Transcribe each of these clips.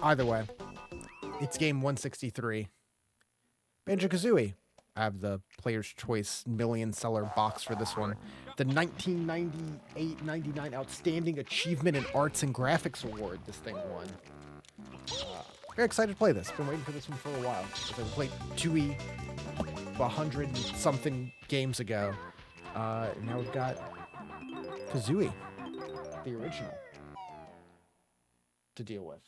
Either way, it's game 163. Banjo-Kazooie. I have the Player's Choice Million Seller box for this one. The 1998-99 Outstanding Achievement in Arts and Graphics Award this thing won. Very excited to play this. Been waiting for this one for a while. I played 2E 100-something games ago. Now we've got Kazooie, the original, to deal with.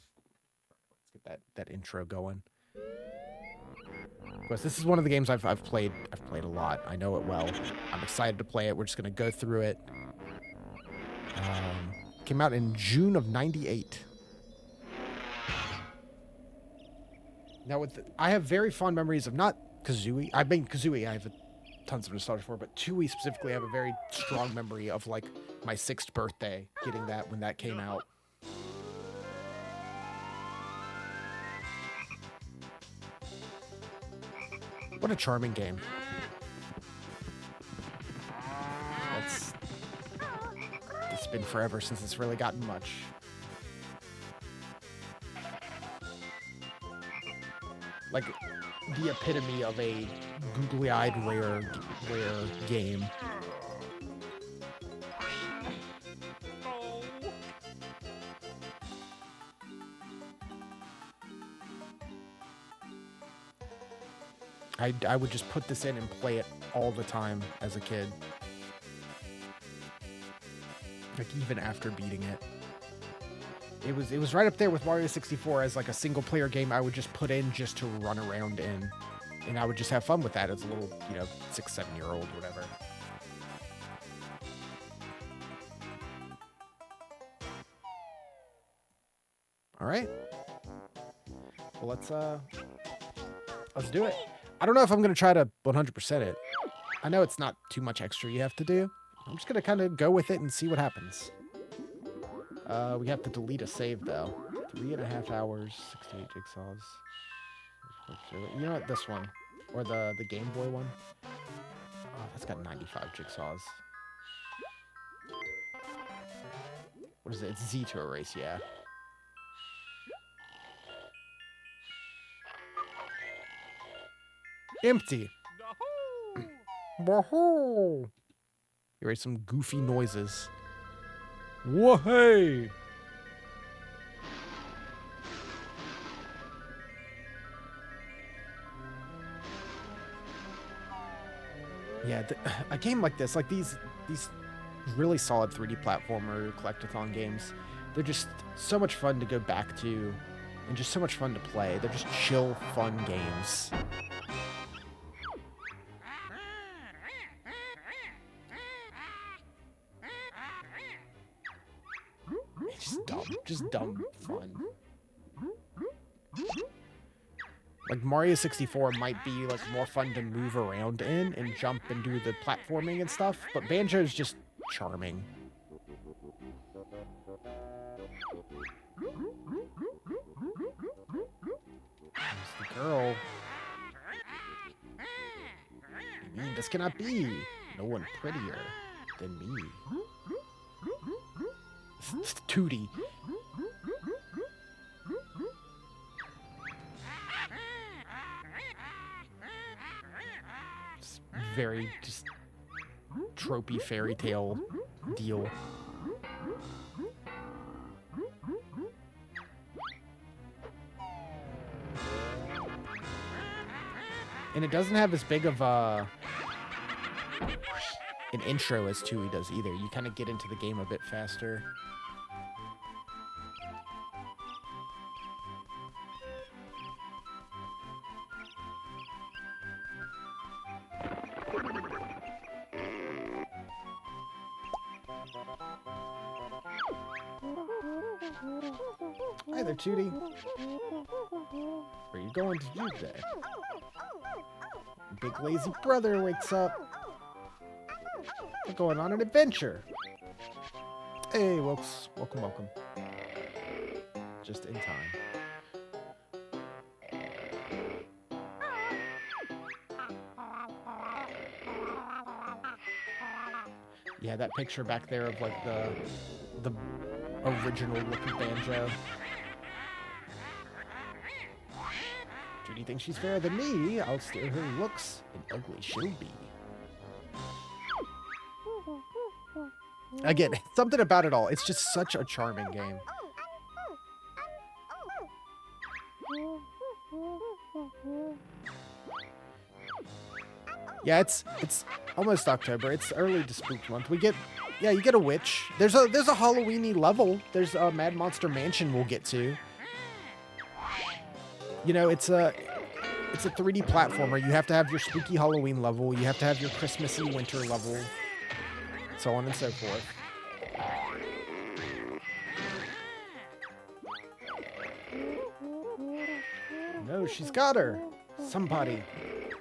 Let's get that intro going. Of course, this is one of the games I've played. I've played a lot. I know it well. I'm excited to play it. We're just gonna go through it. Came out in June of '98. Now, I have very fond memories of not Kazooie. I mean, Kazooie, I have tons of nostalgia for, but 2E specifically, I have a very strong memory of like my 6th birthday, getting that when that came out. What a charming game. It's been forever since it's really gotten much. Like, the epitome of a googly-eyed rare game. I would just put this in and play it all the time as a kid. Like, even after beating it. It was right up there with Mario 64 as like a single player game I would just put in just to run around in. And I would just have fun with that as a little, 6, 7-year-old, whatever. All right. Well, let's do it. I don't know if I'm going to try to 100% it. I know it's not too much extra you have to do. I'm just going to kind of go with it and see what happens. We have to delete a save, though. 3.5 hours, 68 jigsaws. You know what? This one. Or the Game Boy one. Oh, that's got 95 jigsaws. What is it? It's Z to erase, yeah. Empty. Wahoo! Erase some goofy noises. Whoa-hey! Yeah, a game like this, like these really solid 3D platformer collectathon games, they're just so much fun to go back to and just so much fun to play. They're just chill, fun games. Just dumb fun. Like Mario 64 might be like more fun to move around in and jump and do the platforming and stuff, but Banjo is just charming. There's the girl. You mean this cannot be? No one prettier than me. Tootie. It's very just tropey fairy tale deal. And it doesn't have as big of an intro as 2E does either. You kind of get into the game a bit faster. Hi there, Tootie. Where are you going to do today? Big lazy brother wakes up. We're going on an adventure. Hey, Wilkes. Welcome, welcome. Just in time. Yeah, that picture back there of like the original looking Banjo. Judy thinks she's fairer than me. I'll steer her looks, and ugly she'll be. Again, something about it all. It's just such a charming game. Yeah, it's almost October. It's early to Spook Month. You get a witch. There's a Halloween-y level. There's a Mad Monster Mansion we'll get to. You know, it's a 3D platformer. You have to have your spooky Halloween level. You have to have your Christmassy winter level. So on and so forth. No, she's got her. Somebody.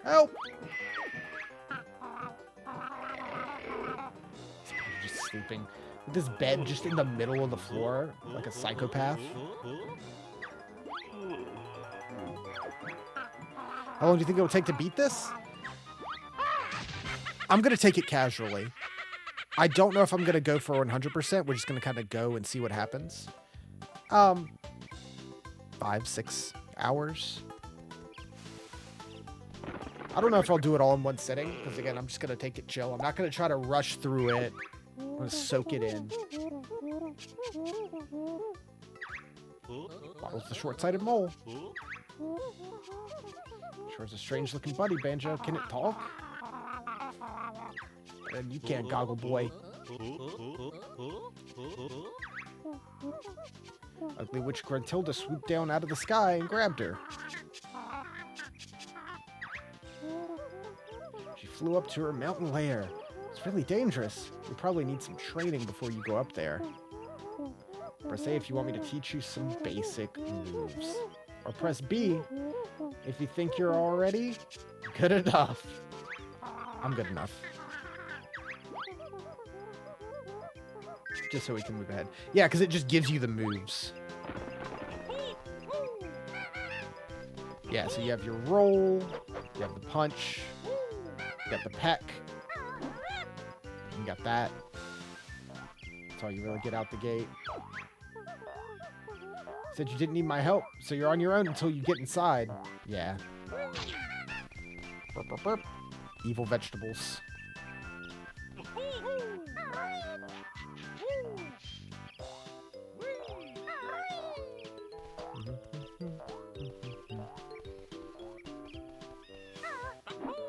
Help! Just sleeping. With this bed just in the middle of the floor, like a psychopath. How long do you think it will take to beat this? I'm going to take it casually. I don't know if I'm going to go for 100%. We're just going to kind of go and see what happens. 5-6 hours. I don't know if I'll do it all in one sitting, because again, I'm just going to take it chill. I'm not going to try to rush through it. I'm going to soak it in. Bottle's the short-sighted mole. Sure is a strange-looking buddy, Banjo. Can it talk? And you can't, Goggle Boy. Ugly witch Gruntilda swooped down out of the sky and grabbed her. She flew up to her mountain lair. It's really dangerous. You probably need some training before you go up there. Press A if you want me to teach you some basic moves. Or press B if you think you're already good enough. I'm good enough. Just so we can move ahead. Yeah, because it just gives you the moves. Yeah, so you have your roll, you have the punch, you got the peck, you got that. That's all you really get out the gate. Said you didn't need my help, so you're on your own until you get inside. Yeah. Burp, burp, burp. Evil vegetables.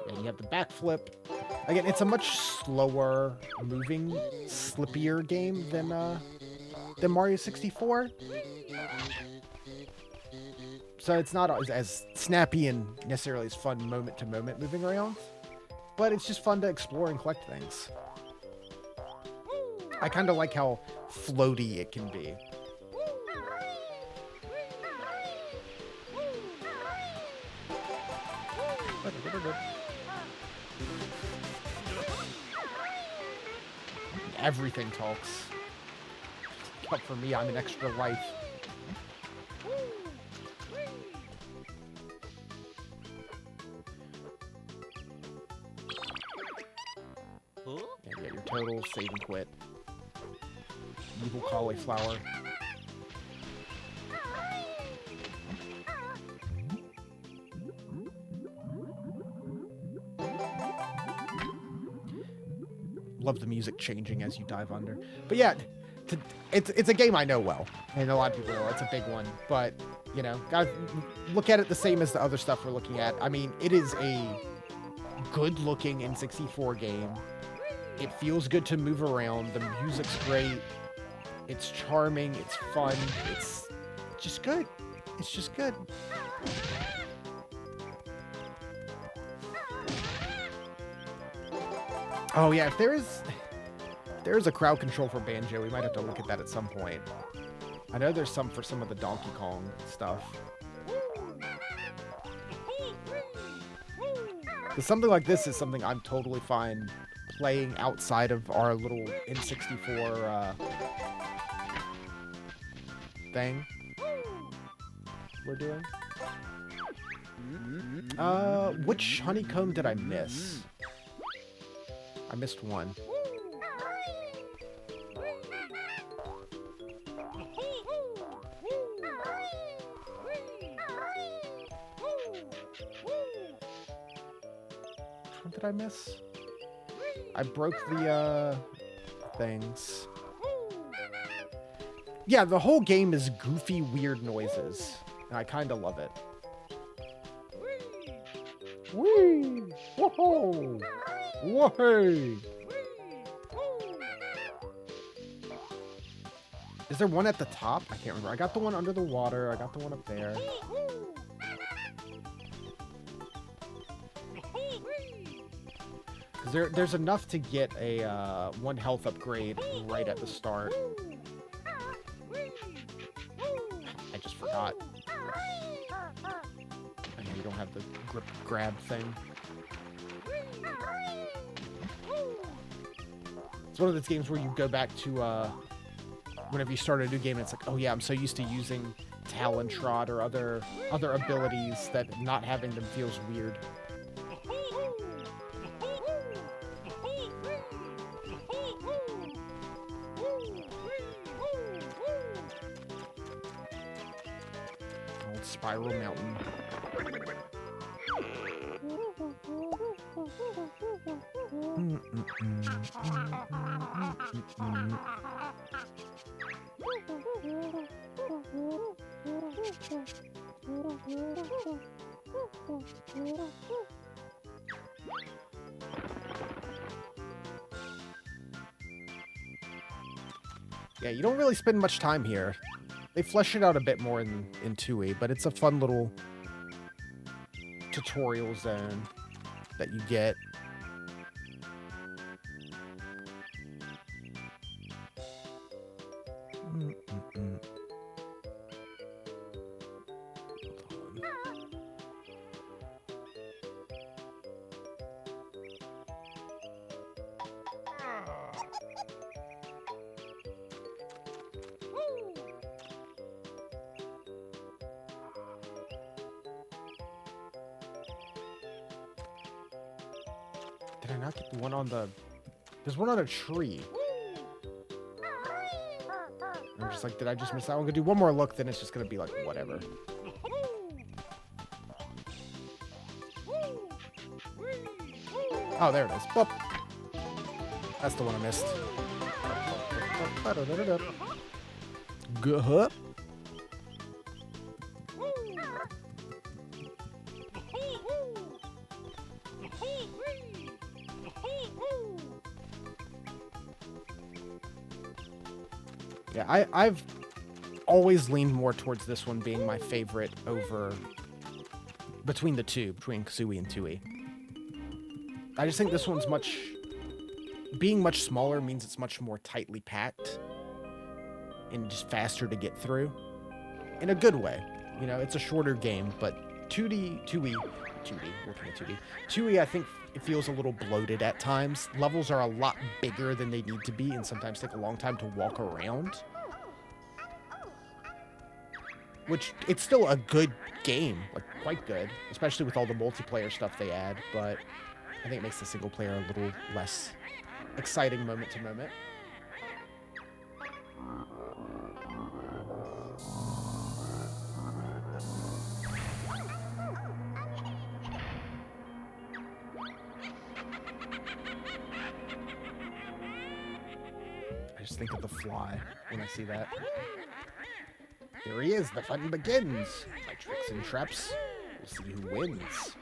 And you have the backflip. Again, it's a much slower moving, slippier game than Mario 64. So it's not as snappy and necessarily as fun moment to moment moving around, but it's just fun to explore and collect things. I kind of like how floaty it can be. Everything talks. But for me, I'm an extra life. And get your total, save and quit. Evil cauliflower. Love the music changing as you dive under. But yeah, it's a game I know well, and a lot of people know it's a big one. But you know, gotta look at it the same as the other stuff we're looking at. I mean, it is a good-looking N64 game. It feels good to move around. The music's great. It's charming. It's fun. It's just good. It's just good. Oh yeah, if there is a crowd control for Banjo, we might have to look at that at some point. I know there's some for some of the Donkey Kong stuff. But something like this is something I'm totally fine playing outside of our little N64 thing we're doing. Which honeycomb did I miss? I missed one. What did I miss? I broke the, things. Yeah, the whole game is goofy, weird noises. And I kind of love it. Whee! Whoa! Whoa! Is there one at the top? I can't remember. I got the one under the water. I got the one up there. There's enough to get a 1 health upgrade right at the start. I just forgot. I know you don't have the grab thing. It's one of those games where you go back to whenever you start a new game, it's like, oh yeah, I'm so used to using Talon Trot or other abilities that not having them feels weird. Old Spiral Mountain. Yeah, you don't really spend much time here. They flesh it out a bit more in 2E, but it's a fun little tutorial zone that you get. Did I not get the one on the... There's one on a tree. I'm just like, did I just miss that one? I'm gonna do one more look, then it's just gonna be like, whatever. Oh, there it is. Boop. That's the one I missed. Good. Yeah, I've always leaned more towards this one being my favorite over between the two, between Kazooie and 2E. I just think this one's being much smaller means it's much more tightly packed and just faster to get through in a good way. You know, it's a shorter game, but 2E, working at 2D. 2E, I think it feels a little bloated at times. Levels are a lot bigger than they need to be and sometimes take a long time to walk around. Which, it's still a good game, like quite good, especially with all the multiplayer stuff they add, but I think it makes the single player a little less exciting moment to moment. I just think of the fly when I see that. There he is, the fun begins. By tricks and traps, we'll see who wins.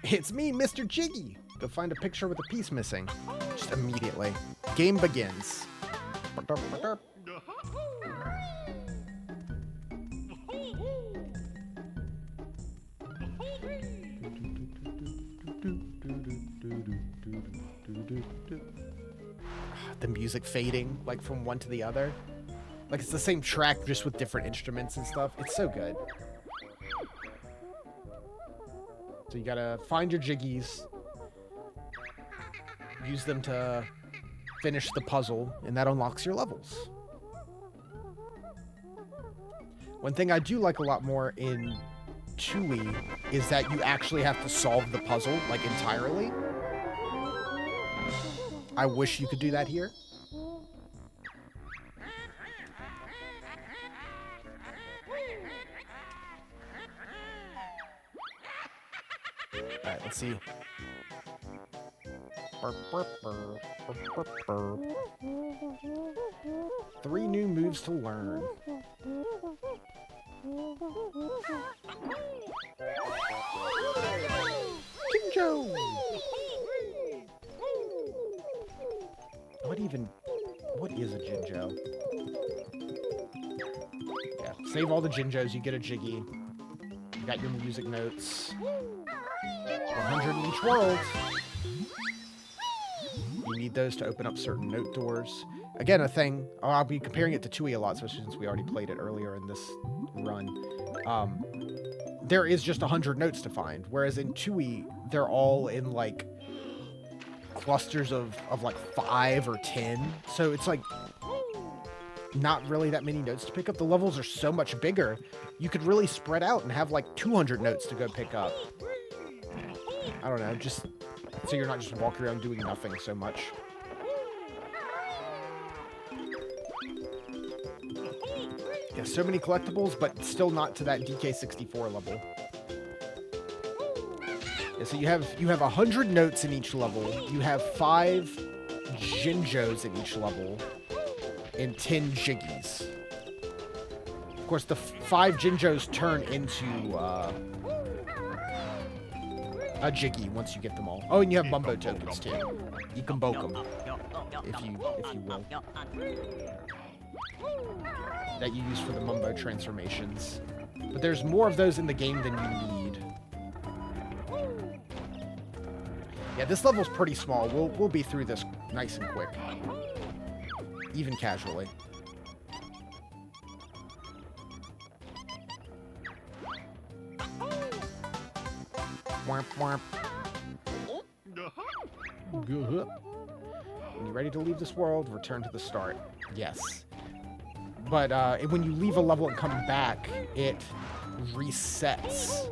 It's me, Mr. Jiggy. Go find a picture with a piece missing. Just immediately. Game begins. The music fading, like from one to the other. Like it's the same track, just with different instruments and stuff. It's so good. So you gotta find your jiggies, use them to finish the puzzle, and that unlocks your levels. One thing I do like a lot more in 2E is that you actually have to solve the puzzle, like, entirely. I wish you could do that here. Alright, let's see. Three new moves to learn. Jinjo! What is a Jinjo? Yeah, save all the Jinjos, you get a Jiggy. You got your music notes. 100 in each world. You need those to open up certain note doors. Again, a thing, I'll be comparing it to Tui a lot, especially since we already played it earlier in this run. There is just 100 notes to find, whereas in Tui, they're all in, like, clusters of like 5 or 10. So it's, like, not really that many notes to pick up. The levels are so much bigger, you could really spread out and have, like, 200 notes to go pick up. I don't know, just so you're not just walking around doing nothing so much. Yeah, so many collectibles, but still not to that DK64 level. Yeah, so you have 100 notes in each level. You have 5 Jinjos in each level, and 10 Jiggies. Of course, the 5 Jinjos turn into a Jiggy once you get them all. Oh, and you have Mumbo tokens too. You can boke them if you will. That you use for the Mumbo transformations. But there's more of those in the game than you need. Yeah, this level's pretty small. We'll be through this nice and quick. Even casually. Womp womp. Good. When you're ready to leave this world, return to the start. Yes. But when you leave a level and come back, it resets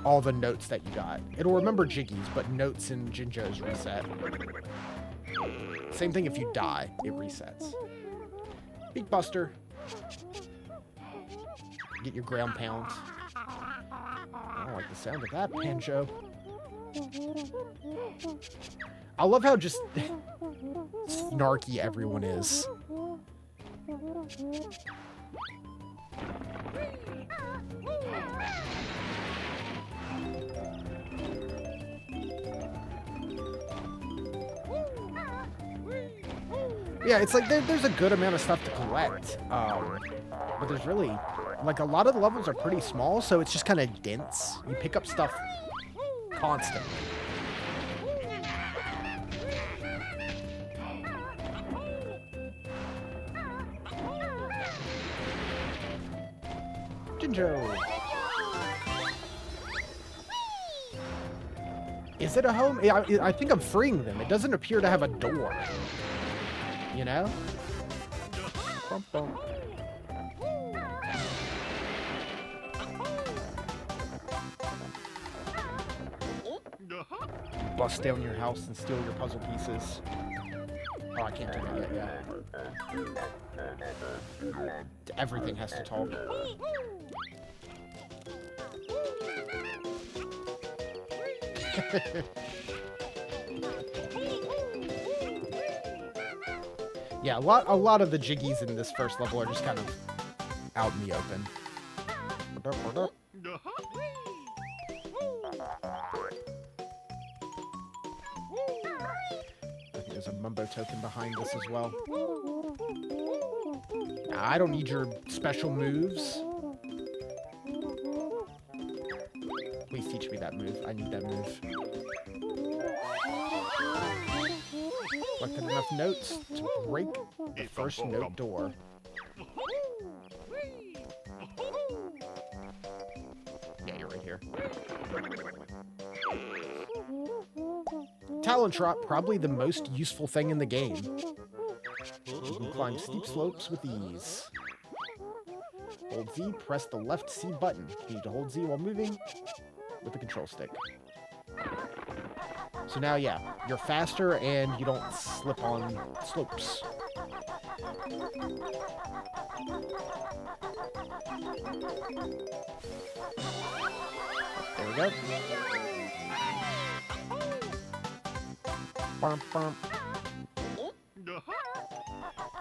all the notes that you got. It'll remember Jiggies, but notes and Jinjos reset. Same thing if you die, it resets. Beak Buster. Get your ground pound. I don't like the sound of that, Banjo. I love how just snarky everyone is. Yeah, it's like there's a good amount of stuff to collect, but there's really, like, a lot of the levels are pretty small, so it's just kind of dense. You pick up stuff constantly. Jinjo! Is it a home? I think I'm freeing them. It doesn't appear to have a door. You know? Bump, bump. Bust down your house and steal your puzzle pieces. Oh, I can't do that yet, yeah. Everything has to talk. Yeah, a lot of the Jiggies in this first level are just kind of out in the open. I think there's a Mumbo token behind this as well. I don't need your special moves. Please teach me that move. I need that move. Collected enough notes to break the first note door. Yeah, you're right here. Talon Trot, probably the most useful thing in the game. You can climb steep slopes with ease. Hold Z, press the left C button. You need to hold Z while moving with the control stick. So now, yeah, you're faster and you don't slip on slopes. There we go. Bump, bump.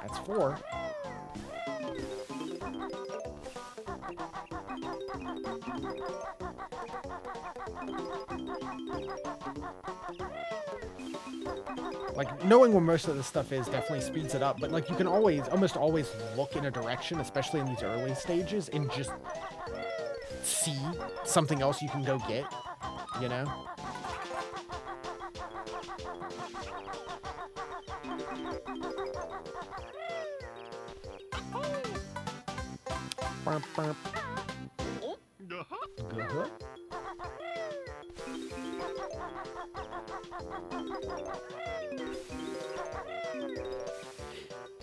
That's 4. Like, knowing where most of this stuff is definitely speeds it up, but, like, you can almost always look in a direction, especially in these early stages, and just see something else you can go get, you know? Bump, bump. Uh-huh.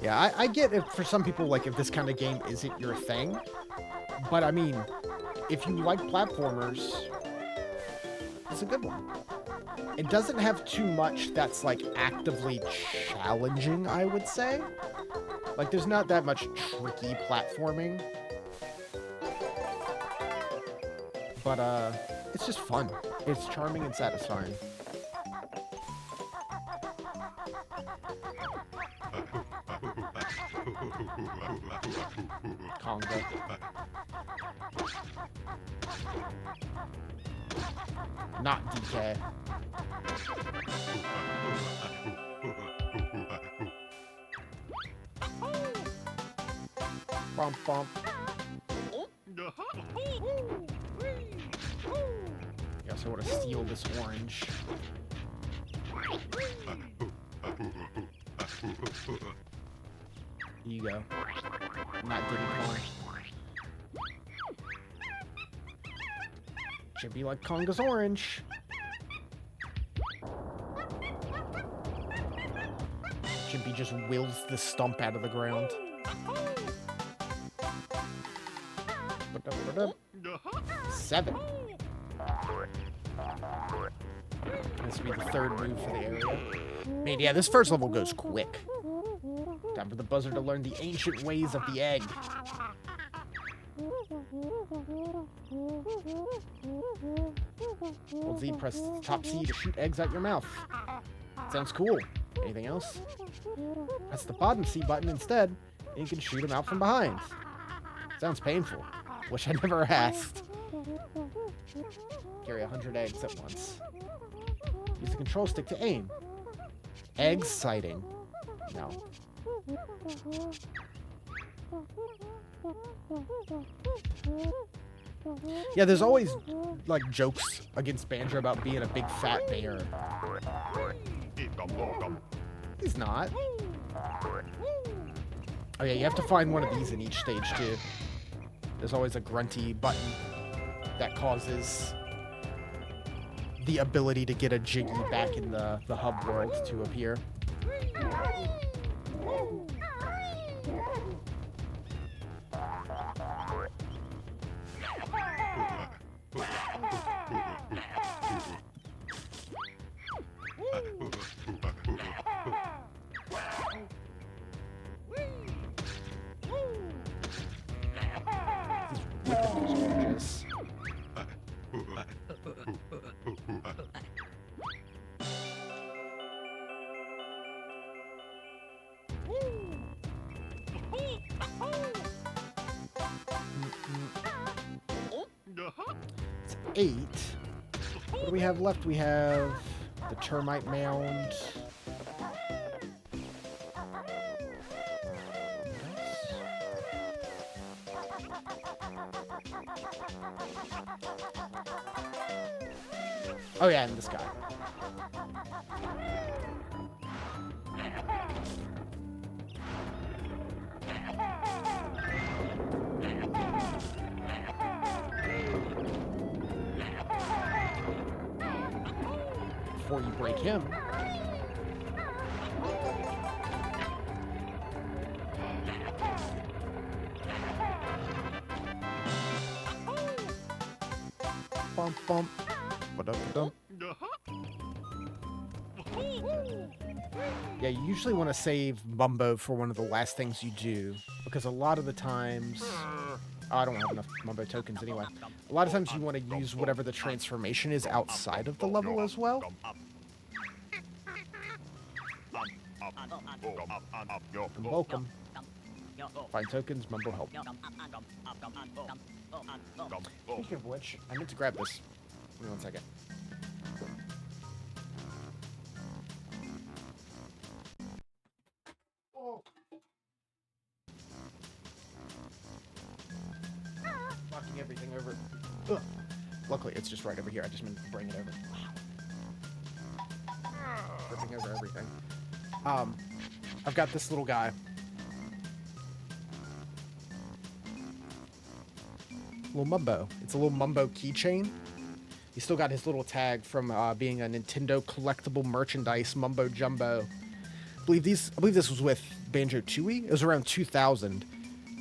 Yeah, I get it for some people, like, if this kind of game isn't your thing. But, I mean, if you like platformers, it's a good one. It doesn't have too much that's, like, actively challenging, I would say. Like, there's not that much tricky platforming. But, it's just fun. It's charming and satisfying. Conga. Not DK. Bump, bump. Yeah, so I want to steal this orange. Here you go. Not Diddy Kong. Should be like Conga's orange. Chimpy just wills the stump out of the ground. 7. This will be the third move for the area. Man, yeah, this first level goes quick. Time for the buzzer to learn the ancient ways of the egg. Hold Z, press top C to shoot eggs out your mouth. Sounds cool. Anything else? Press the bottom C button instead, and you can shoot them out from behind. Sounds painful. Wish I never asked. Carry 100 eggs at once. Use the control stick to aim. Eggs sighting. No. Yeah, there's always, like, jokes against Banjo about being a big fat bear. He's not. Oh yeah, you have to find one of these in each stage, too. There's always a grunty button that causes the ability to get a Jiggy back in the hub world to appear. It's 8. What do we have left? We have the termite mound. Oh yeah, and this guy. Before you break him. Bump, bump. Ba-dum-ba-dum. Yeah, you usually want to save Mumbo for one of the last things you do, because a lot of the times... Oh, I don't have enough Mumbo tokens anyway. A lot of times you want to use whatever the transformation is outside of the level as well. Invoke them. Find tokens, Mumbo help. Speaking of which, I meant to grab this. Give me 1 second. Oh. Knocking everything over. Ugh. Luckily, it's just right over here. I just meant to bring it over. Tripping over everything. I've got this little guy. Little Mumbo. It's a little Mumbo keychain. He's still got his little tag from being a Nintendo collectible merchandise Mumbo Jumbo. I believe this was with Banjo-Tooie. It was around 2000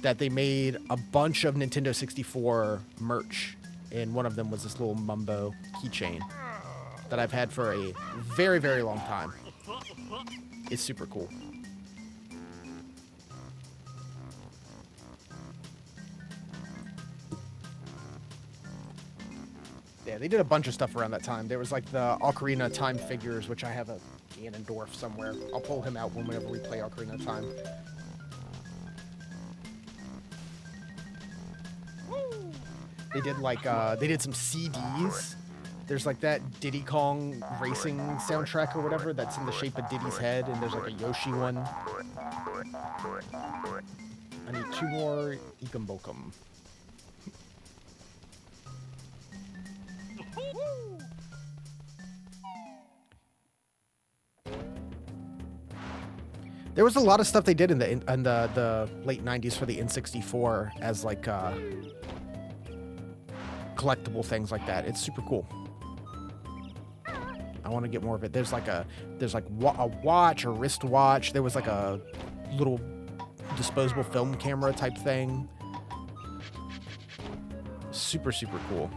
that they made a bunch of Nintendo 64 merch, and one of them was this little Mumbo keychain that I've had for a very, very long time. It's super cool. Yeah, they did a bunch of stuff around that time. There was like the Ocarina of Time figures, which I have a Ganondorf somewhere. I'll pull him out whenever we play Ocarina of Time. They did like they did some CDs. There's like that Diddy Kong racing soundtrack or whatever that's in the shape of Diddy's head, and there's like a Yoshi one. I need 2 more Ikambokum. There was a lot of stuff they did in the late 90s for the N64 as like collectible things like that. It's super cool. I want to get more of it. There's like a watch, a wristwatch. There was like a little disposable film camera type thing. Super, super cool.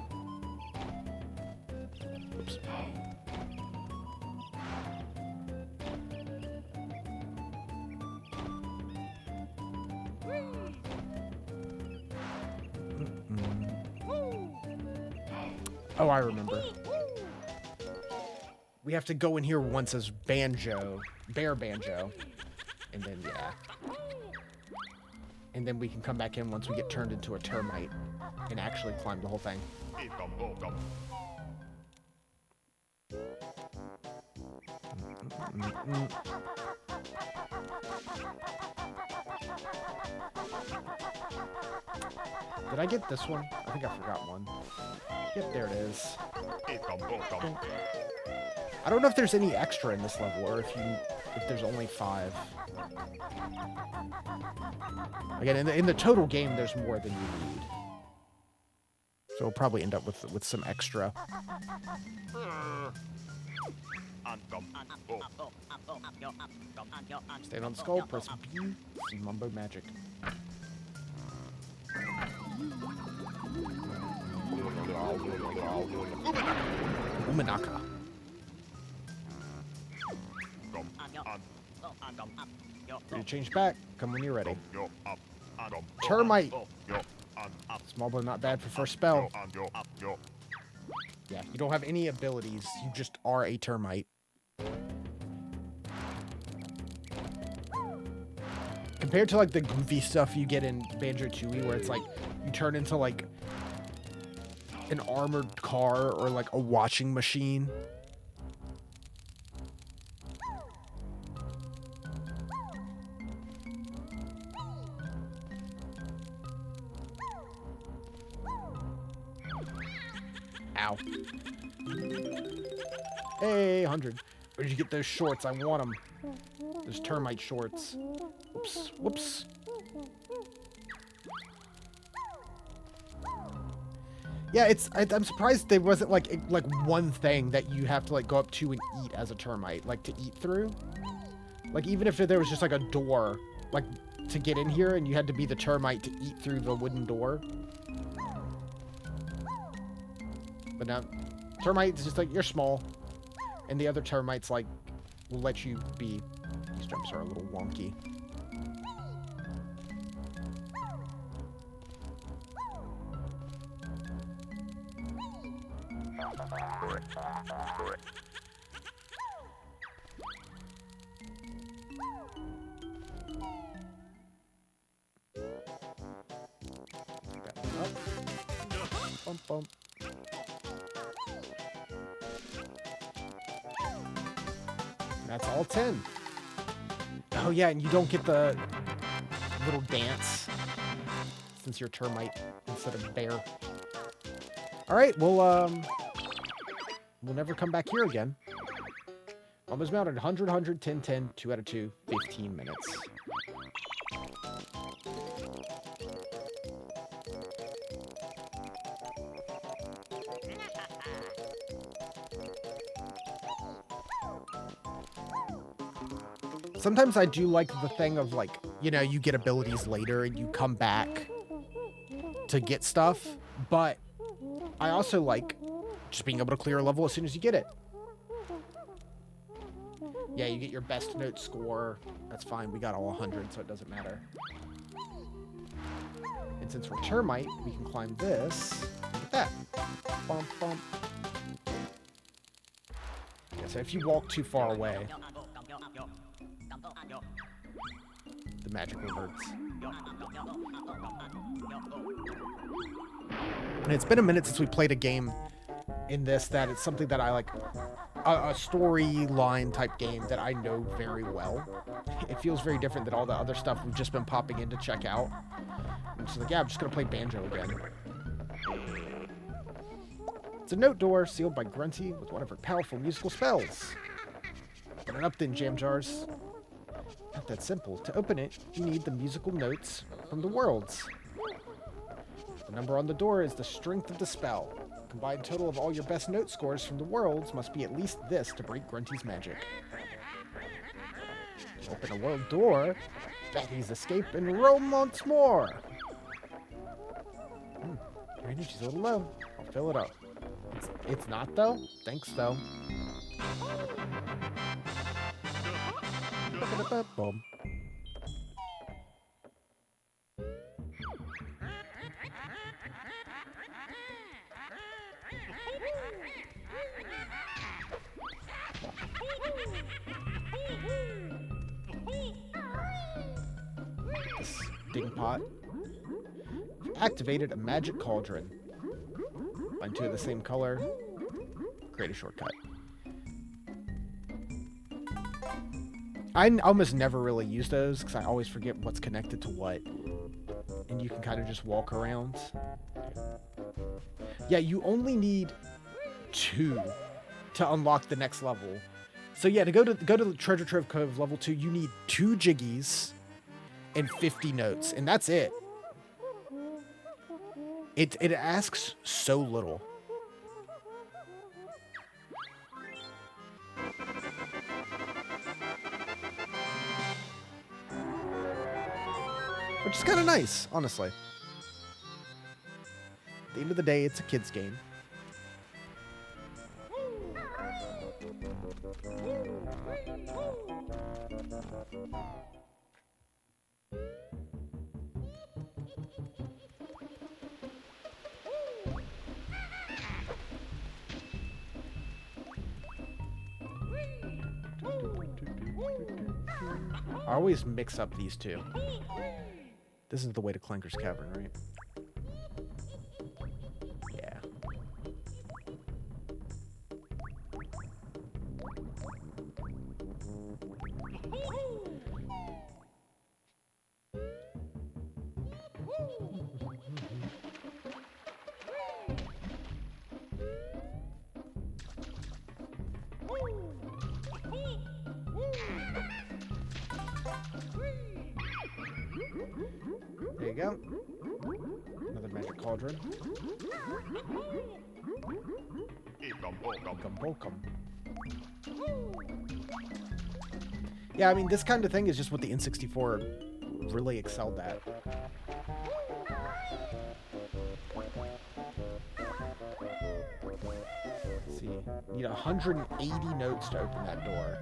Oops. Oh, I remember. We have to go in here once as Banjo, Bear Banjo, and then, yeah. And then we can come back in once we get turned into a termite and actually climb the whole thing. Did I get this one? I think I forgot one. Yep, there it is. I don't know if there's any extra in this level, or if there's only 5. Again, in the total game, there's more than you need. So we'll probably end up with some extra. Stand on the skull, press B, see Mumbo magic. Umanaka. Ready to change back? Come when you're ready. Termite! Small but not bad for first spell. Yeah, you don't have any abilities. You just are a termite. Compared to like the goofy stuff you get in Banjo-Tooie, where it's like you turn into like an armored car or like a washing machine. Ow. Hey, 100. Where did you get those shorts? I want them. Those termite shorts. Whoops. Whoops. Yeah, I'm surprised there wasn't like one thing that you have to like go up to and eat as a termite, like to eat through. Like even if there was just like a door, like to get in here and you had to be the termite to eat through the wooden door. But now, termites just like, you're small. And the other termites like will let you be. These jumps are a little wonky. Bump, bump. That's all 10. Oh yeah, and you don't get the little dance since you're termite instead of bear. All right, we'll never come back here again. Almost mounted 100, 100, 10, 10, 2 out of 2, 15 minutes. Sometimes I do like the thing of, like, you know, you get abilities later and you come back to get stuff, but I also like just being able to clear a level as soon as you get it. Yeah, you get your best note score. That's fine. We got all 100, so it doesn't matter. And since we're termite, we can climb this. Look at that. Bump, bump. Yeah, so if you walk too far away, the magic reverts. And it's been a minute since we played a game in this that it's something that I like, a storyline type game that I know very well. It feels very different than all the other stuff we've just been popping in to check out. I'm just like, yeah, I'm just gonna play Banjo again. It's a note door sealed by Grunty with one of her powerful musical spells. Open it up then, jam jars. Not that simple. To open it, you need the musical notes from the worlds. The number on the door is the strength of the spell. The combined total of all your best note scores from the worlds must be at least this to break Grunty's magic. Open a world door, fatties escape and roam once more. Your energy's a little low. I'll fill it up. It's not, though? Thanks, though. Boom. This ding pot. Activated a magic cauldron. Find two of the same color. Create a shortcut. I almost never really use those because I always forget what's connected to what. And you can kind of just walk around. Yeah, you only need 2 to unlock the next level. So yeah, to go to the Treasure Trove Cove level 2, you need 2 jiggies and 50 notes, and that's it. It asks so little. Which is kind of nice, honestly. At the end of the day, it's a kid's game. I always mix up these two. This is the way to Clanker's Cavern, right? Yeah. There you go. Another magic cauldron. Yeah, I mean, this kind of thing is just what the N64 really excelled at. Let's see. You need 180 notes to open that door.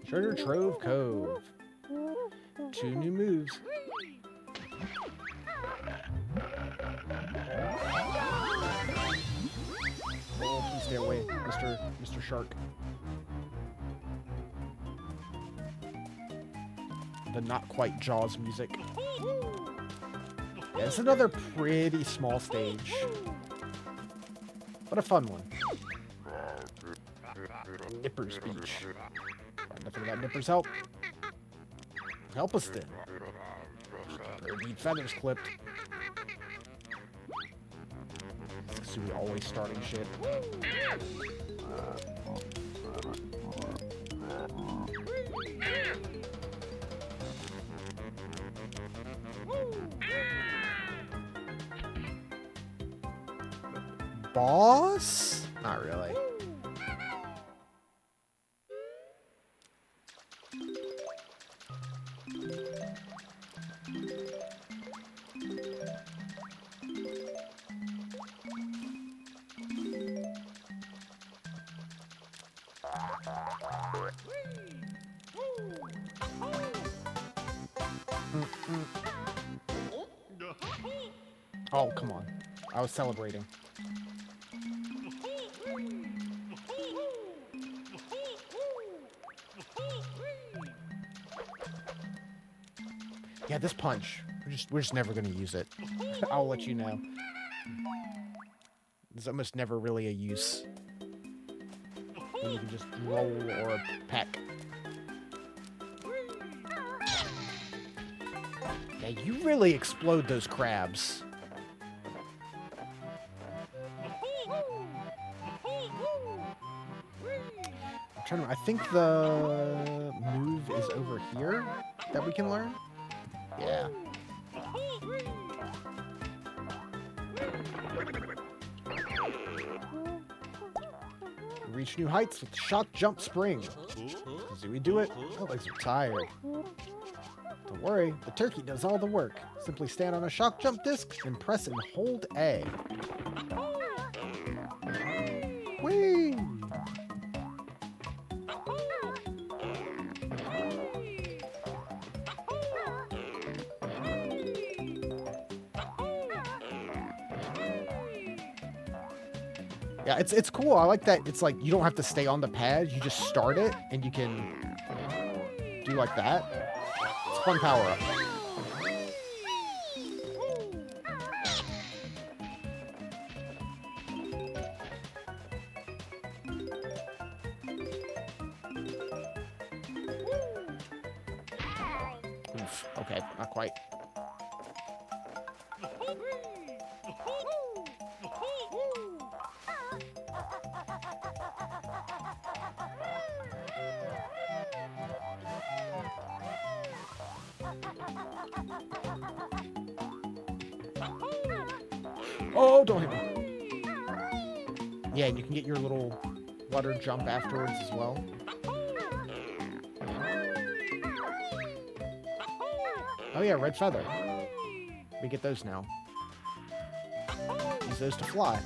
Treasure Trove Cove. 2 new moves. Oh, please stay away, Mr. Shark. The not quite Jaws music. Yeah, it's another pretty small stage, but a fun one. Nipper's Beach. Nothing about Nipper's help. Help us then. Need feathers clipped. So we always starting shit. Boss? Not really. Oh, come on. I was celebrating. Yeah, this punch. We're just never gonna use it. I'll let you know. There's almost never really a use. When you can just roll or peck. Yeah, you really explode those crabs. I'm trying to. I think the move is over here that we can learn. Yeah. Reach new heights with shock jump spring. Do we do it? My legs are tired. Don't worry, the turkey does all the work. Simply stand on a shock jump disc and press and hold A. Whee! Yeah, it's cool. I like that. It's like you don't have to stay on the pad. You just start it, and you can do like that. It's a fun power-up. Oof. Okay, not quite. Oh, don't hit me. Yeah, and you can get your little water jump afterwards as well. Oh yeah, red feather. We get those now. Use those to fly.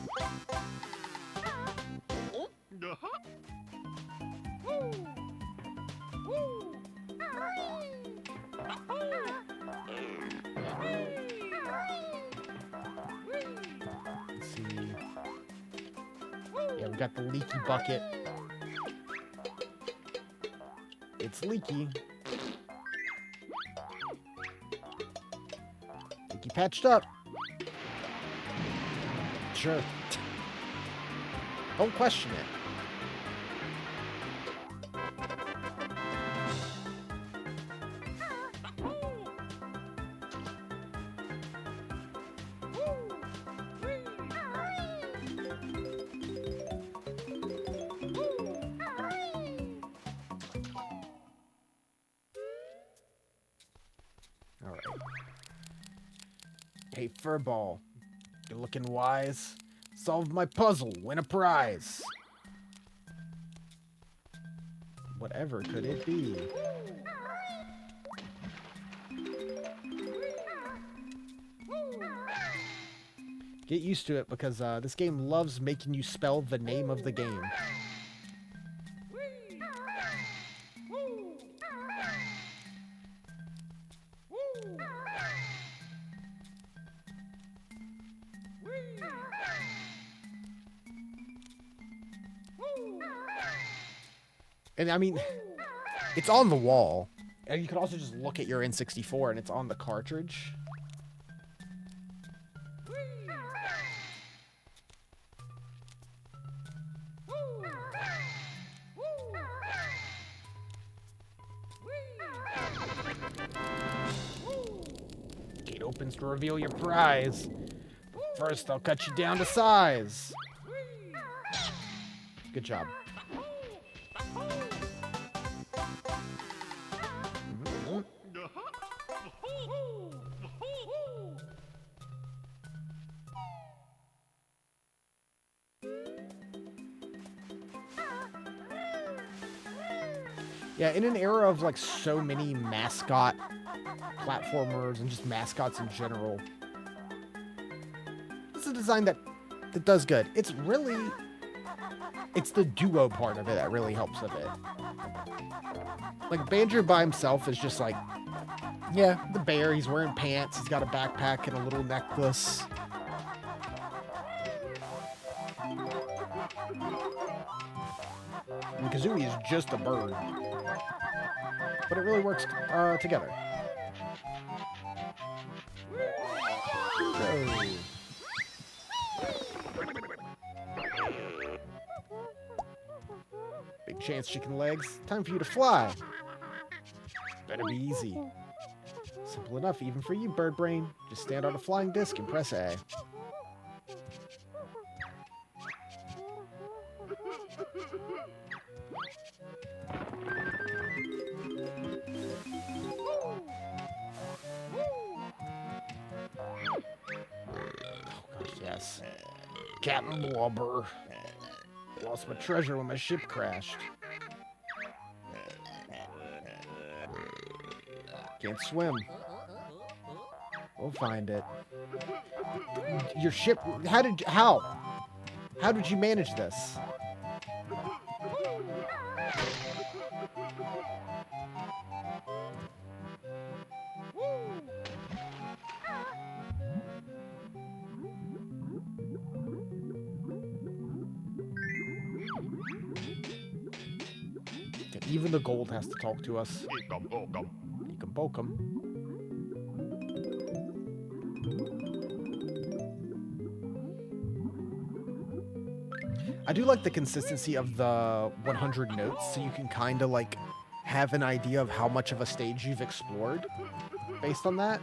Got the leaky bucket. It's leaky. Leaky patched up. Sure. Don't question it. Hey, Furball, you're looking wise. Solve my puzzle, win a prize. Whatever could it be? Get used to it because this game loves making you spell the name of the game. And I mean, it's on the wall. And you can also just look at your N64 and it's on the cartridge. Gate opens to reveal your prize. First, I'll cut you down to size. Good job. Yeah, in an era of like so many mascot platformers and just mascots in general, it's a design that does good. It's the duo part of it that really helps with it. Like Banjo by himself is just like, yeah, the bear, he's wearing pants, he's got a backpack and a little necklace. And Kazooie is just a bird. But it really works together. So. Big chance, chicken legs. Time for you to fly. Better be easy. Simple enough even for you, bird brain. Just stand on a flying disc and press A. Yes. Captain Blubber. Lost my treasure when my ship crashed. Can't swim. We'll find it. Your ship... How did you manage this? Even the gold has to talk to us. Eekum-bokum. I do like the consistency of the 100 notes, so you can kind of like have an idea of how much of a stage you've explored based on that.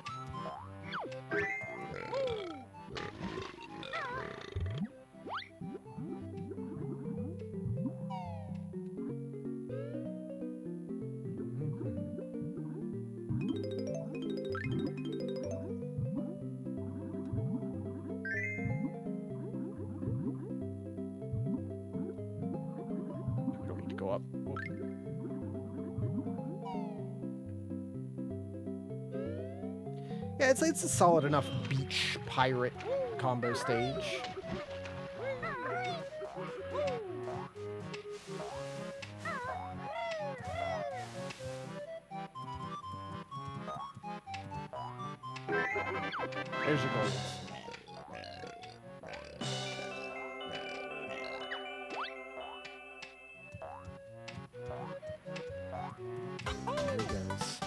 Go up. Yeah, it's a solid enough beach pirate combo stage. There's your gold. There he goes.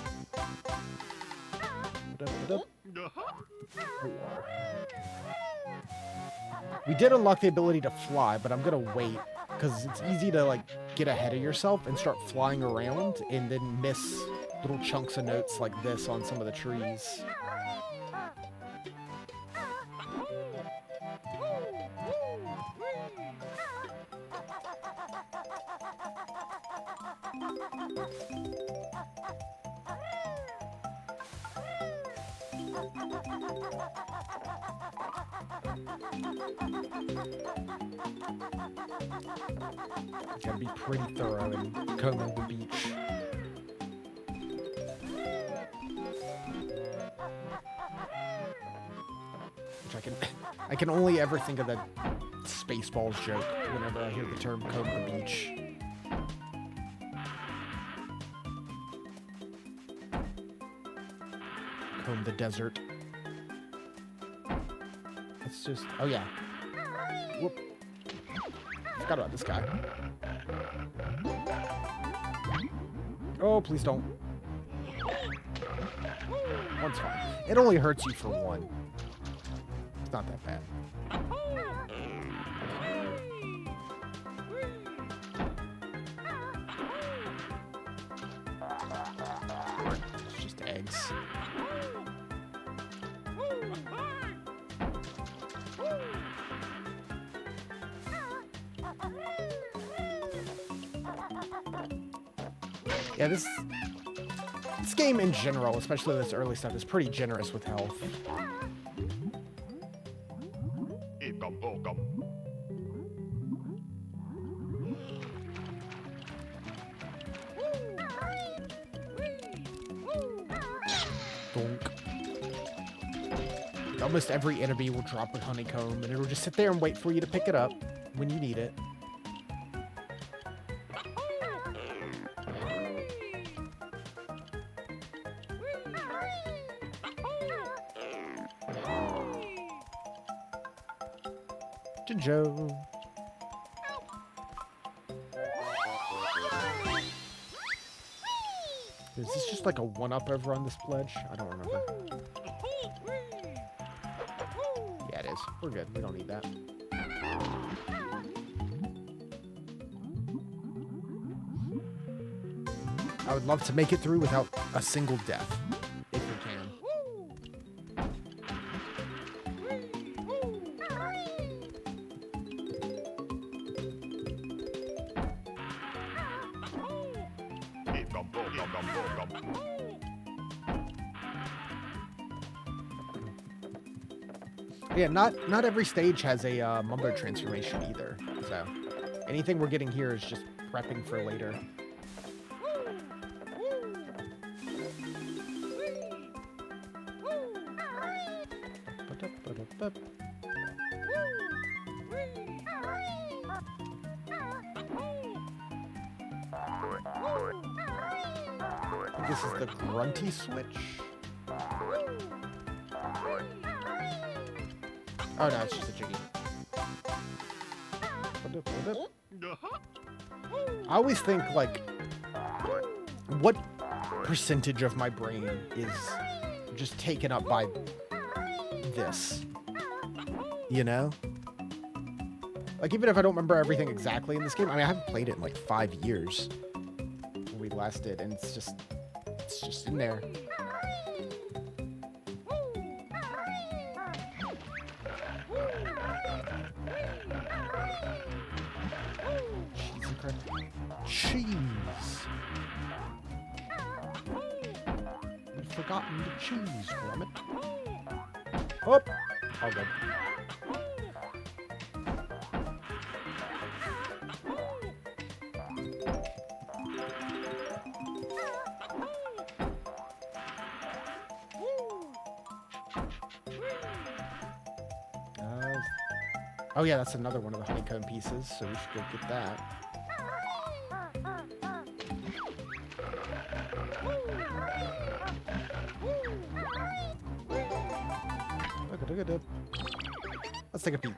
We did unlock the ability to fly, but I'm gonna wait because it's easy to like get ahead of yourself and start flying around and then miss little chunks of notes like this on some of the trees. Gotta be pretty thorough in combing the beach. Which I can only ever think of the Spaceballs joke whenever I hear the term comb the beach. Comb the desert. Let's just... Oh, yeah. Whoop. Forgot about this guy. Oh, please don't. One's fine. It only hurts you for one. It's not that bad. It's just eggs. Yeah, this game in general, especially this early stuff, is pretty generous with health. Donk. Almost every enemy will drop a honeycomb, and it'll just sit there and wait for you to pick it up when you need it. Joe. Is this just like a one-up over on this pledge? I don't remember. Yeah, it is. We're good. We don't need that. I would love to make it through without a single death, if we can. Yeah, not every stage has a Mumbo transformation either. So anything we're getting here is just prepping for later. This is the grunty switch. Oh no, it's just a jiggy. I always think, like, what percentage of my brain is just taken up by this? You know? Like, even if I don't remember everything exactly in this game, I mean, I haven't played it in like 5 years when we last did, and it's just in there. Cheese. We've forgotten the cheese, damn it. Oh, all good. Oh yeah, that's another one of the honeycomb pieces, so we should go get that. Let's take a peek.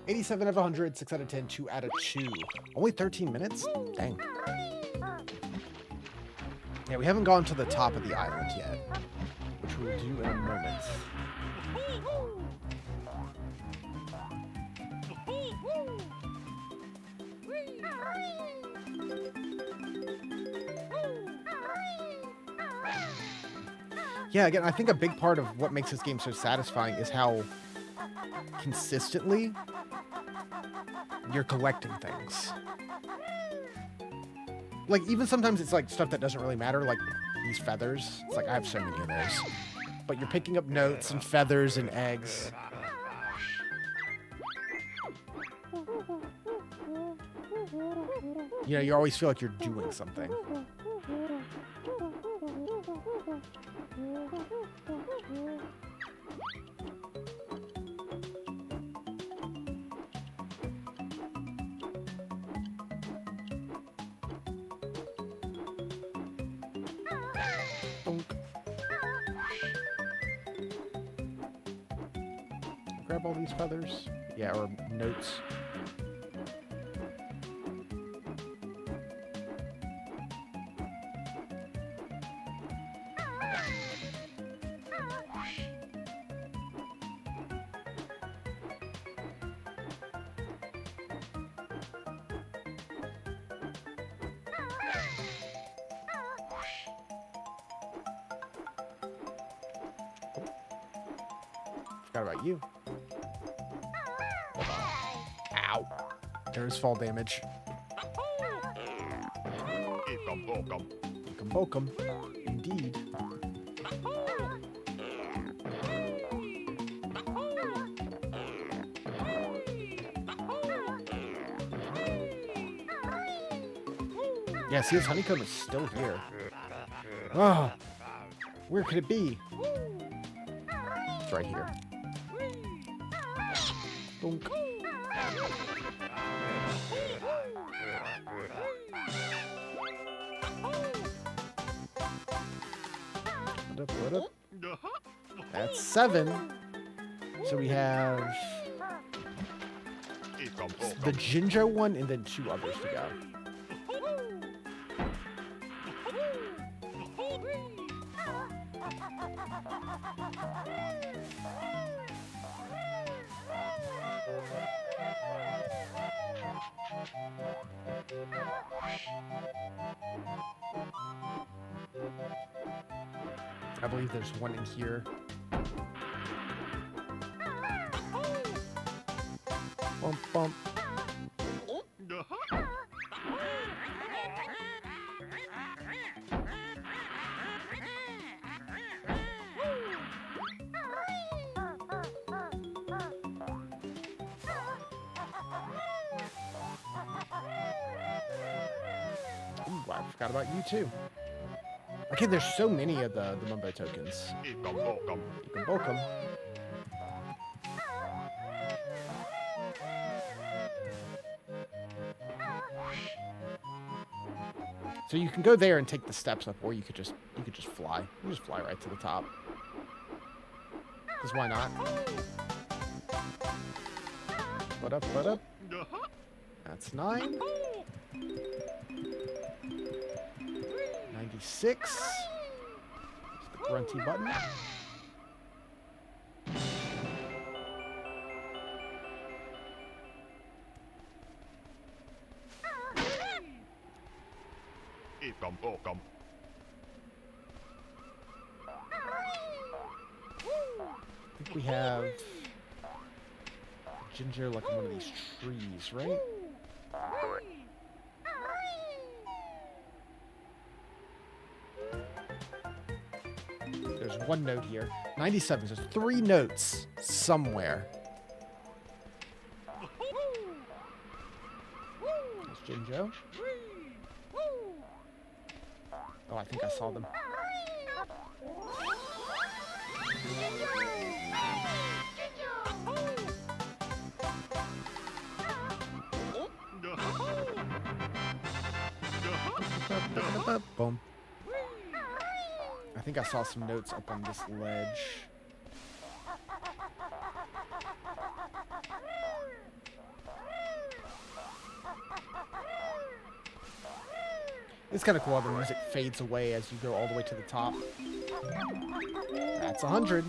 87 of 100, 6 out of 10, 2 out of 2. Only 13 minutes? Dang. Yeah, we haven't gone to the top of the island yet, which we'll do in a moment. Yeah, again, I think a big part of what makes this game so satisfying is how consistently you're collecting things. Like, even sometimes it's like stuff that doesn't really matter, like these feathers. It's like, I have so many of those. But you're picking up notes and feathers and eggs. You know, you always feel like you're doing something. Grab all these feathers. Yeah, or notes. at you. Ow. There's fall damage. Bokum. Indeed. Yeah, see, his honeycomb is still here. Oh, where could it be? It's right here. Bonk. What up? That's 7. So we have the Jinjo one and then 2 others to go. I believe there's one in here. Bump, bump. Ooh, I forgot about you too. Okay, there's so many of the Mumbo tokens. You can bulk them. So you can go there and take the steps up, or you could just fly. You can just fly right to the top. Because why not? What up? What up? That's 9. 96. It's the grunty button. I think we have Ginger like on one of these trees, right? There's one note here. 97. There's 3 notes somewhere. There's Jinjo. Oh, I think I saw them. Boom. I think I saw some notes up on this ledge. It's kind of cool how the music fades away as you go all the way to the top. That's 100.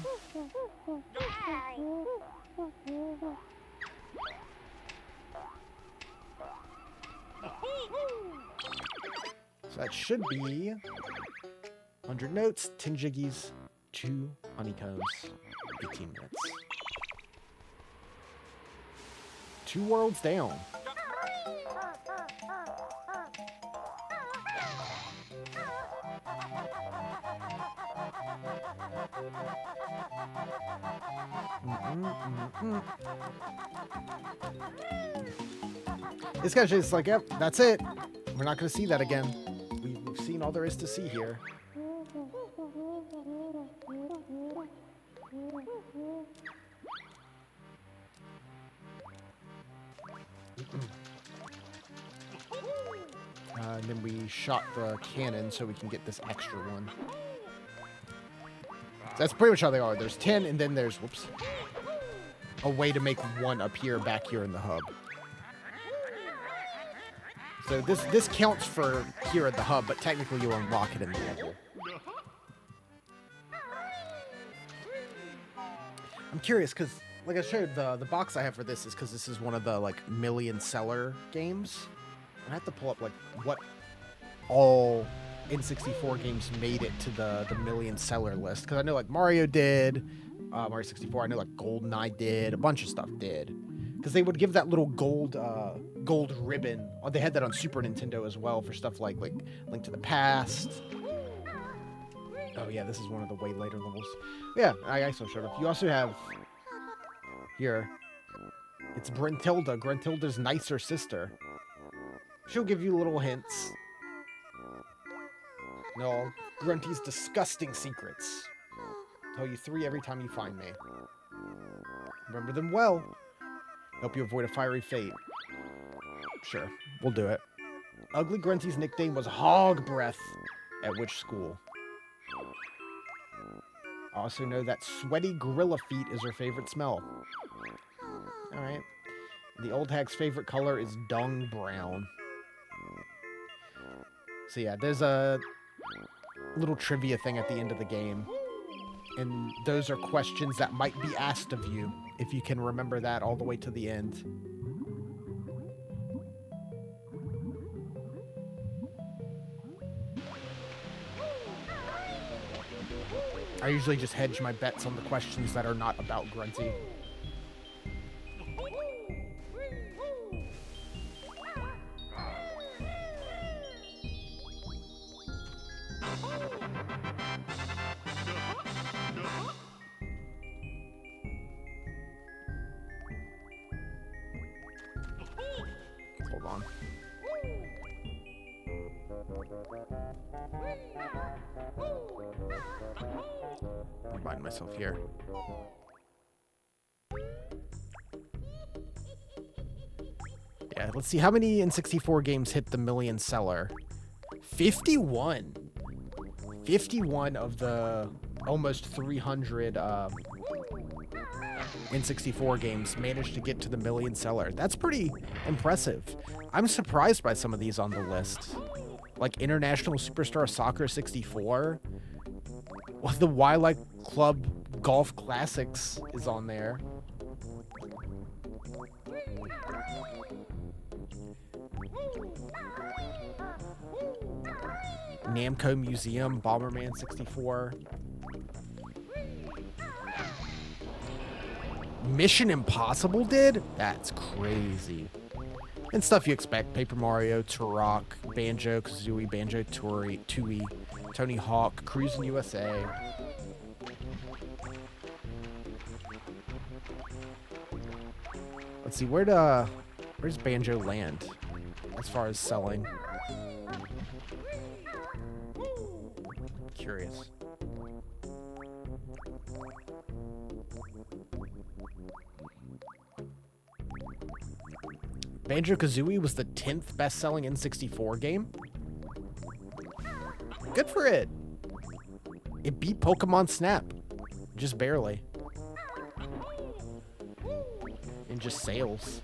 So that should be 100 notes, 10 jiggies, 2 honeycombs, 18 minutes. 2 worlds down. This guy's just like, yep, that's it. We're not going to see that again. We've seen all there is to see here. And then we shot the cannon so we can get this extra one. That's pretty much how they are. There's 10, and then there's, whoops, a way to make one appear back here in the hub. So this counts for here at the hub, but technically you unlock it in the level. I'm curious, because, like I showed, the box I have for this is because this is one of the, like, million seller games. I have to pull up, like, what all N64 games made it to the million seller list. Because I know, like, Mario did, Mario 64. I know like GoldenEye did, a bunch of stuff did, because they would give that little gold ribbon. Oh, they had that on Super Nintendo as well for stuff like Link to the Past. Oh yeah, this is one of the way later levels. Yeah, I also showed up. You also have here. It's Grentilda's nicer sister. She'll give you little hints. No, Grunty's disgusting secrets. Tell you 3 every time you find me. Remember them well. Help you avoid a fiery fate. Sure, we'll do it. Ugly Grunty's nickname was Hog Breath. At which school? I also know that sweaty gorilla feet is her favorite smell. Alright. The old hag's favorite color is dung brown. So yeah, there's a little trivia thing at the end of the game. And those are questions that might be asked of you, if you can remember that all the way to the end. I usually just hedge my bets on the questions that are not about Grunty. Hold on. Remind myself here. Yeah, let's see how many N64 games hit the million seller. 51. 51 of the almost 300 N64 games managed to get to the million seller. That's pretty impressive. I'm surprised by some of these on the list. Like International Superstar Soccer 64. Well, the Wildlife Club Golf Classics is on there. Namco Museum, Bomberman 64. Mission Impossible did? That's crazy. And stuff you expect. Paper Mario, Turok, Banjo-Kazooie, Banjo-Tooie, Tony Hawk, Cruis'n USA. Let's see, where's Banjo land as far as selling? Curious. Banjo-Kazooie was the 10th best-selling N64 game. Good for it. It beat Pokemon Snap. Just barely. In just sales.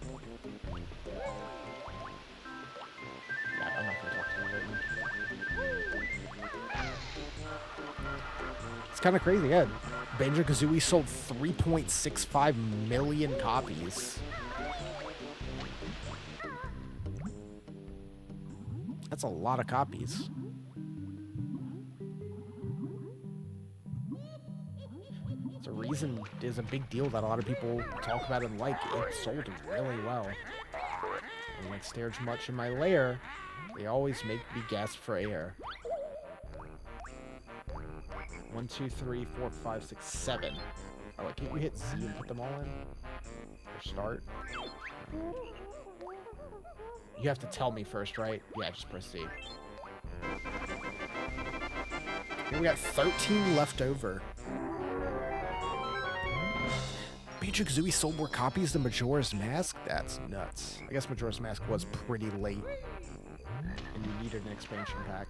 Yeah, I'm not gonna talk to you. It's kind of crazy, yeah. Banjo-Kazooie sold 3.65 million copies. That's a lot of copies. It's a reason, is a big deal that a lot of people talk about and like. It sold really well. And like stare too much in my lair, they always make me gasp for air. 1, 2, 3, 4, 5, 6, 7. Oh, wait, can't you hit Z and put them all in? Or start? You have to tell me first, right? Yeah, just press Z. We got 13 left over. Banjo-Kazooie sold more copies than Majora's Mask? That's nuts. I guess Majora's Mask was pretty late. And you needed an expansion pack.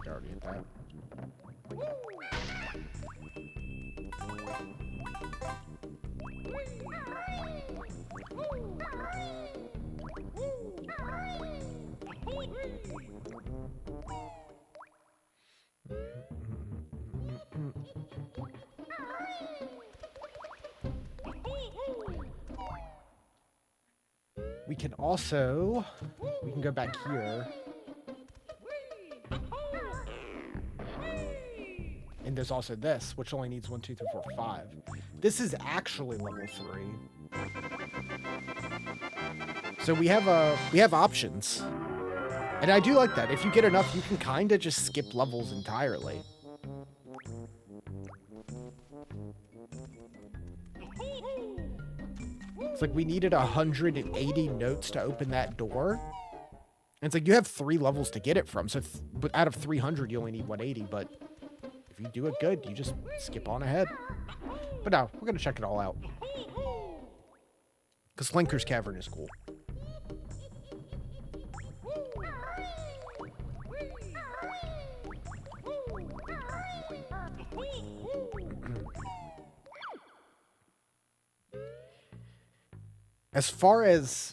I already hit that. We can go back here. And there's also this, which only needs 1, 2, 3, 4, 5. This is actually level 3. So we have options. And I do like that. If you get enough, you can kind of just skip levels entirely. It's like we needed 180 notes to open that door. And it's like you have 3 levels to get it from. So but out of 300, you only need 180. But if you do it good, you just skip on ahead. But no, we're going to check it all out. Because Slinker's Cavern is cool. As far as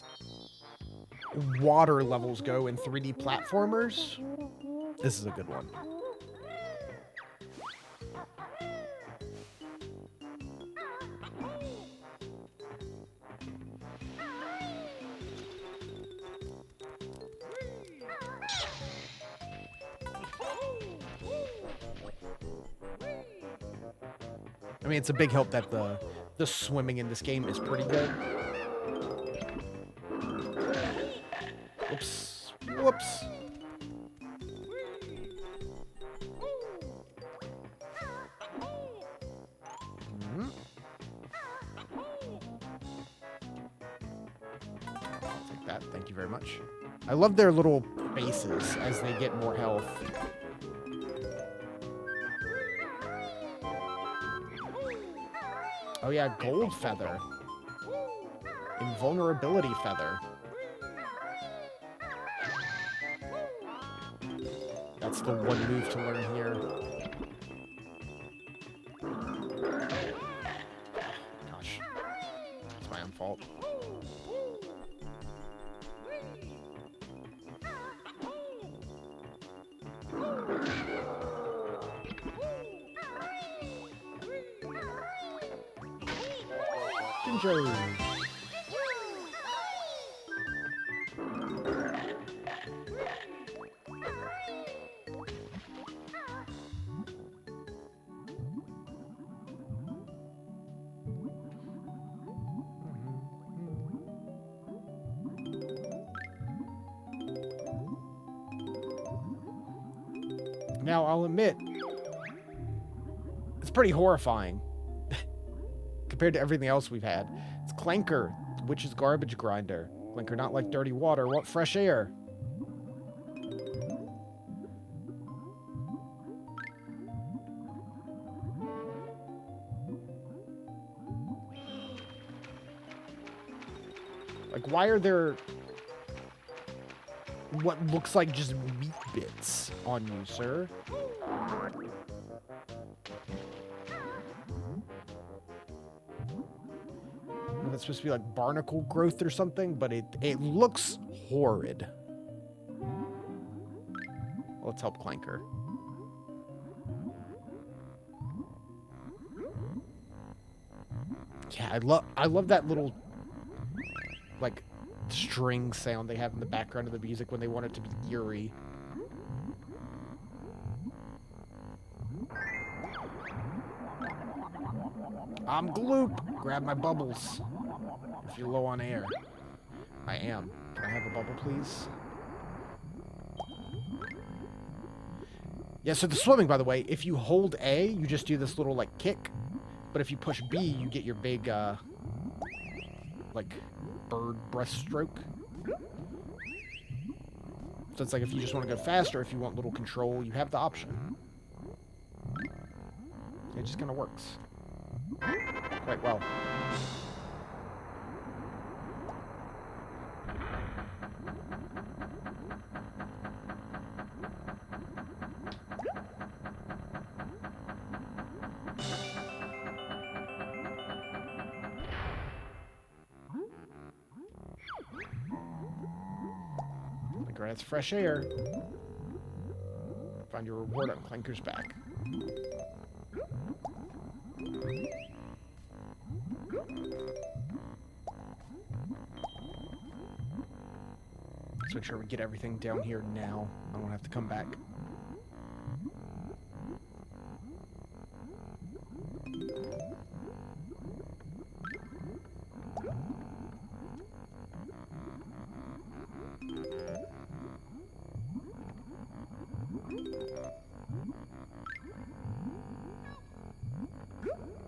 water levels go in 3D platformers, this is a good one. I mean, it's a big help that the swimming in this game is pretty good. Whoops. Whoops. I'll take that. Thank you very much. I love their little faces as they get more health. Oh yeah, gold feather. Invulnerability feather. That's the one move to learn here. Gosh. It's my own fault. Ginger. Now, I'll admit, it's pretty horrifying compared to everything else we've had. It's Clanker, the witch's garbage grinder. Clanker not like dirty water, want fresh air. Like, why are there what looks like just meat bits on you, sir? That's supposed to be like barnacle growth or something, but it looks horrid. Let's help Clanker. Yeah, I love that little like string sound they have in the background of the music when they want it to be eerie. I'm Gloop. Grab my bubbles. If you're low on air. I am. Can I have a bubble, please? Yeah, so the swimming, by the way, if you hold A, you just do this little, like, kick. But if you push B, you get your big, like, bird breaststroke. So it's like if you just want to go faster, if you want little control, you have the option. It just kind of works quite well. Clanker has fresh air. Find your reward on Clanker's back. Let's make sure we get everything down here now. I won't have to come back.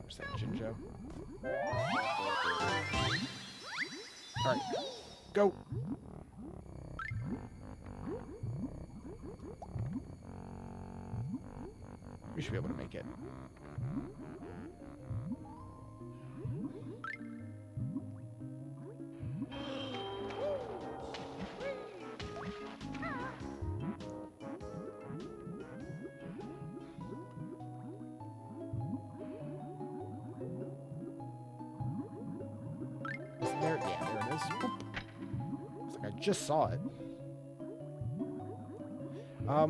Where's that Jinjo? Alright, go! We should be able to make it. Is it there? Yeah, there it is. Boop. It's like I just saw it.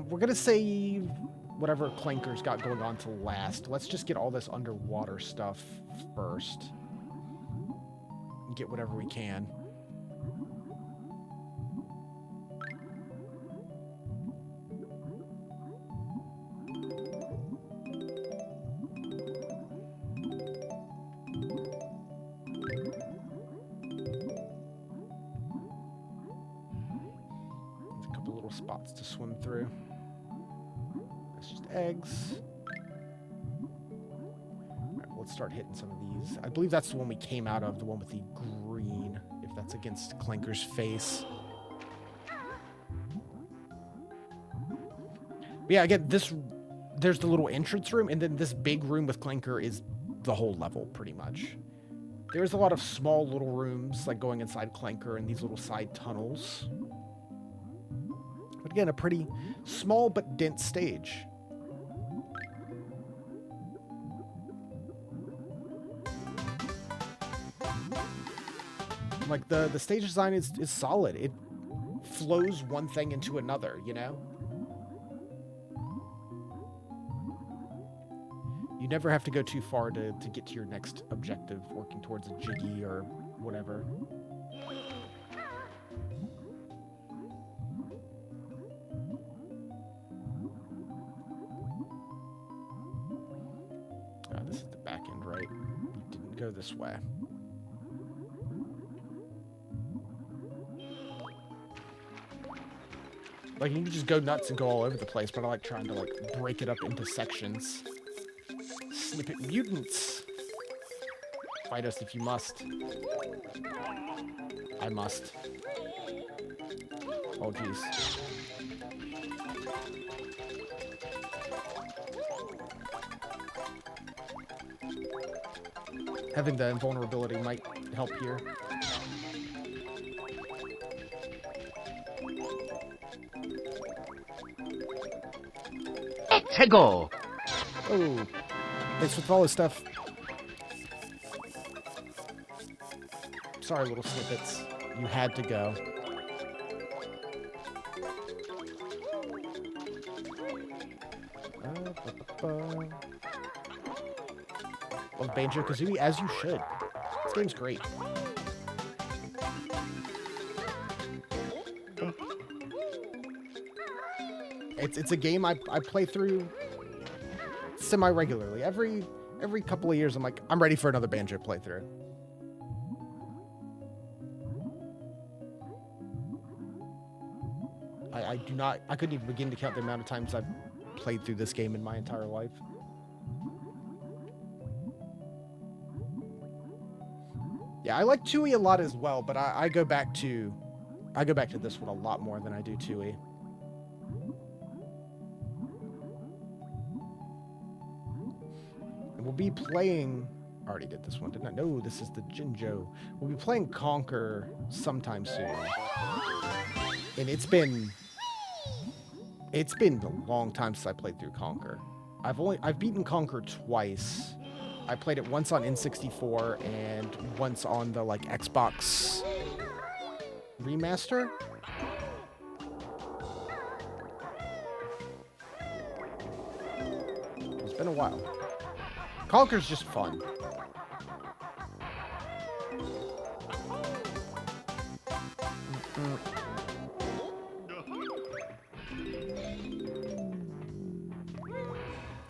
We're gonna save whatever Clanker's got going on to last. Let's just get all this underwater stuff first. And get whatever we can. There's a couple little spots to swim through. That's just eggs. Alright, well, let's start hitting some of these. I believe that's the one we came out of, the one with the green, if that's against Clanker's face. But yeah, again, there's the little entrance room, and then this big room with Clanker is the whole level, pretty much. There's a lot of small little rooms, like going inside Clanker and these little side tunnels. But again, a pretty small but dense stage. Like, the stage design is solid. It flows one thing into another, you know? You never have to go too far to get to your next objective, working towards a Jiggy or whatever. This is the back end, right? You didn't go this way. Like, you can just go nuts and go all over the place, but I like trying to, like, break it up into sections. Snippet mutants! Fight us if you must. I must. Oh, jeez. Having the invulnerability might help here. To go. Oh, thanks for all this stuff. Sorry, little snippets. You had to go. Love Banjo-Kazooie, as you should. This game's great. It's a game I play through semi-regularly. Every couple of years, I'm like, I'm ready for another Banjo playthrough. I couldn't even begin to count the amount of times I've played through this game in my entire life. Yeah, I like Tooie a lot as well, but I go back to this one a lot more than I do Tooie. And we'll be playing... I already did this one, didn't I? No, this is the Jinjo. We'll be playing Conker sometime soon. And it's been a long time since I played through Conker. I've beaten Conker twice. I played it once on N64 and once on the, like, Xbox remaster. Been a while. Conker's just fun.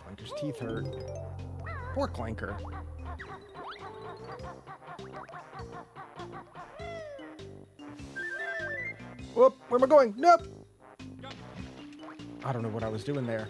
Clanker's teeth hurt. Poor Clanker. Whoop, where am I going? Nope. I don't know what I was doing there.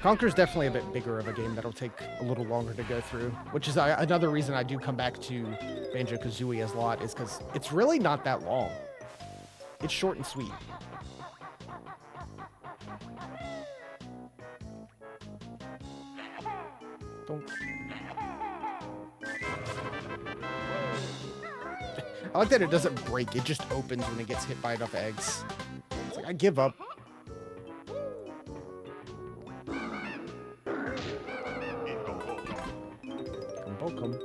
Conker's definitely a bit bigger of a game that'll take a little longer to go through, which is another reason I do come back to Banjo-Kazooie as a lot, is because it's really not that long. It's short and sweet. Don't. I like that it doesn't break, it just opens when it gets hit by enough eggs. It's like, I give up. Welcome.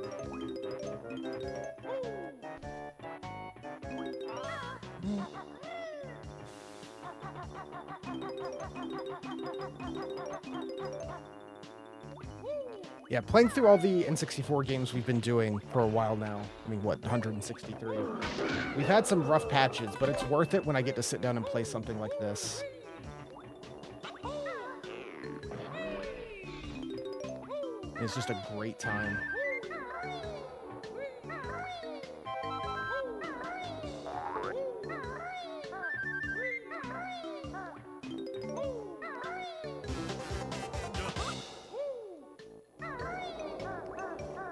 Yeah, playing through all the N64 games we've been doing for a while now. I mean, what, 163? We've had some rough patches, but it's worth it when I get to sit down and play something like this. It's just a great time.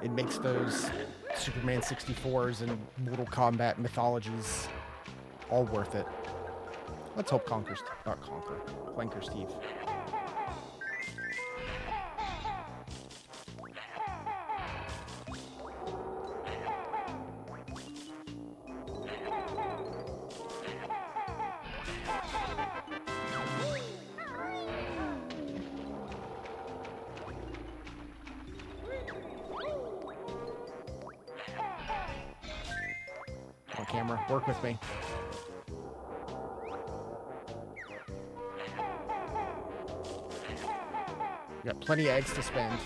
It makes those Superman 64s and Mortal Kombat mythologies all worth it. Let's hope Clanker's teeth. Camera, work with me. You got plenty of eggs to spend.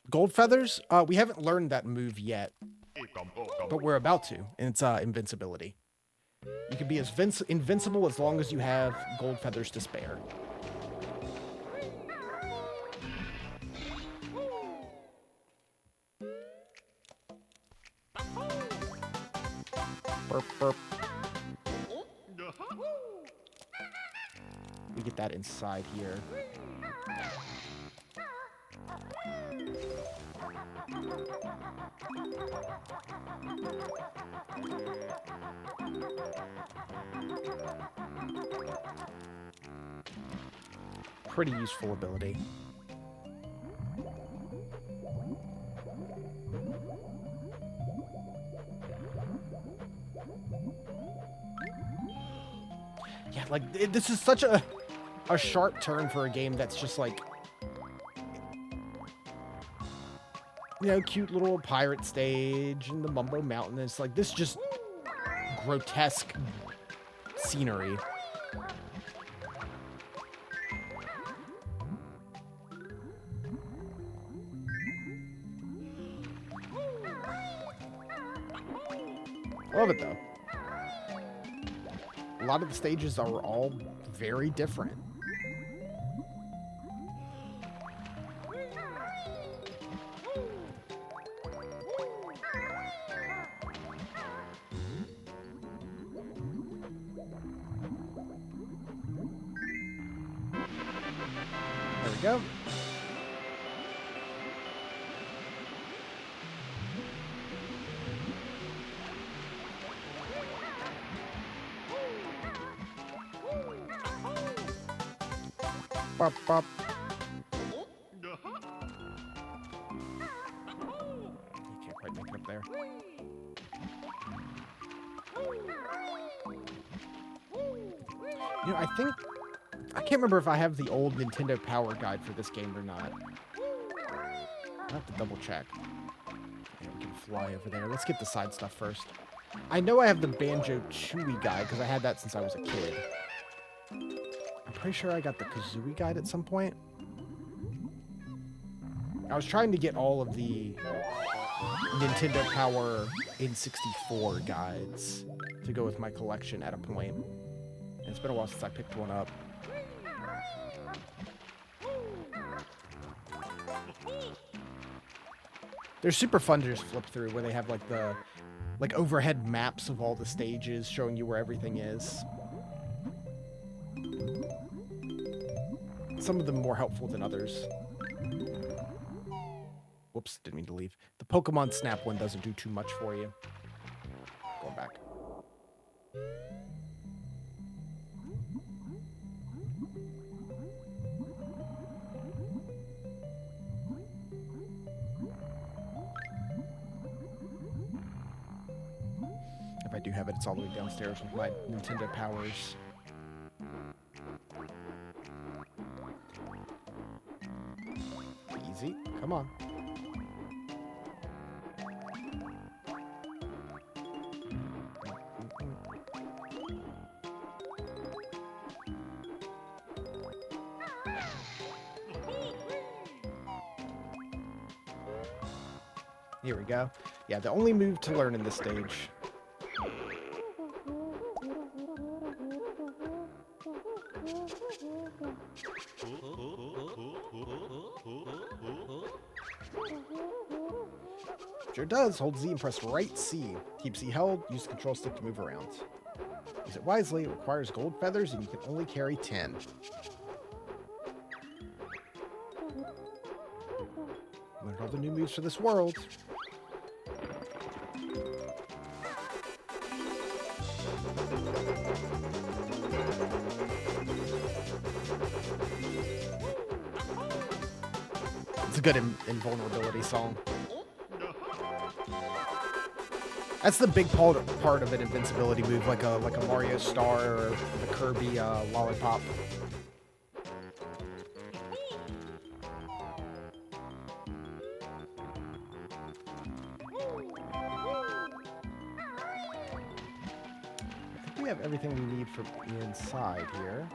Gold feathers? We haven't learned that move yet, but we're about to, and it's invincibility. You can be as invincible as long as you have gold feathers to spare. Burp, burp. We get that inside here. Pretty useful ability. Yeah, like, this is such a sharp turn for a game that's just like, you know, cute little pirate stage and the Mumbo Mountain. It's like, this just grotesque scenery. Love it, though. A lot of the stages are all very different. There we go. Bop, bop. You can't quite make it up there. You know, I can't remember if I have the old Nintendo Power Guide for this game or not. I have to double check. Okay, we can fly over there. Let's get the side stuff first. I know I have the Banjo-Kazooie guide because I had that since I was a kid. I'm pretty sure I got the Kazooie guide at some point. I was trying to get all of the Nintendo Power N64 guides to go with my collection at a point. And it's been a while since I picked one up. They're super fun to just flip through, where they have like the overhead maps of all the stages showing you where everything is. Some of them more helpful than others. Whoops, didn't mean to leave. The Pokemon Snap one doesn't do too much for you. Going back. If I do have it, it's all the way downstairs with my Nintendo Powers. Easy. Come on. Here we go. Yeah, the only move to learn in this stage. Sure does. Hold Z and press right C. Keep C held. Use the control stick to move around. Use it wisely. It requires gold feathers, and you can only carry 10. Learn all the new moves for this world. It's a good invulnerability song. That's the big part of an invincibility move, like a Mario Star or the Kirby Lollipop. I think we have everything we need from inside here.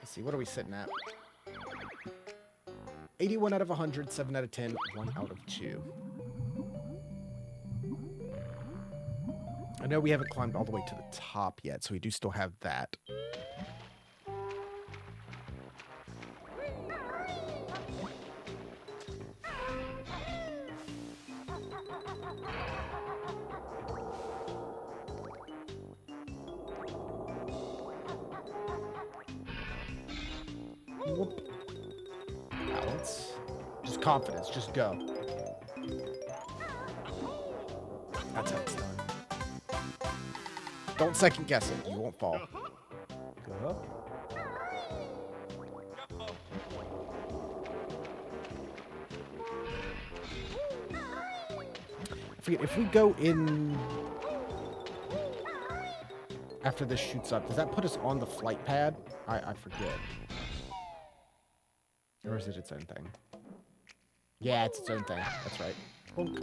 Let's see, what are we sitting at? 81 out of 100, 7 out of 10, 1 out of 2. I know we haven't climbed all the way to the top yet, so we do still have that. Whoop. Balance. Just confidence. Just go. That's how it's done. Don't second guess it. You won't fall. Go up. If we go in after this shoots up, does that put us on the flight pad? I forget. Or is it its own thing? Yeah, it's its own thing. That's right. Bonk.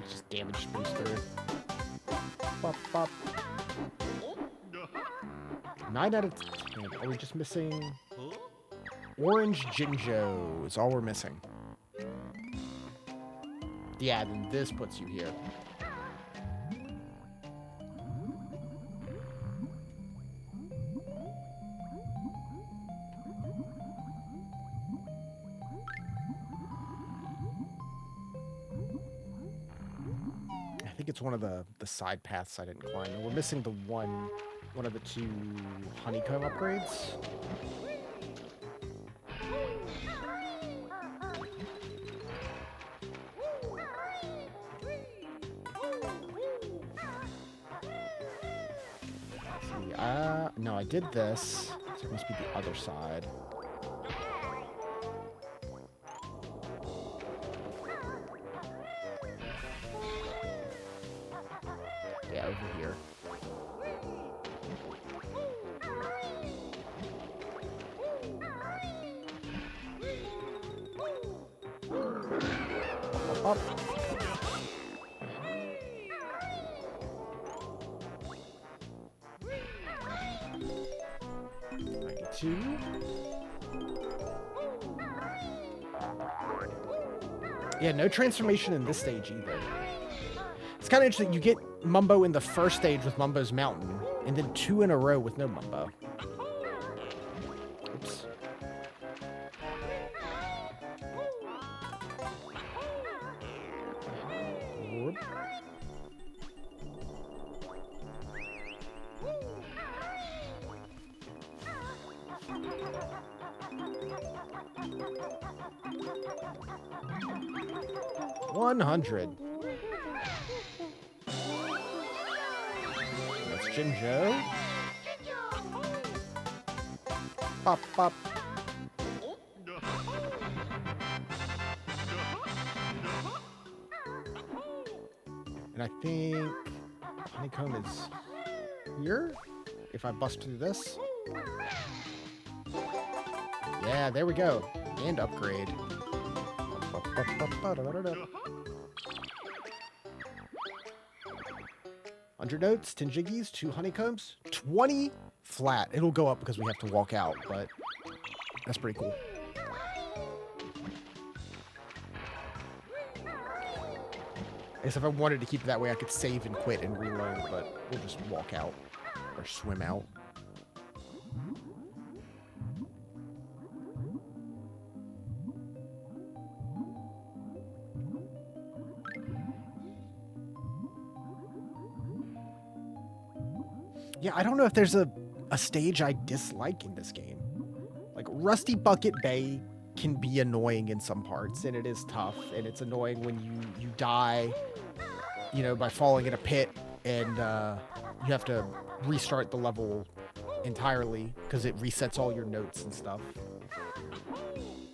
Just damage boost through. Bop, bop. 9 out of 10. Are we just missing? Orange Jinjo is all we're missing. Yeah, then this puts you here. I think it's one of the side paths I didn't climb. And we're missing the one of the 2 honeycomb upgrades. No, I did this. So it must be the other side. Yeah, over here. Up. 92. Yeah, no transformation in this stage either. It's kind of interesting. You get Mumbo in the first stage with Mumbo's Mountain, and then 2 in a row with no Mumbo. Oops. Whoop. $100. That's Jinjo. Pop, pop. And I think Honeycomb is here. If I bust through this. Yeah, there we go. And upgrade. 100 notes, 10 jiggies, 2 honeycombs, 20 flat. It'll go up because we have to walk out, but that's pretty cool. I guess if I wanted to keep it that way, I could save and quit and reload, but we'll just walk out or swim out. Yeah, I don't know if there's a stage I dislike in this game. Like, Rusty Bucket Bay can be annoying in some parts, and it is tough, and it's annoying when you die, you know, by falling in a pit, and you have to restart the level entirely, because it resets all your notes and stuff.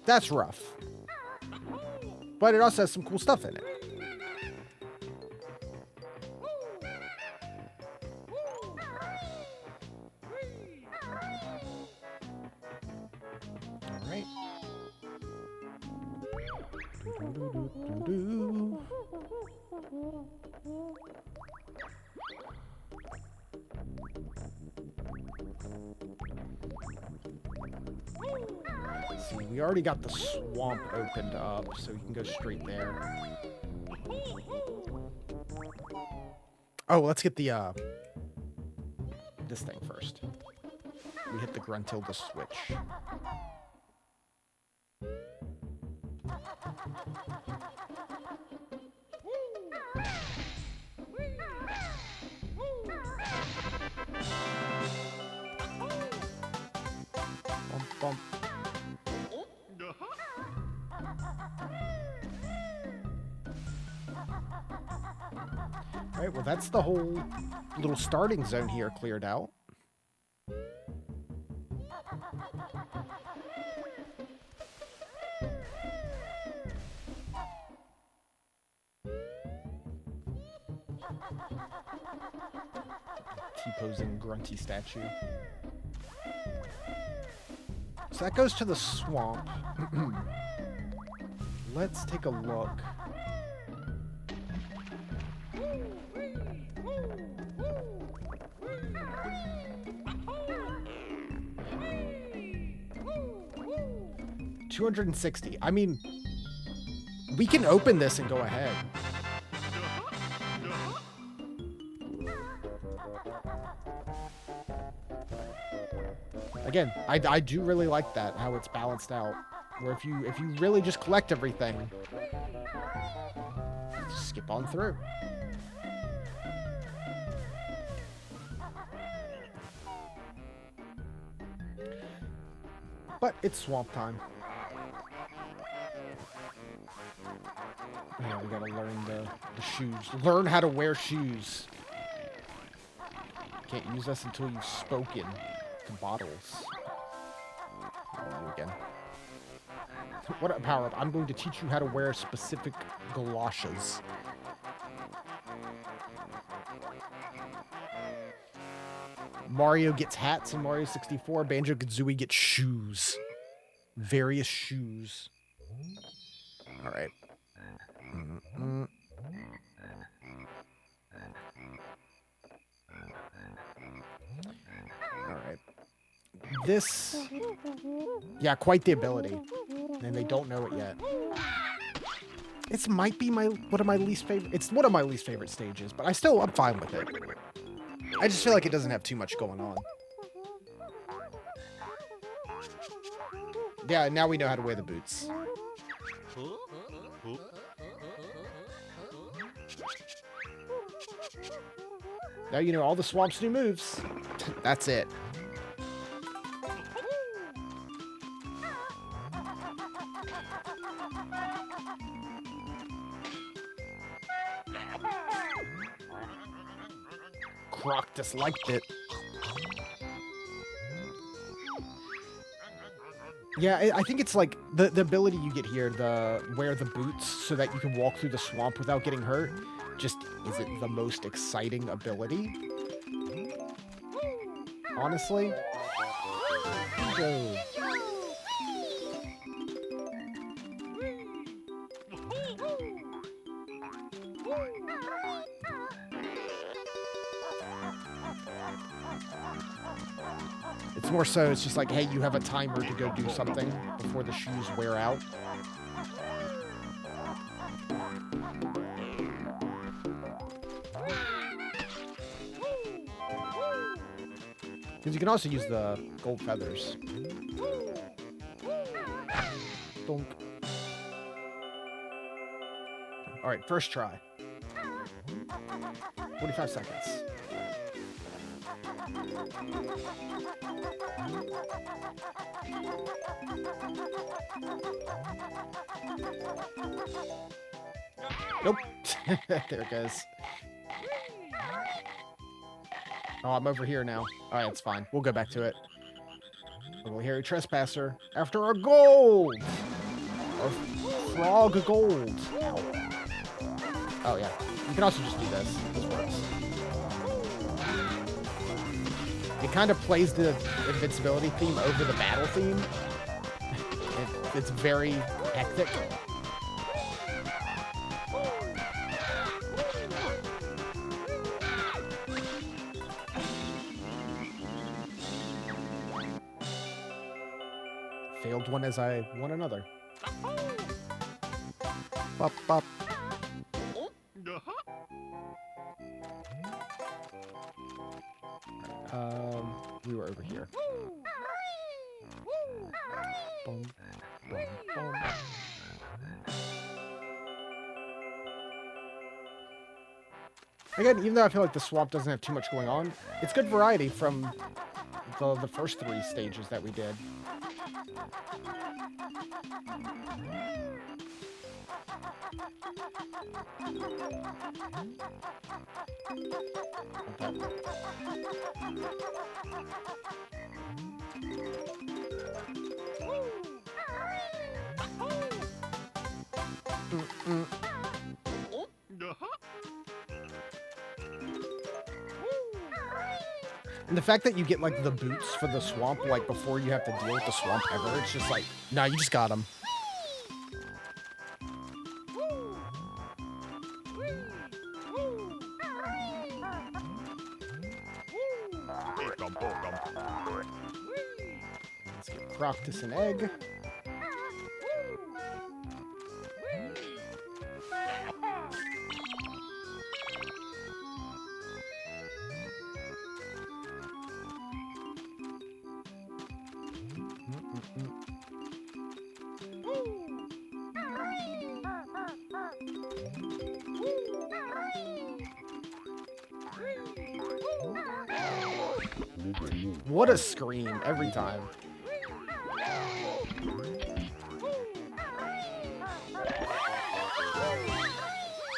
That's rough. But it also has some cool stuff in it. See, we already got the swamp opened up, so we can go straight there. Oh, let's get the this thing first. We hit the Gruntilda switch. Bump, bump. All right, well, that's the whole little starting zone here cleared out. T-posing grunty statue. So that goes to the swamp. Let's take a look. $260. I mean, we can open this and go ahead. Again, I do really like that, how it's balanced out. Where if you really just collect everything, just skip on through. But it's swamp time. Yeah, we gotta learn the shoes. Learn how to wear shoes. Can't use this until you've spoken to bottles. You again. What a power-up. I'm going to teach you how to wear specific galoshes. Mario gets hats in Mario 64. Banjo-Kazooie gets shoes. Various shoes. Alright. Alright. This... Yeah, quite the ability. And they don't know it yet. This might be one of my least favorite... It's one of my least favorite stages, but I'm fine with it. I just feel like it doesn't have too much going on. Yeah, now we know how to wear the boots. Now you know all the swamp's new moves. That's it. Croc disliked it. Yeah, I think it's like the ability you get here, wear the boots so that you can walk through the swamp without getting hurt, just isn't the most exciting ability. Honestly. Go. It's more so, it's just like, hey, you have a timer to go do something before the shoes wear out. Because you can also use the gold feathers. Donk. Alright, first try. 45 seconds. Nope. There it goes. Oh, I'm over here now. Alright, it's fine. We'll go back to it. Little hairy trespasser. After our gold! Our frog gold. Ow. Oh, yeah. You can also just do this. This works. It kind of plays the invincibility theme over the battle theme. It's very hectic. Failed one as I won another. Bop, bop. We were over here. Boom, boom, boom. Again, even though I feel like the swamp doesn't have too much going on, it's good variety from the first 3 stages that we did. And the fact that you get, like, the boots for the swamp, like, before you have to deal with the swamp ever, it's just like, nah, you just got them. Let's give Croctus an egg. What a scream every time.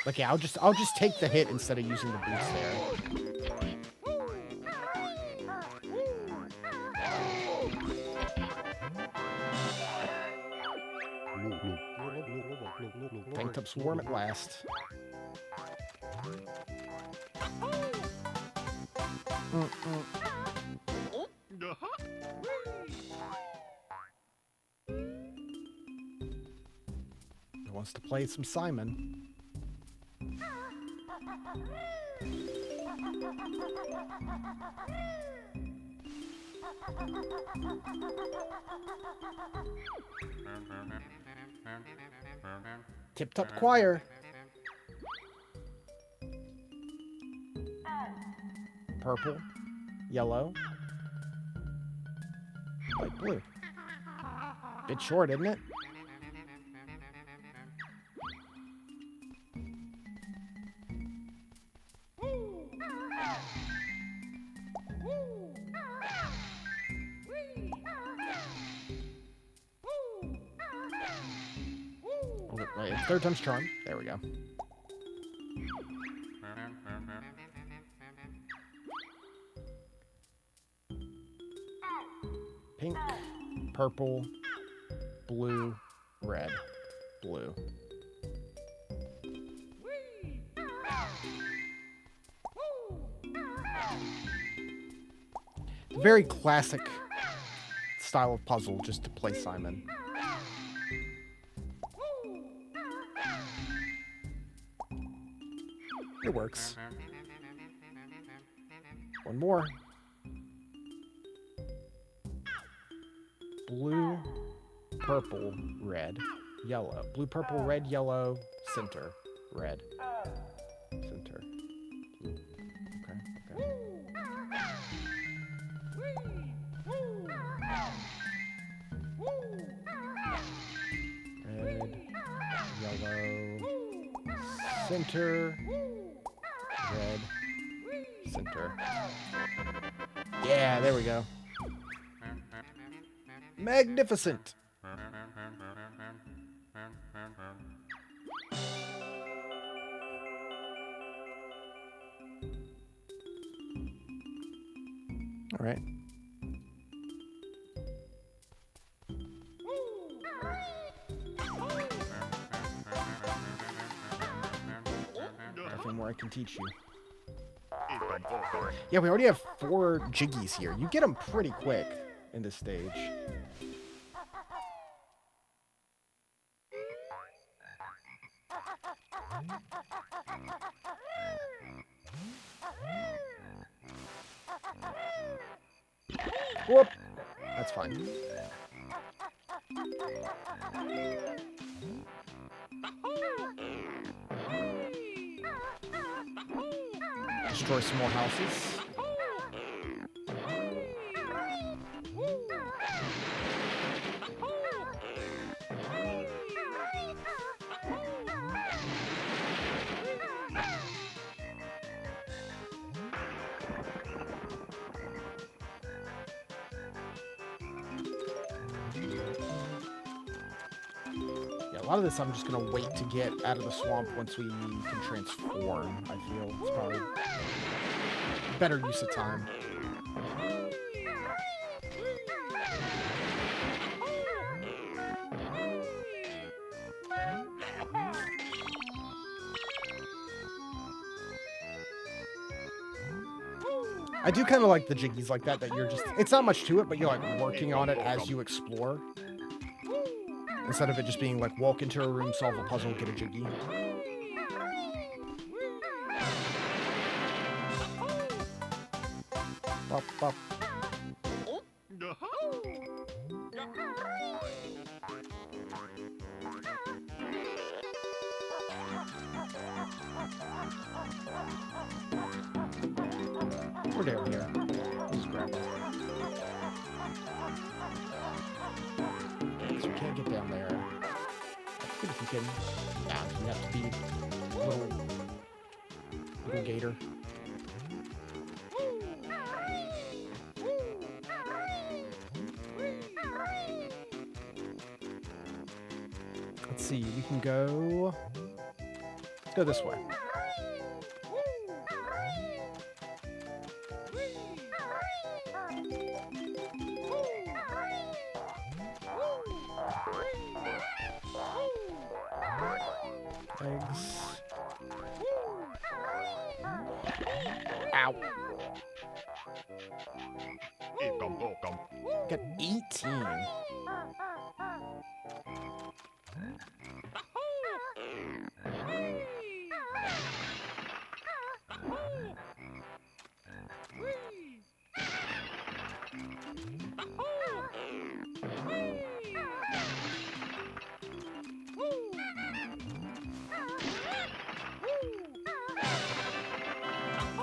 Like, yeah, I'll just take the hit instead of using the boots there. picked up Swarm at last. He wants to play some Simon. Tip Top Choir. Purple, yellow, light blue. Bit short, isn't it? Wait, it's third time's charm. There we go. Pink, purple, blue, red, blue. Very classic style of puzzle just to play Simon. It works. One more. Blue, purple, red, yellow. Blue, purple, red, yellow, center, red, center. Blue. Okay, okay. Red, yellow, center, red, center. Yeah, there we go. Magnificent. All right. Nothing more I can teach you. Yeah, we already have 4 Jiggies here. You get them pretty quick in this stage. Whoop! That's fine. Destroy some more houses. A lot of this I'm just going to wait to get out of the swamp once we can transform, I feel. It's probably better use of time. I do kind of like the Jiggies like that you're just... It's not much to it, but you're like working on it as you explore. Instead of it just being like, walk into a room, solve a puzzle, get a Jiggy. Bop, bop. We're down here. Just grab it. So we can't get down there. I think if you can... Yeah, you have to be little gator. Let's see, we can go... Let's go this way. Eggs. Ow. Got 18.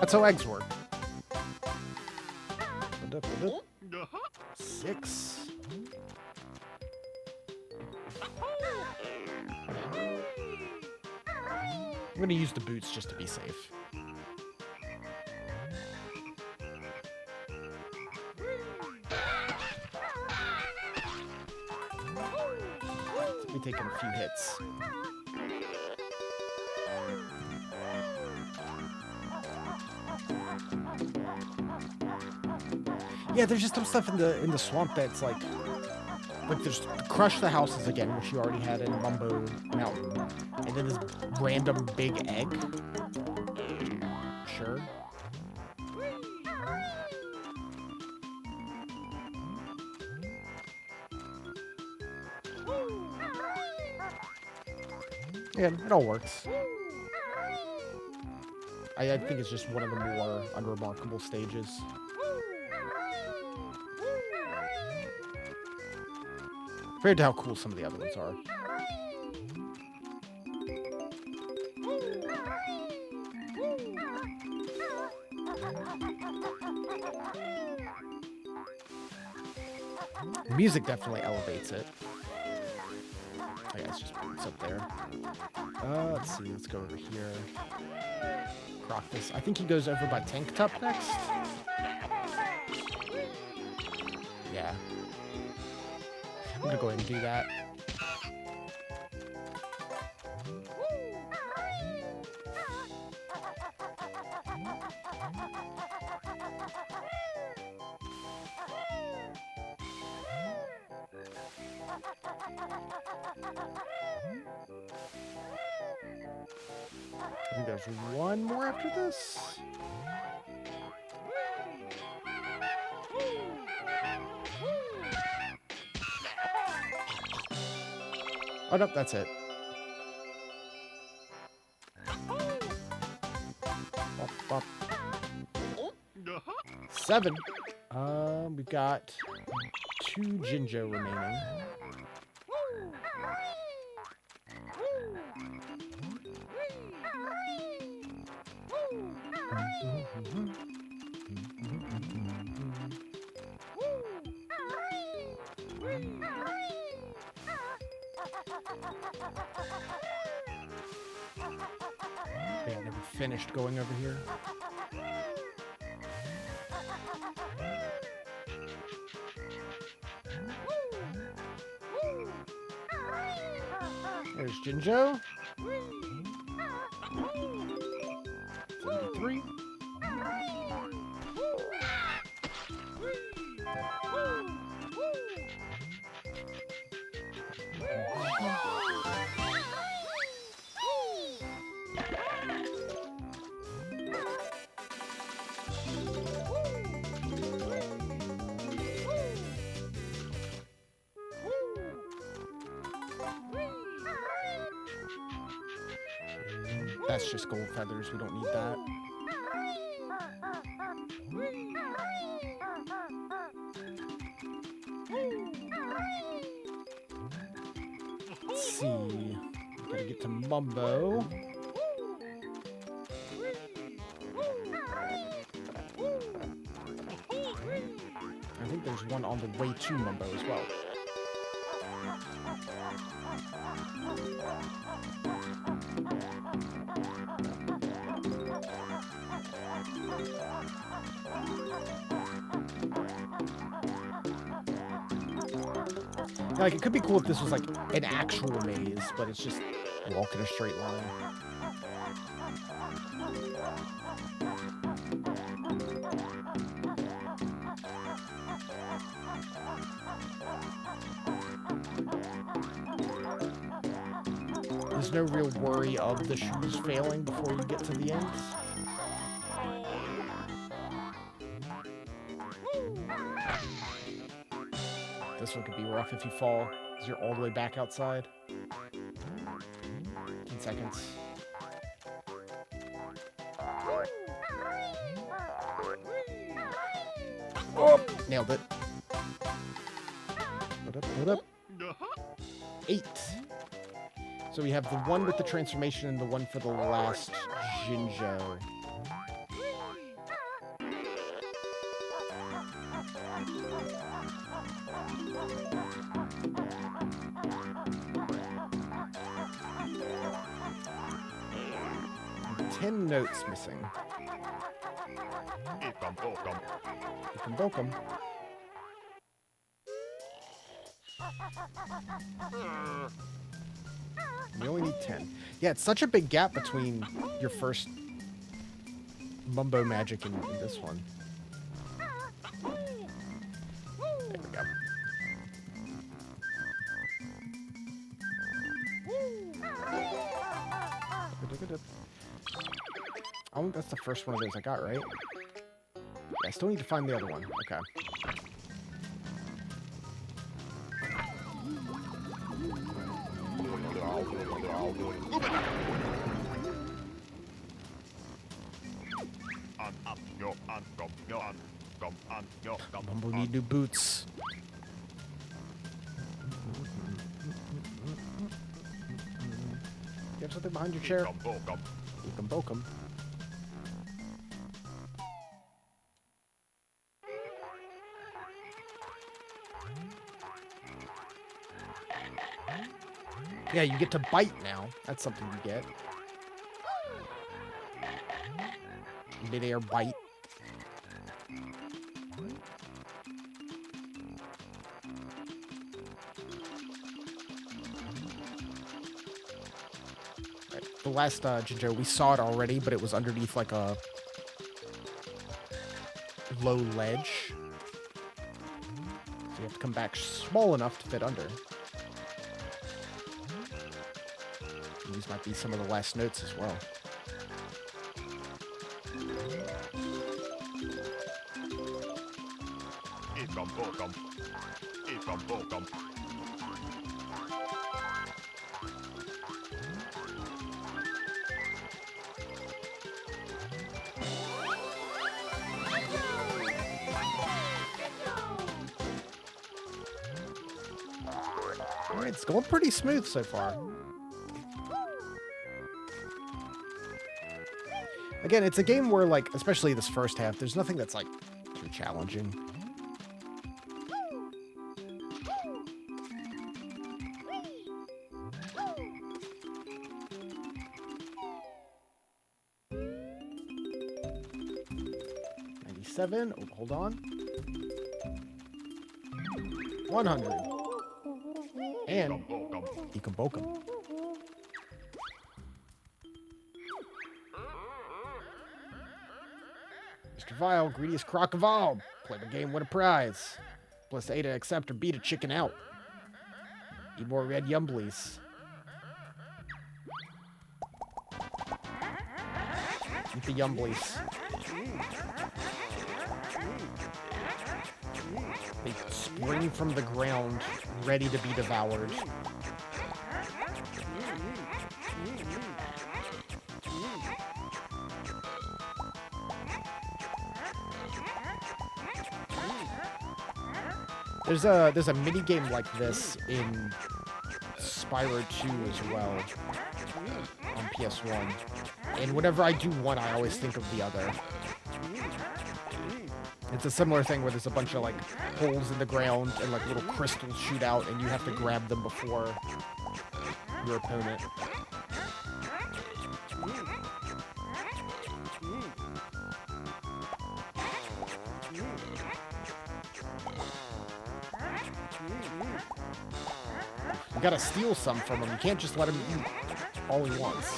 That's how eggs work. 6. I'm gonna use the boots just to be safe. Be taking a few hits. Yeah, there's just some stuff in the swamp that's like there's crush the houses again, which you already had in Mumbo Mountain, and then this random big egg. Sure. Yeah, it all works. I think it's just one of the more unremarkable stages. Compared to how cool some of the other ones are. The music definitely elevates it. I guess just it's up there. Let's see. Let's go over here. Crocus. I think he goes over by Tank Top next. Yeah. I'm gonna go ahead and do that. I think there's one more after this. Oh, nope, that's it. Bop, bop. 7. We've got 2 Jinjo remaining. Okay, I never finished going over here. There's Jinjo. 73. That's just gold feathers. We don't need that. Let's see. Gotta get to Mumbo. I think there's one on the way to Mumbo as well. Like, it could be cool if this was like an actual maze, but it's just walk in a straight line. There's no real worry of the shoes failing before you get to the end. This one could be rough if you fall, because you're all the way back outside. 10 seconds. Oh, nailed it. What up? 8. So we have the one with the transformation and the one for the last Jinjo. And 10 notes missing. You can book 'em. We only need 10. Yeah, it's such a big gap between your first Mumbo Magic and this one. There we go. Oh, that's the first one of those I got, right? Yeah, I still need to find the other one. Okay. Mumbo need new boots. You have something behind your chair? You can boke 'em. Yeah, you get to bite now. That's something you get. Mid-air bite. Right. The last Jinjo, we saw it already, but it was underneath like a low ledge. So you have to come back small enough to fit under. And these might be some of the last notes as well. Alright, it's going pretty smooth so far. Again, it's a game where, like, especially this first half, there's nothing that's, like, too challenging. Oh, hold on. 100. And you can boke 'em. Mr. Vile, greediest croc of all. Play the game, win a prize. Plus A to accept or B to chicken out. Eat more red yumblies. Eat the yumblies. They spring from the ground, ready to be devoured. There's a mini game like this in Spyro 2 as well on PS1. And whenever I do one, I always think of the other. It's a similar thing where there's a bunch of like holes in the ground and like little crystals shoot out and you have to grab them before your opponent. You gotta steal some from him. You can't just let him eat all he wants.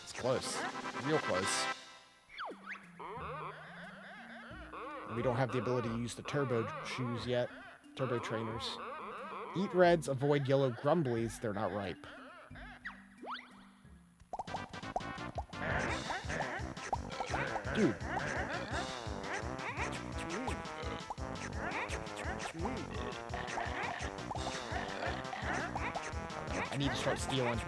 It's close. Real close. We don't have the ability to use the turbo shoes yet. Turbo trainers. Eat reds, avoid yellow grumblies. They're not ripe. Dude. I need to start stealing.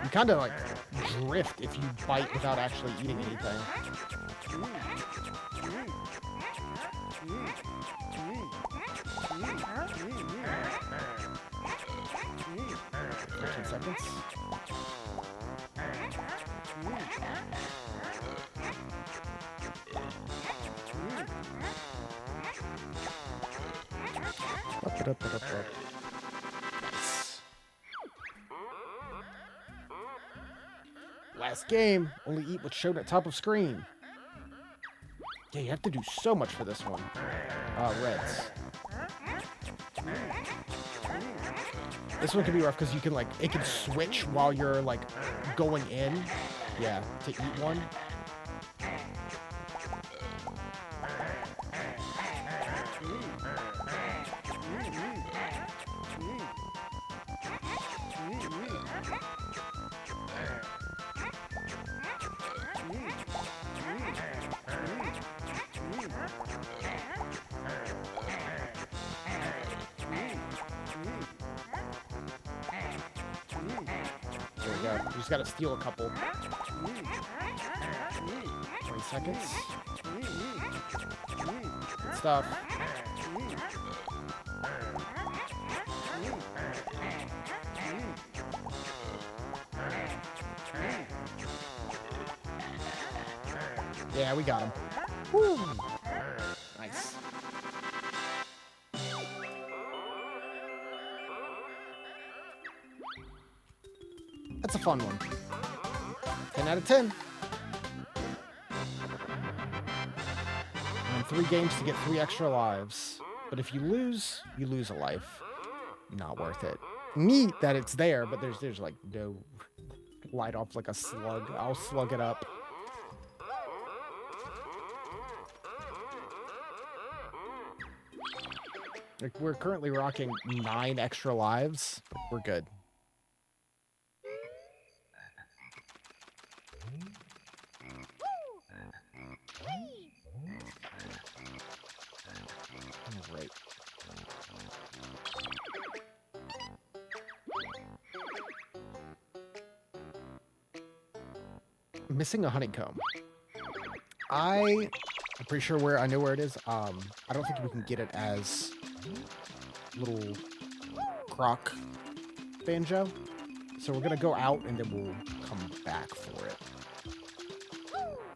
You kind of like drift if you bite without actually eating anything. 13 seconds. Last game. Only eat what's shown at top of screen. Yeah, you have to do so much for this one. Reds. This one can be rough because you can like, it can switch while you're like going in. Yeah, to eat one. There we go. You just gotta steal a couple. 20 seconds. Good stuff. Yeah, we got him. Woo! Nice. That's a fun one. 10 out of 10. And 3 games to get 3 extra lives. But if you lose a life. Not worth it. Neat that it's there, but there's like no light off like a slug. I'll slug it up. Like, we're currently rocking 9 extra lives. We're good. Right. Missing a honeycomb. I'm pretty sure I know where it is. I don't think we can get it as little croc banjo. So we're gonna go out and then we'll come back for it.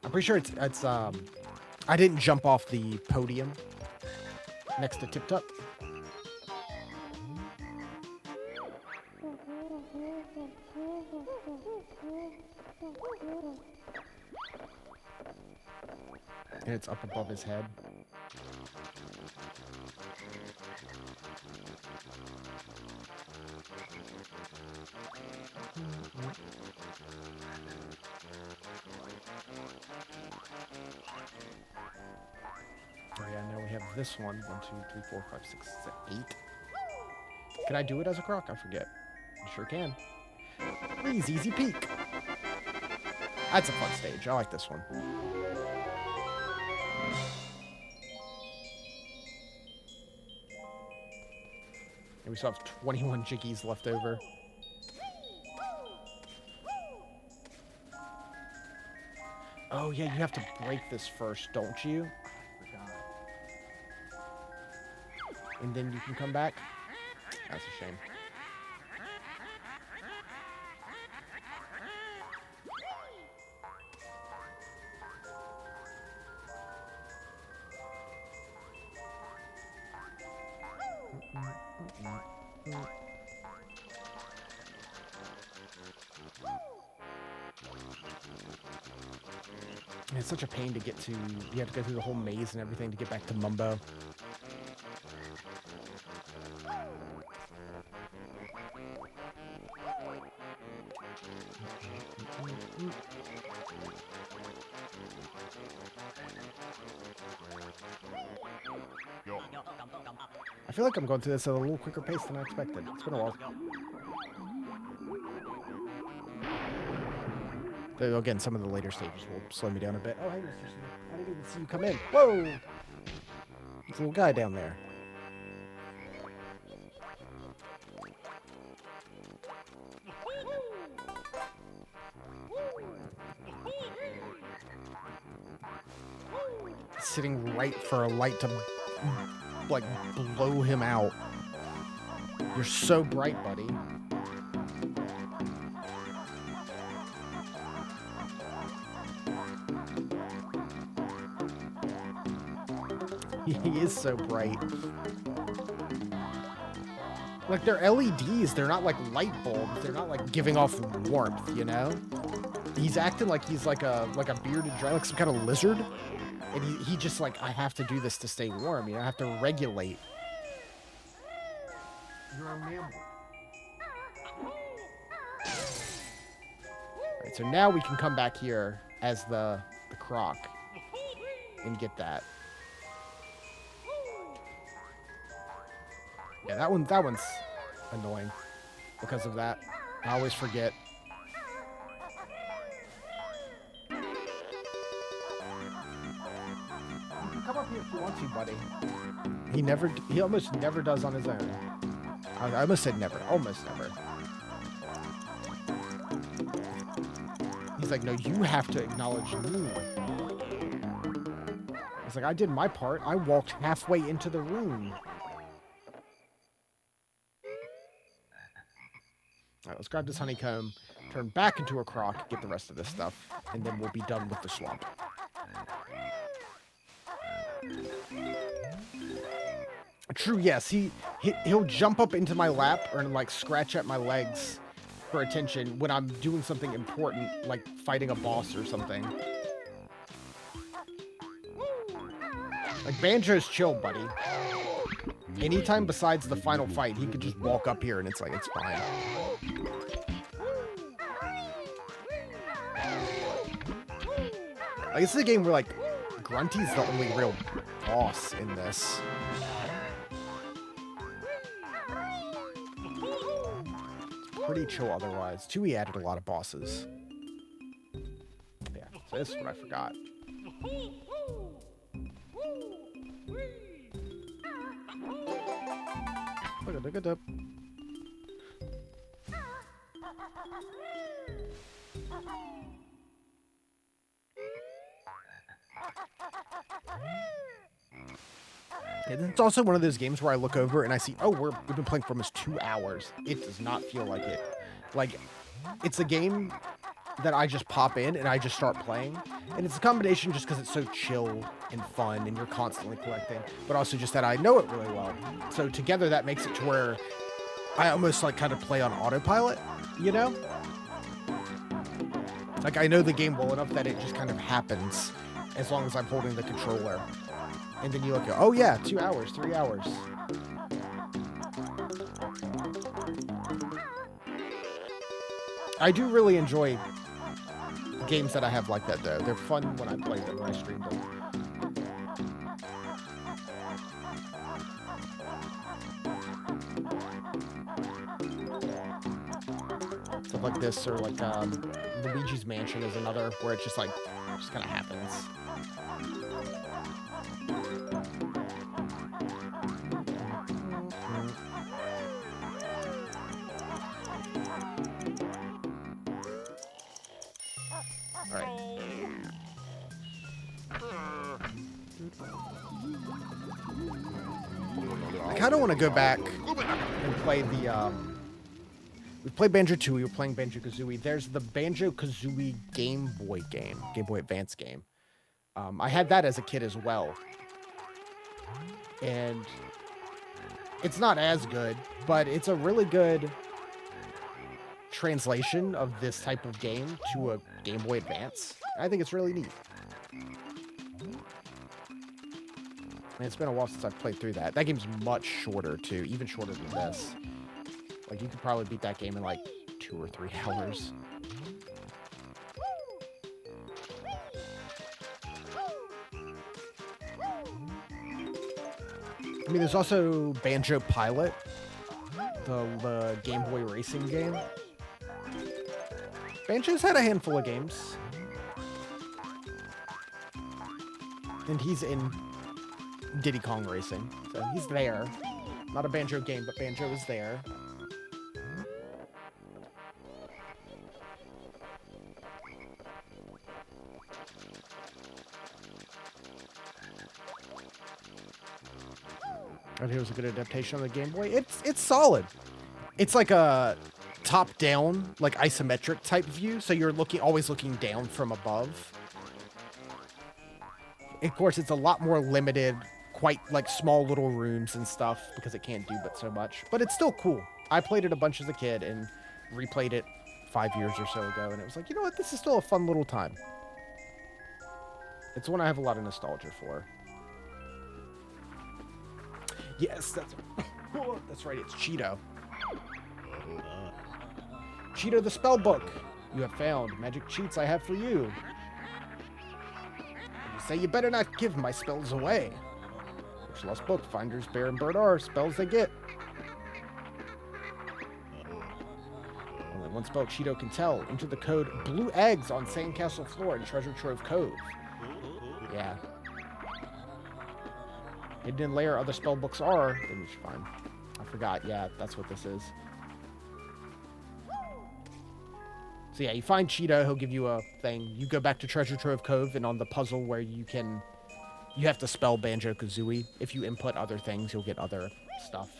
I'm pretty sure it's I didn't jump off the podium next to Tip Tup. And it's up above his head. Oh yeah, now we have this one. 1, 2, 3, 4, 5, 6, 7, 8. Can I do it as a croc? I forget. You sure can. Please, easy peek. That's a fun stage. I like this one. And we still have 21 jiggies left over. Oh yeah, you have to break this first, don't you? I forgot. And then you can come back? That's a shame. It's such a pain to get to. You have to go through the whole maze and everything to get back to Mumbo. feel like I'm going through this at a little quicker pace than I expected. It's been a while. Though, again, some of the later stages will slow me down a bit. Oh, hey, Mr. C. I didn't even see you come in. Whoa! There's a little guy down there. Sitting right for a light to, like, blow him out. You're so bright, buddy. He is so bright. Like, they're LEDs. They're not like light bulbs. They're not like giving off warmth, you know? He's acting like he's like a bearded dragon, like some kind of lizard. And he just like, I have to do this to stay warm. You know, I have to regulate. You're a mammal. Alright, so now we can come back here as the croc and get that. Yeah, that one's annoying because of that. I always forget. Come up here if you want to, buddy. He almost never does on his own. I almost said never. Almost never. He's like, no, you have to acknowledge me. He's like, I did my part. I walked halfway into the room. Alright, let's grab this honeycomb, turn back into a croc, get the rest of this stuff, and then we'll be done with the swamp. True, yes, he'll jump up into my lap or like scratch at my legs for attention when I'm doing something important, like fighting a boss or something. Like, Banjo's chill, buddy. Anytime besides the final fight, he could just walk up here and it's like, it's fine. Like, this is a game where, like, Grunty's the only real boss in this. It's pretty chill otherwise. 2E added a lot of bosses. Yeah, so this is what I forgot. Look at that. It's also one of those games where I look over and I see, oh, we've been playing for almost 2 hours. It does not feel like it. Like, it's a game that I just pop in and I just start playing. And it's a combination just because it's so chill and fun and you're constantly collecting, but also just that I know it really well. So together that makes it to where I almost like kind of play on autopilot, you know? Like, I know the game well enough that it just kind of happens as long as I'm holding the controller. And then you look at, oh yeah, 2 hours, 3 hours. I do really enjoy games that I have like that, though. They're fun when I play them, when I stream them. Stuff like this, or like Luigi's Mansion is another, where it just like, just kind of happens. I kind of want to go back and play the, we played Banjo-Tooie, we were playing Banjo-Kazooie. There's the Banjo-Kazooie Game Boy Advance game. I had that as a kid as well. And it's not as good, but it's a really good translation of this type of game to a Game Boy Advance. I think it's really neat. And it's been a while since I've played through that. That game's much shorter, too. Even shorter than this. Like, you could probably beat that game in, like, 2 or 3 hours. mean, there's also Banjo Pilot, the Game Boy racing game. Banjo's had a handful of games. And he's in Diddy Kong Racing, so he's there. Not a Banjo game, but Banjo is there. And here's a good adaptation on the Game Boy. It's solid. It's like a top-down, like isometric type view, so you're always looking down from above. Of course, it's a lot more limited, quite like small little rooms and stuff because it can't do but so much. But it's still cool. I played it a bunch as a kid and replayed it 5 years or so ago, and it was like, you know what? This is still a fun little time. It's one I have a lot of nostalgia for. Yes, that's right. It's Cheeto. Cheeto the spell book. You have found magic cheats I have for you. You say you better not give my spells away. Which lost book, finders, bear, and bird are spells they get. Only one spell Cheeto can tell. Enter the code blue eggs on Sandcastle floor in Treasure Trove Cove. Yeah. Hidden in layer other spell books are, then you should find. I forgot. Yeah, that's what this is. So yeah, you find Cheeto, he'll give you a thing. You go back to Treasure Trove Cove, and on the puzzle where you have to spell Banjo-Kazooie. If you input other things, you'll get other stuff.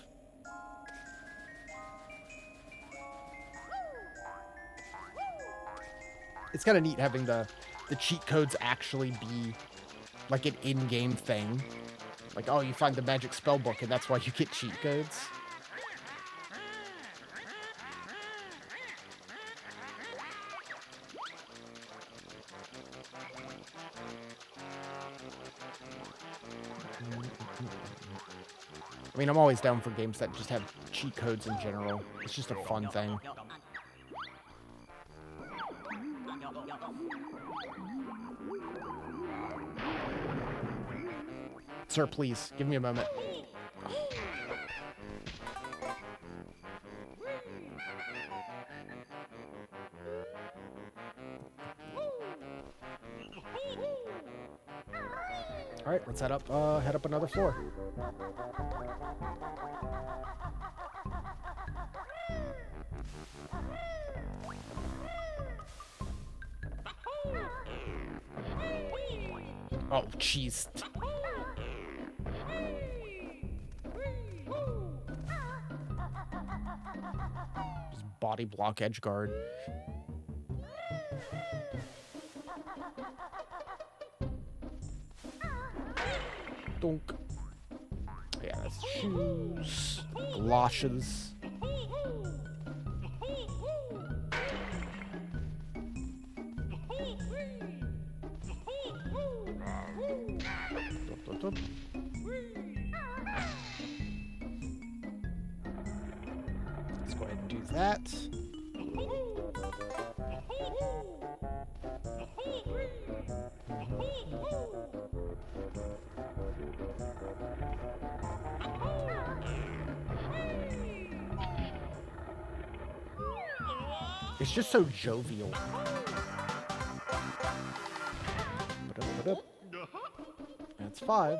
It's kind of neat having the cheat codes actually be like an in-game thing. Like, oh, you find the magic spell book, and that's why you get cheat codes. I mean, I'm always down for games that just have cheat codes in general. It's just a fun thing. Sir, please, give me a moment. All right, let's head up another floor. Oh, jeez. Just body block edge guard. Donk. Yeah, that's shoes, galoshes. Let's go ahead and do that. It's just so jovial. That's 5.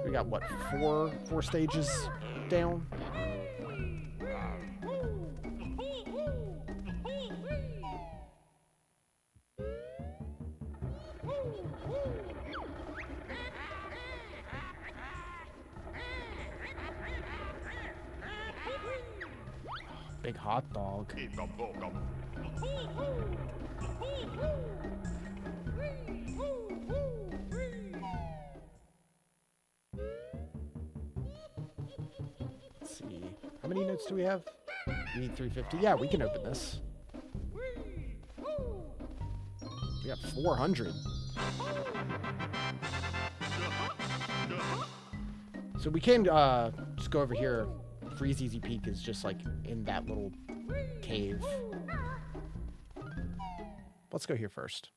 We got what, four stages down? Big hot dog. Let's see. How many notes do we have? We need 350. Yeah, we can open this. We got 400. So we can just go over here. Freeze Easy Peak is just like in that little cave. Let's go here first.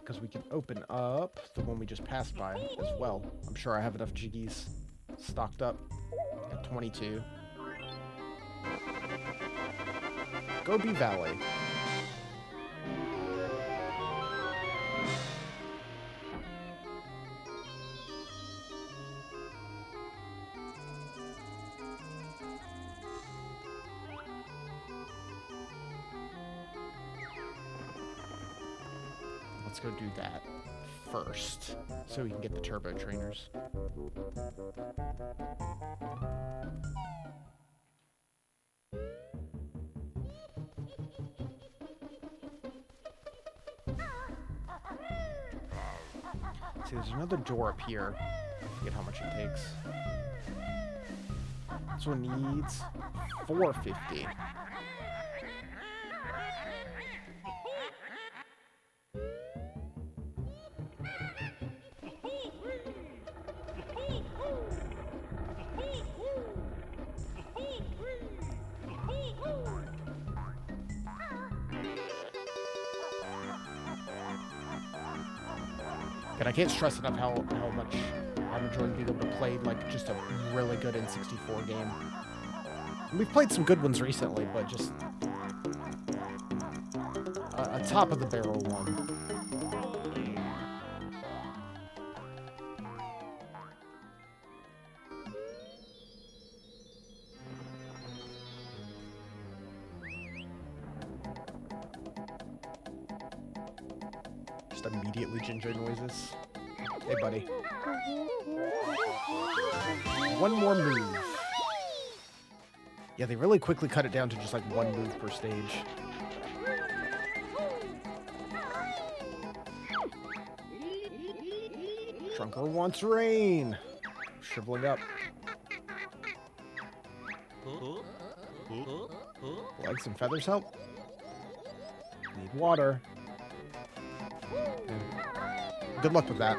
because we can open up the one we just passed by as well. I'm sure I have enough jiggies stocked up at 22. Gobi Valley. Let's go do that first, so we can get the turbo trainers. See, there's another door up here. I forget how much it takes. This one needs 450. And I can't stress enough how much I'm enjoying being able to play like just a really good N64 game. And we've played some good ones recently, but just a top of the barrel one. Just immediately ginger noises. Hey, buddy. One more move. Yeah, they really quickly cut it down to just like one move per stage. Trunker wants rain. Shriveling up. Legs and feathers help. Need water. Good luck with that.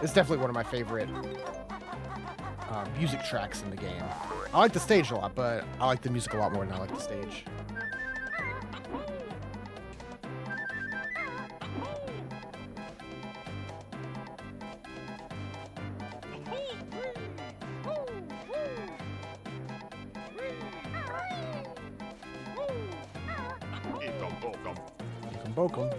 It's definitely one of my favorite music tracks in the game. I like the stage a lot, but I like the music a lot more than I like the stage. Bokum.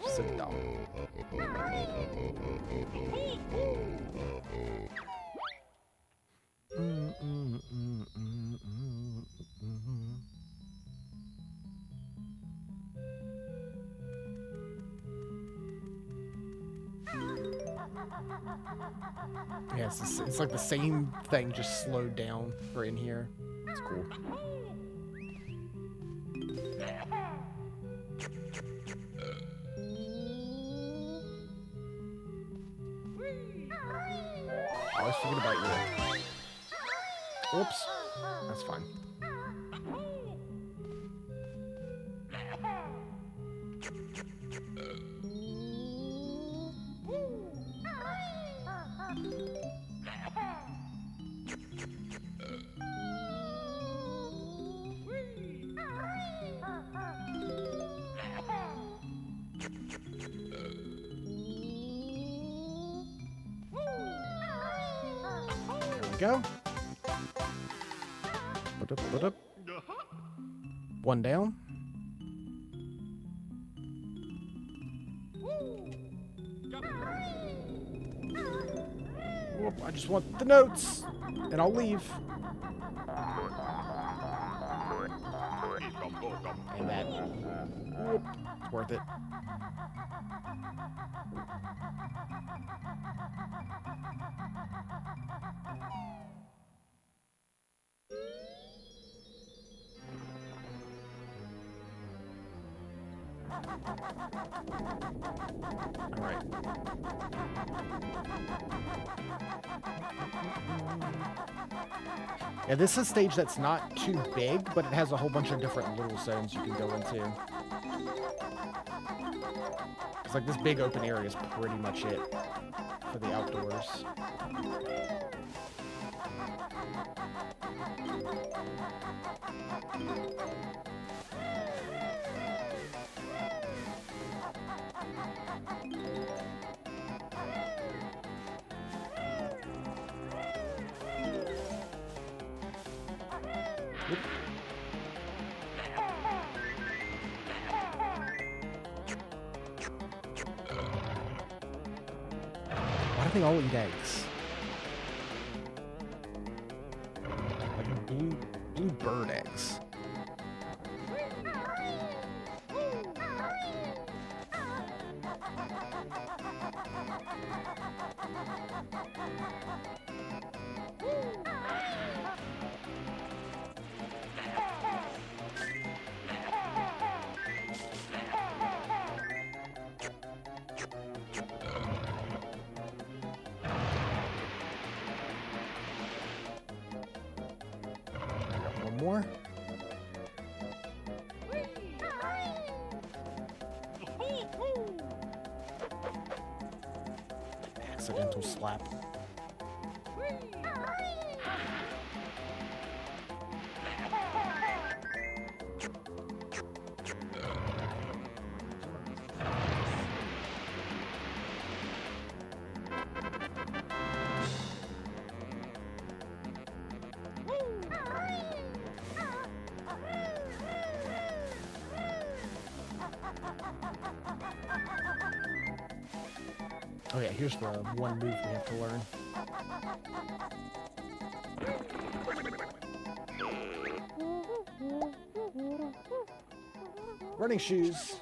Sit down. Yeah, it's like the same thing, just slowed down for in here. It's cool. I always forget about you. Oops. That's fine. Go. One down. Whoop, I just want the notes, and I'll leave. And that, whoop, it's worth it. Alright. Yeah, this is a stage that's not too big, but it has a whole bunch of different little zones you can go into. It's like this big open area is pretty much it for the outdoors. Why do they all eat eggs? Like blue bird eggs. More. Accidental slap. Oh yeah, here's the one move we have to learn. Running shoes.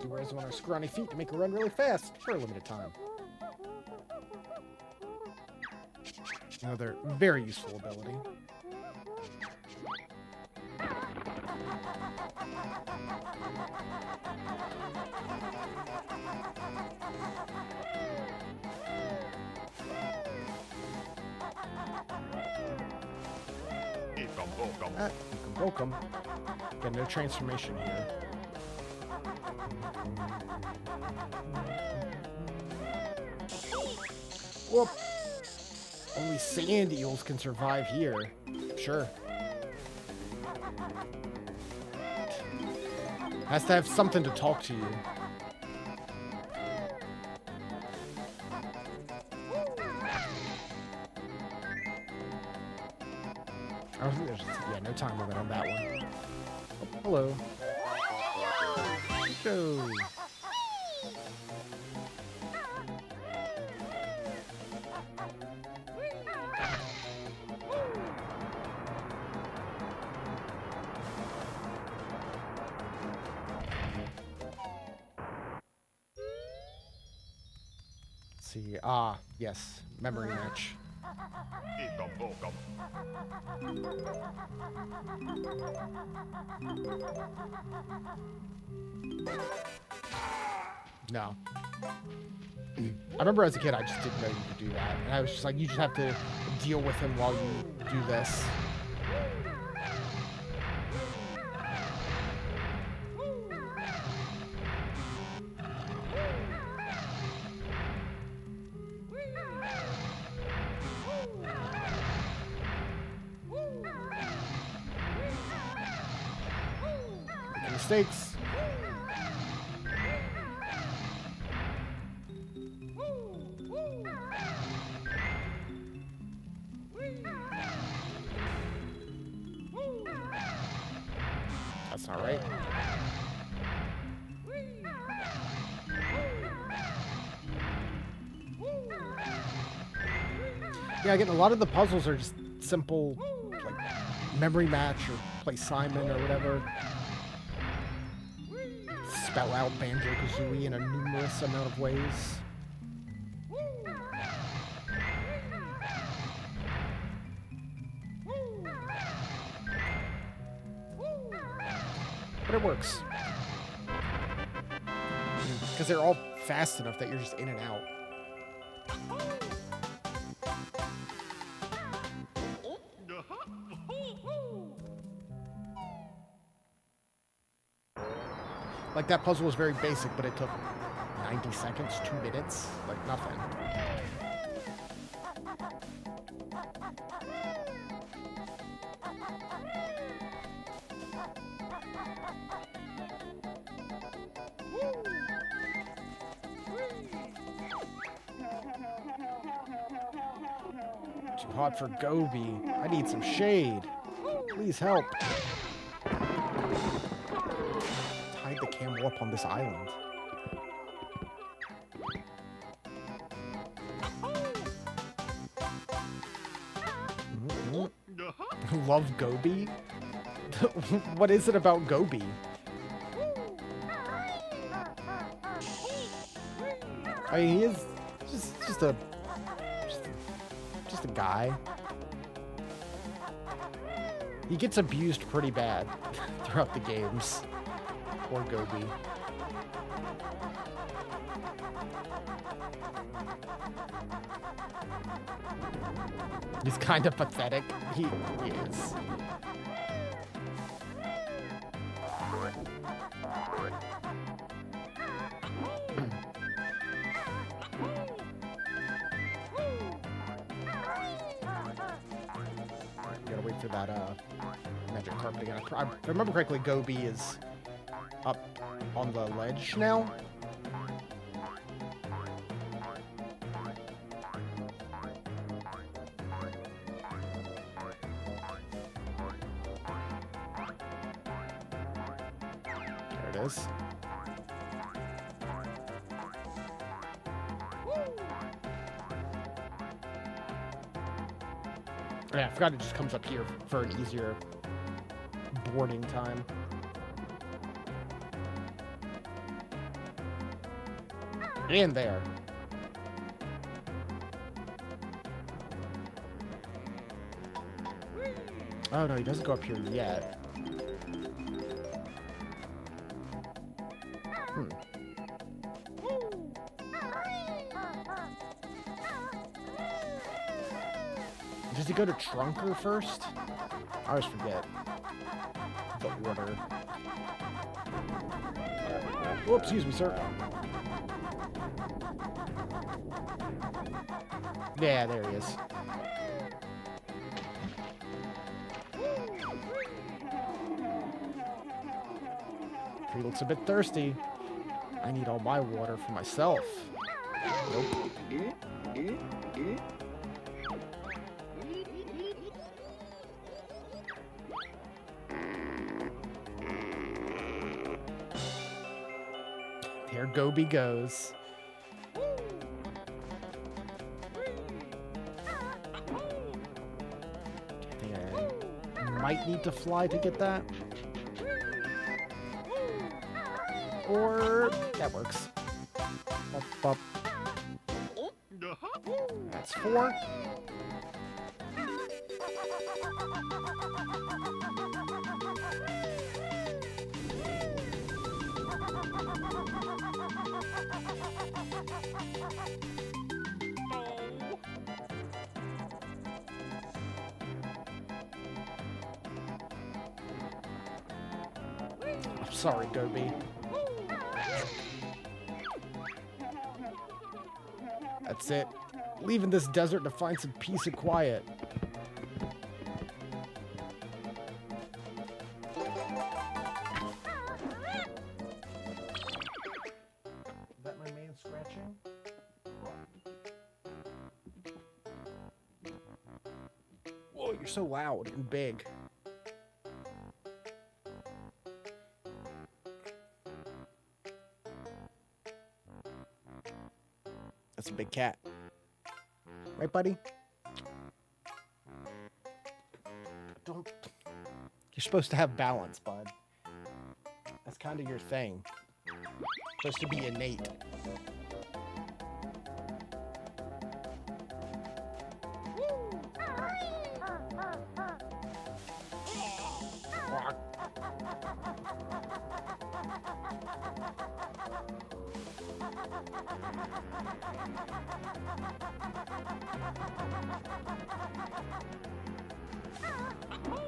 He wears them on her scrawny feet to make her run really fast for a limited time. Another very useful ability. You can poke them. Got no transformation here. Whoop! Only sand eels can survive here. Sure. Has to have something to talk to you. I don't think there's, yeah, no time limit on that one. Oh, hello. Go. Let's see. Ah, yes. Memory match. No. I remember as a kid, I just didn't know you could do that. And I was just like, you just have to deal with him while you do this. Making mistakes. That's not right. Yeah, again, a lot of the puzzles are just simple, like, memory match or play Simon or whatever. Spell out Banjo-Kazooie in a numerous amount of ways. But it works. Because they're all fast enough that you're just in and out. Like, that puzzle was very basic, but it took 90 seconds, 2 minutes, like nothing. Too hot for Gobi. I need some shade. Please help. Tied the camel up on this island. Love Gobi? What is it about Gobi? I mean, he is just a guy. He gets abused pretty bad throughout the games. Poor Gobi. He's kind of pathetic. He is. Gotta wait for that magic carpet again. If I remember correctly, Gobi is up on the ledge now. There it is. Yeah, I forgot it just comes up here for an easier boarding time. And there. Oh no, he doesn't go up here yet. Does he go to Trunker first? I always forget the order. Whoops, excuse me, sir. Yeah, there he is. He looks a bit thirsty. I need all my water for myself. Nope. Here Gobi goes. I think I might need to fly to get that. Or that works. Up, up. That's 4. I'm sorry, Gobi. That's it. Leaving this desert to find some peace and quiet. Is that my man scratching? Whoa, you're so loud and big. That's a big cat. Right, buddy? Don't... You're supposed to have balance, bud. That's kind of your thing. Supposed to be innate.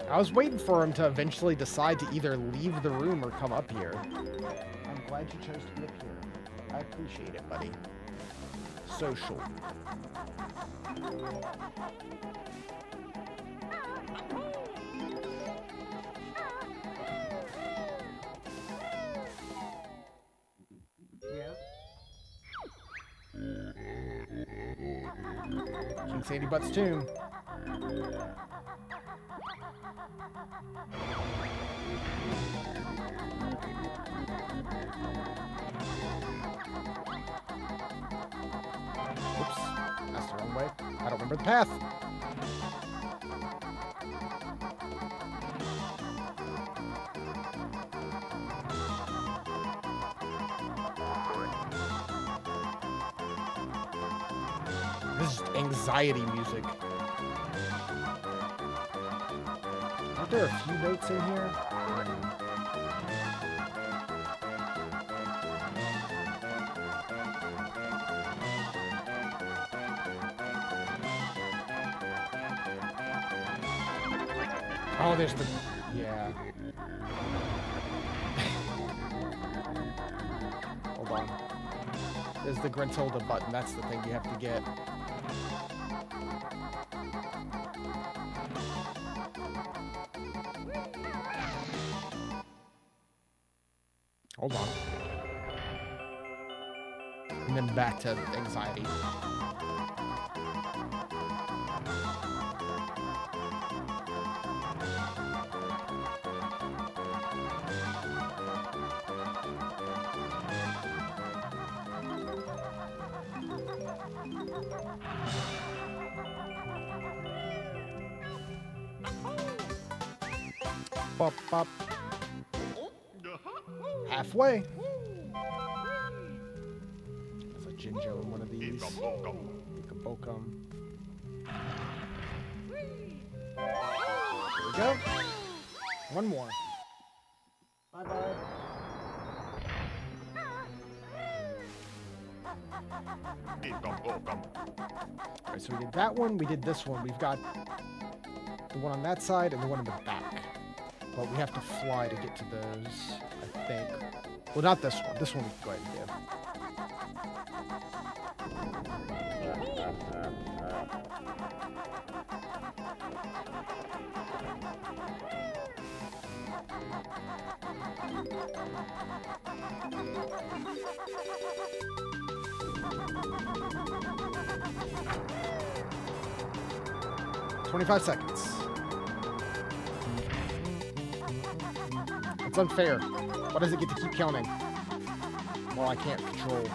I was waiting for him to eventually decide to either leave the room or come up here. I'm glad you chose to be up here. I appreciate it, buddy. Social. King Sandy Butt's tomb. Oops, that's the wrong way. I don't remember the path. This is anxiety music. Aren't there a few notes in here? Oh, there's the... yeah. Hold on. There's the Gruntilda button. That's the thing you have to get. Hold on. And then back to anxiety. Bop, bop. Halfway. There's a Jinjo in one of these. Ikabokum. Here we go. One more. Bye-bye. Alright, so we did that one, we did this one. We've got the one on that side and the one in the back. But we have to fly to get to those, I think. Well, not this one. This one we can go ahead and do. 25 seconds. It's unfair. Why does it get to keep counting? Well, I can't control.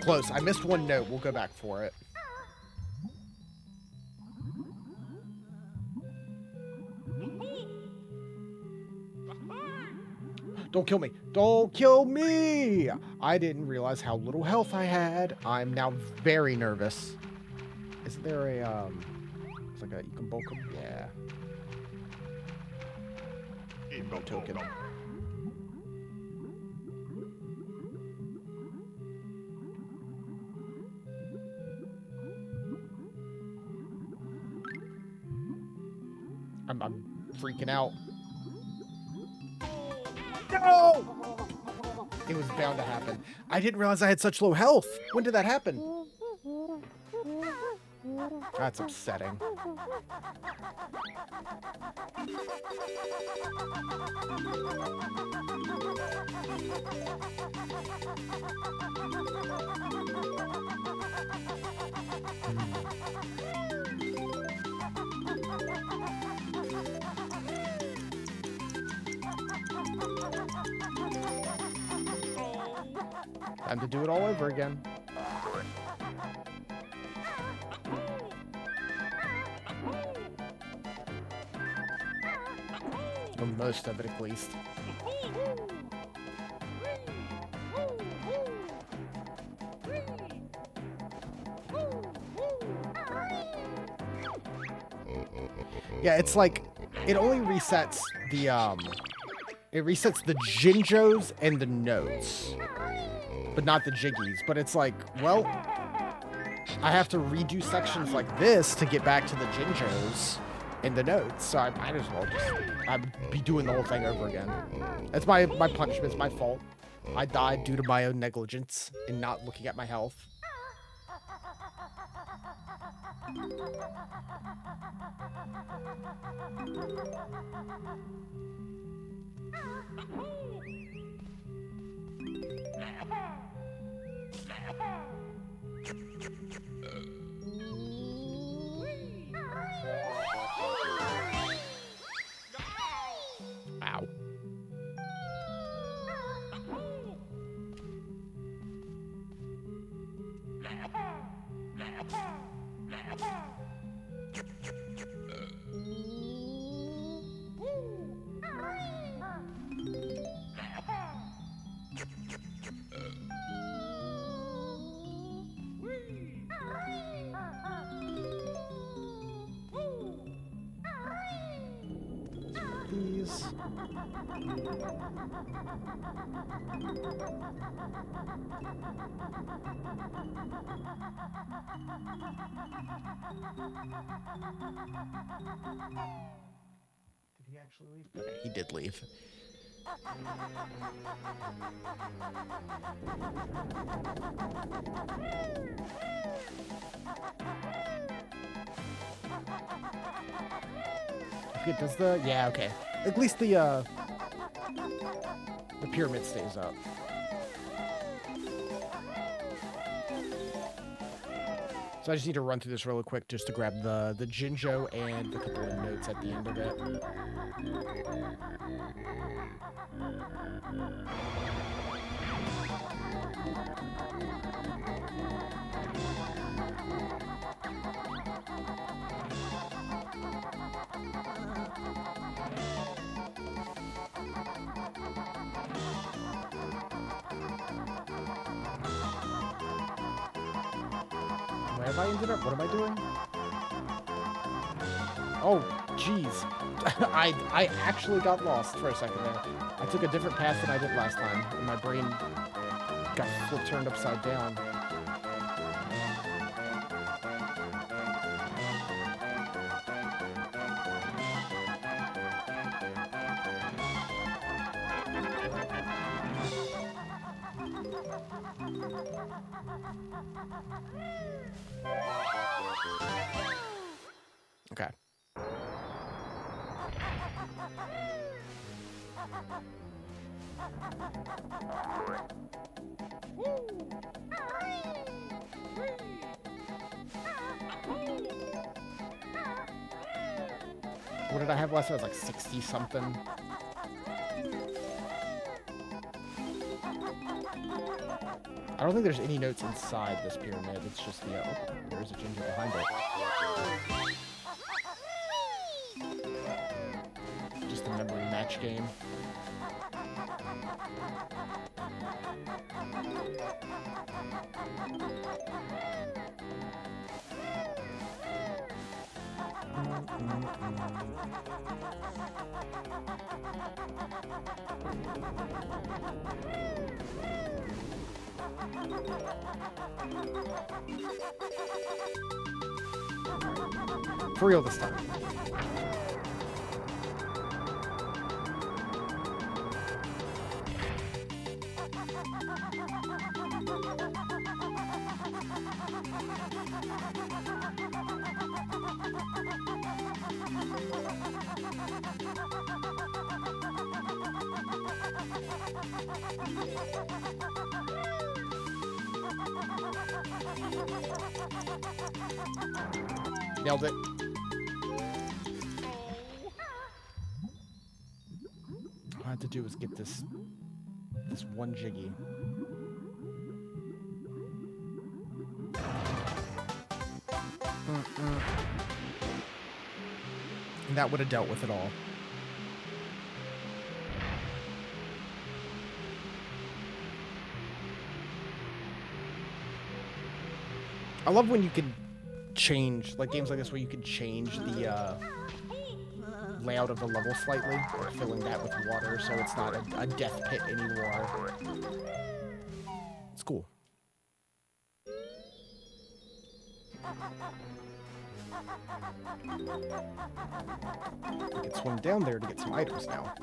Close. I missed one note. We'll go back for it. Don't kill me. Don't kill me! I didn't realize how little health I had. I'm now very nervous. Isn't there a, it's like a, you can bulk them? Yeah. No token. I'm freaking out. No! It was bound to happen. I didn't realize I had such low health. When did that happen? That's upsetting. Time to do it all over again. Or most of it, at least. Yeah, it's like it only resets the Jinjos and the notes, but not the Jiggies. But it's like, well, I have to redo sections like this to get back to the Jinjos and the notes, so I might as well just I'd be doing the whole thing over again. That's my punishment. It's my fault. I died due to my own negligence in not looking at my health. Ow. These. Did he actually leave? Okay, he did leave. Okay, does the... Yeah, okay. At least the pyramid stays up. So I just need to run through this really quick just to grab the Jinjo and a couple of notes at the end of it. Where have I ended up? What am I doing? Oh, jeez. I actually got lost for a second there. I took a different path than I did last time, and my brain got turned upside down. Okay. What did I have last time? It was like 60 something. I don't think there's any notes inside this pyramid. It's just the, oh, there's a ginger behind it. Just a memory match game. For real this time. Nailed it. All I have to do is get this one Jiggy. And that would have dealt with it all. I love when you can change, like games like this where you can change layout of the level slightly, or filling that with water, so it's not a death pit anymore. It's cool. We can swing down there to get some items now.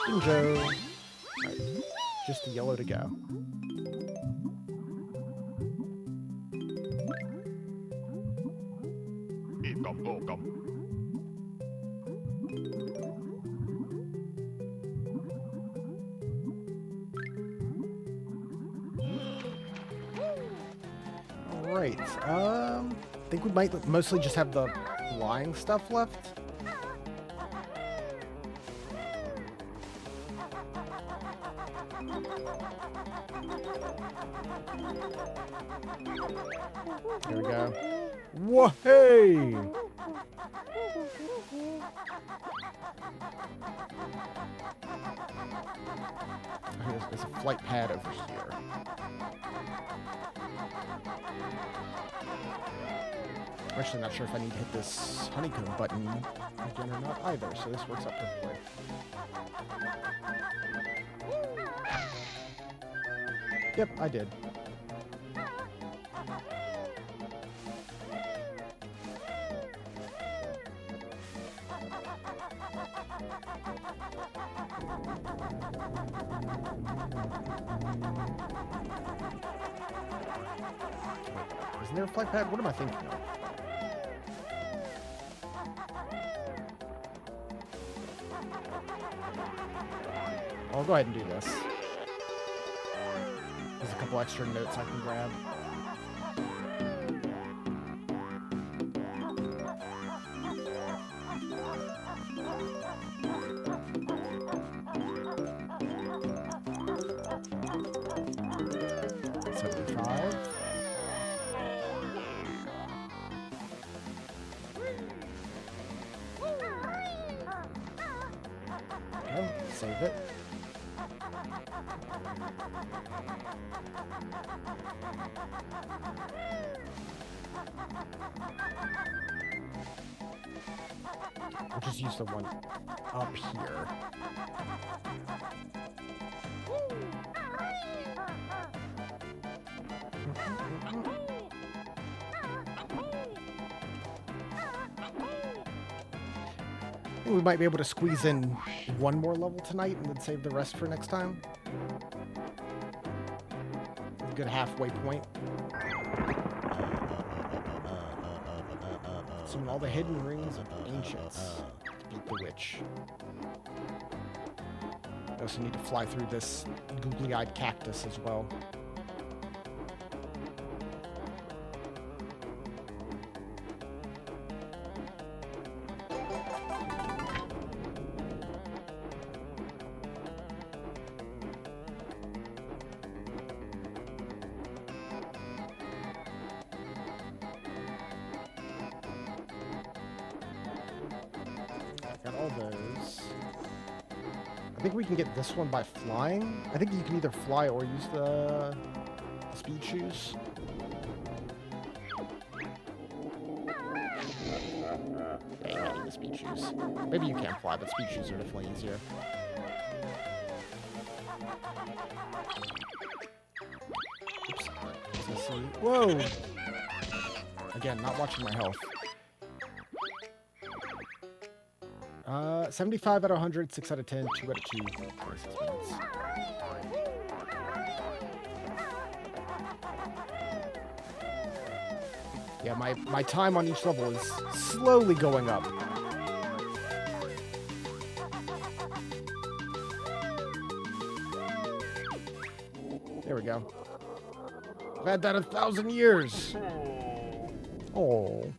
Banjo. Right. Just a yellow to go. Alright, I think we might mostly just have the flying stuff left. There we go. Whoa, hey! There's a flight pad over here. I'm actually not sure if I need to hit this honeycomb button again or not either, so this works out perfectly. Yep, I did. Isn't there a flight pad? What am I thinking of? I'll go ahead and do this. There's a couple extra notes I can grab. Save it. We'll just use the one up here. We might be able to squeeze in one more level tonight and then save the rest for next time. A good halfway point. Summon all the hidden rings of the ancients to beat the witch. I also need to fly through this googly-eyed cactus as well. Got all those. I think we can get this one by flying. I think you can either fly or use the speed shoes. Yeah, you can't use the speed shoes. Maybe you can fly, but speed shoes are definitely easier. Oops. Let's see. Whoa! Again, not watching my health. 75 out of 100, 6 out of 10, 2 out of 2, 26 minutes. Yeah, my time on each level is slowly going up. There we go. I've had that 1,000 years. Oh.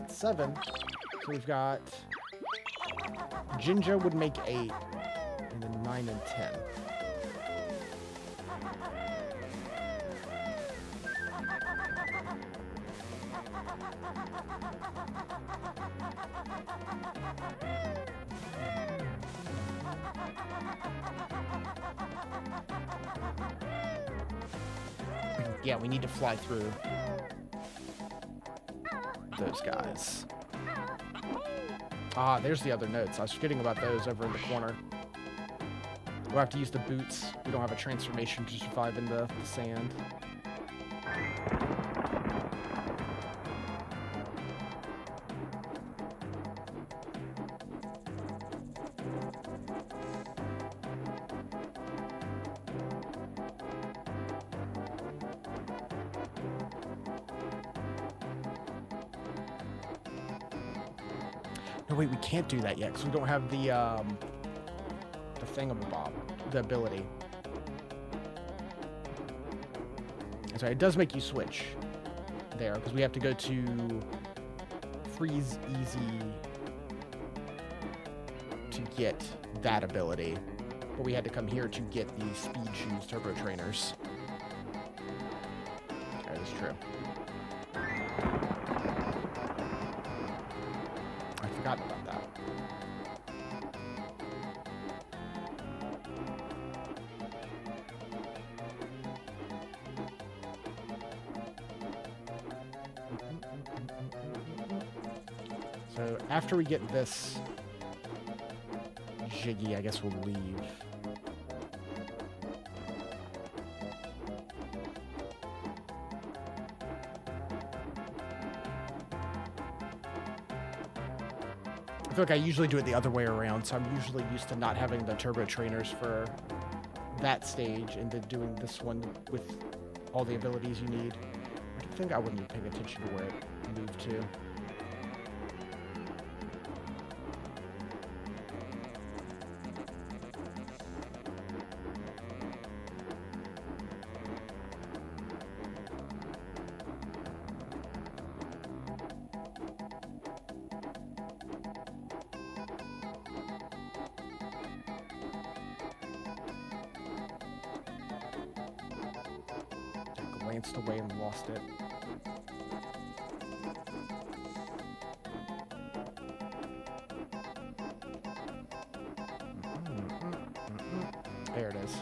7. So we've got Jinja would make 8, and then 9 and 10. Yeah, we need to fly through those guys. Ah, there's the other notes. I was forgetting about those over in the corner. We'll have to use the boots. We don't have a transformation to survive in the sand. No, wait, we can't do that yet because we don't have the thingamabob, the ability. Sorry, it does make you switch there because we have to go to freeze easy to get that ability, but we had to come here to get the speed shoes turbo trainers. That is true. I forgot about that. So after we get this Jiggy, I guess we'll leave. I feel like I usually do it the other way around, so I'm usually used to not having the turbo trainers for that stage and then doing this one with all the abilities you need. I think I wouldn't be paying attention to where it moved to. Glanced away and lost it. There it is.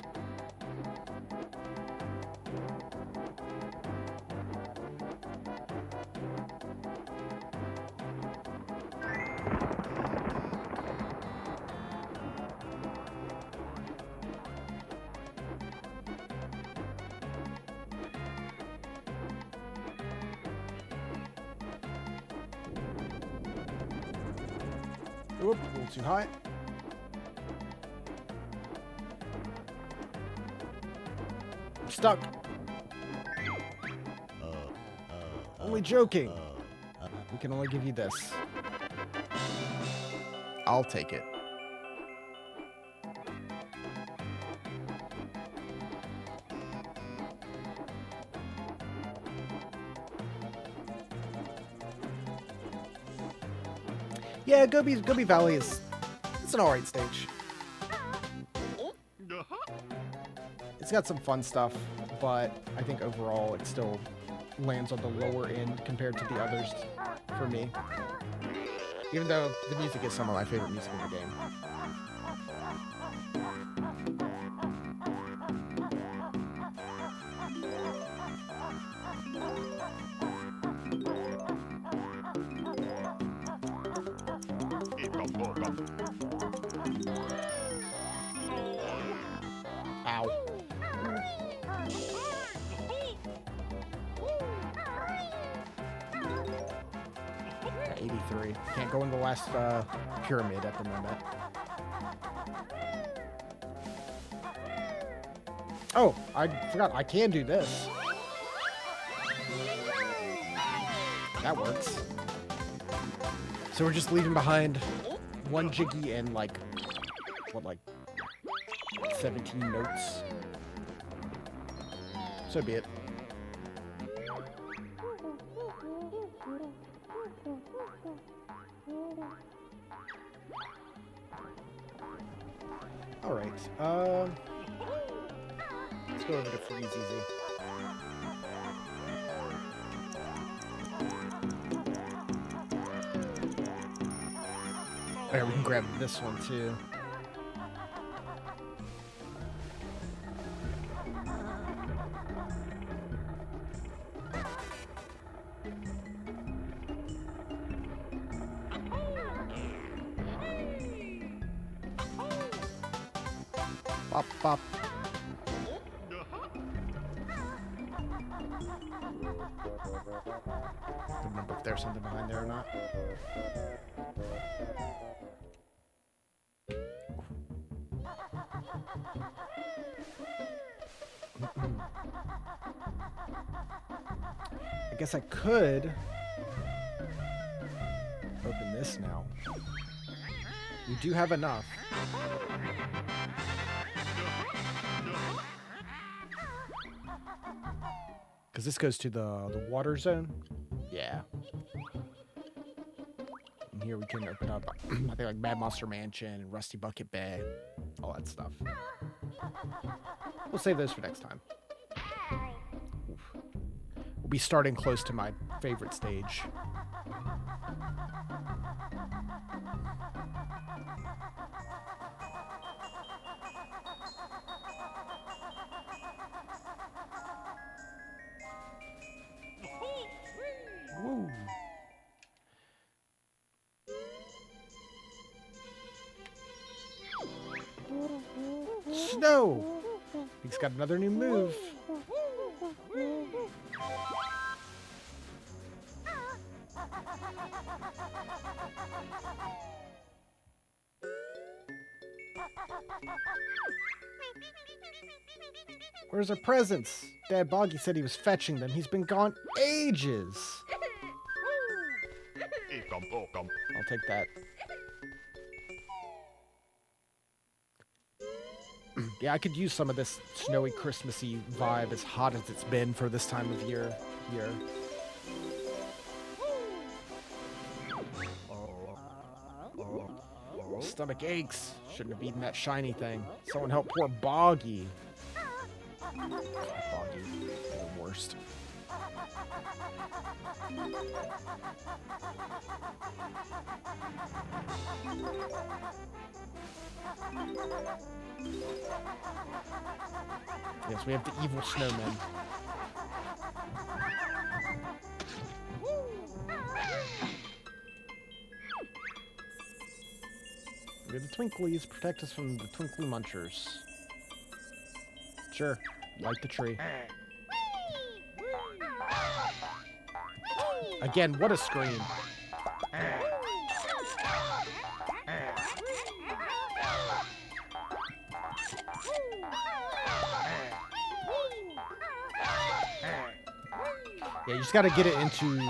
Oop, a little too high. I'm stuck. Only joking. We can only give you this. I'll take it. Yeah, Gobi Valley it's an alright stage. It's got some fun stuff, but I think overall it still lands on the lower end compared to the others for me. Even though the music is some of my favorite music in the game. Ow. 83. Can't go in the last pyramid at the moment. Oh, I forgot. I can do this. That works. So we're just leaving behind one Jiggy and like, what, like 17 notes? So be it. Alright, let's go over to freeze easy. There, we can grab this one too. Bop, bop. Don't remember if there's something behind there or not. I guess I could open this now. We do have enough. Because this goes to the water zone. Yeah. And here we can open up, I think, like Mad Monster Mansion and Rusty Bucket Bay. All that stuff. We'll save those for next time. Oof. We'll be starting close to my favorite stage. Woo. Snow! He's got another new move. Where's our presents? Dad Boggy said he was fetching them. He's been gone ages. I'll take that. Yeah, I could use some of this snowy Christmassy vibe, as hot as it's been for this time of year here. Stomach aches. Shouldn't have eaten that shiny thing. Someone help poor Boggy. Boggy, the worst. Yes, we have the evil snowmen. We have the Twinklies. Protect us from the Twinkly Munchers. Sure. Like the tree. Again, what a scream. Yeah, you just gotta get it into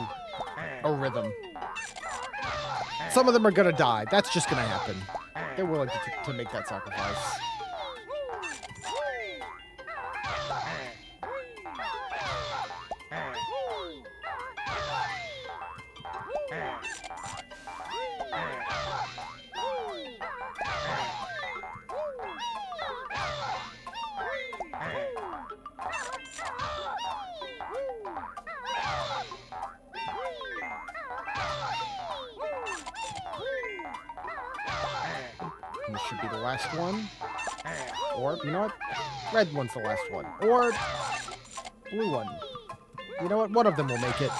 a rhythm. Some of them are gonna die. That's just gonna happen. They're willing to make that sacrifice. This should be the last one. Or, you know what? Red one's the last one. Or blue one. You know what? One of them will make it.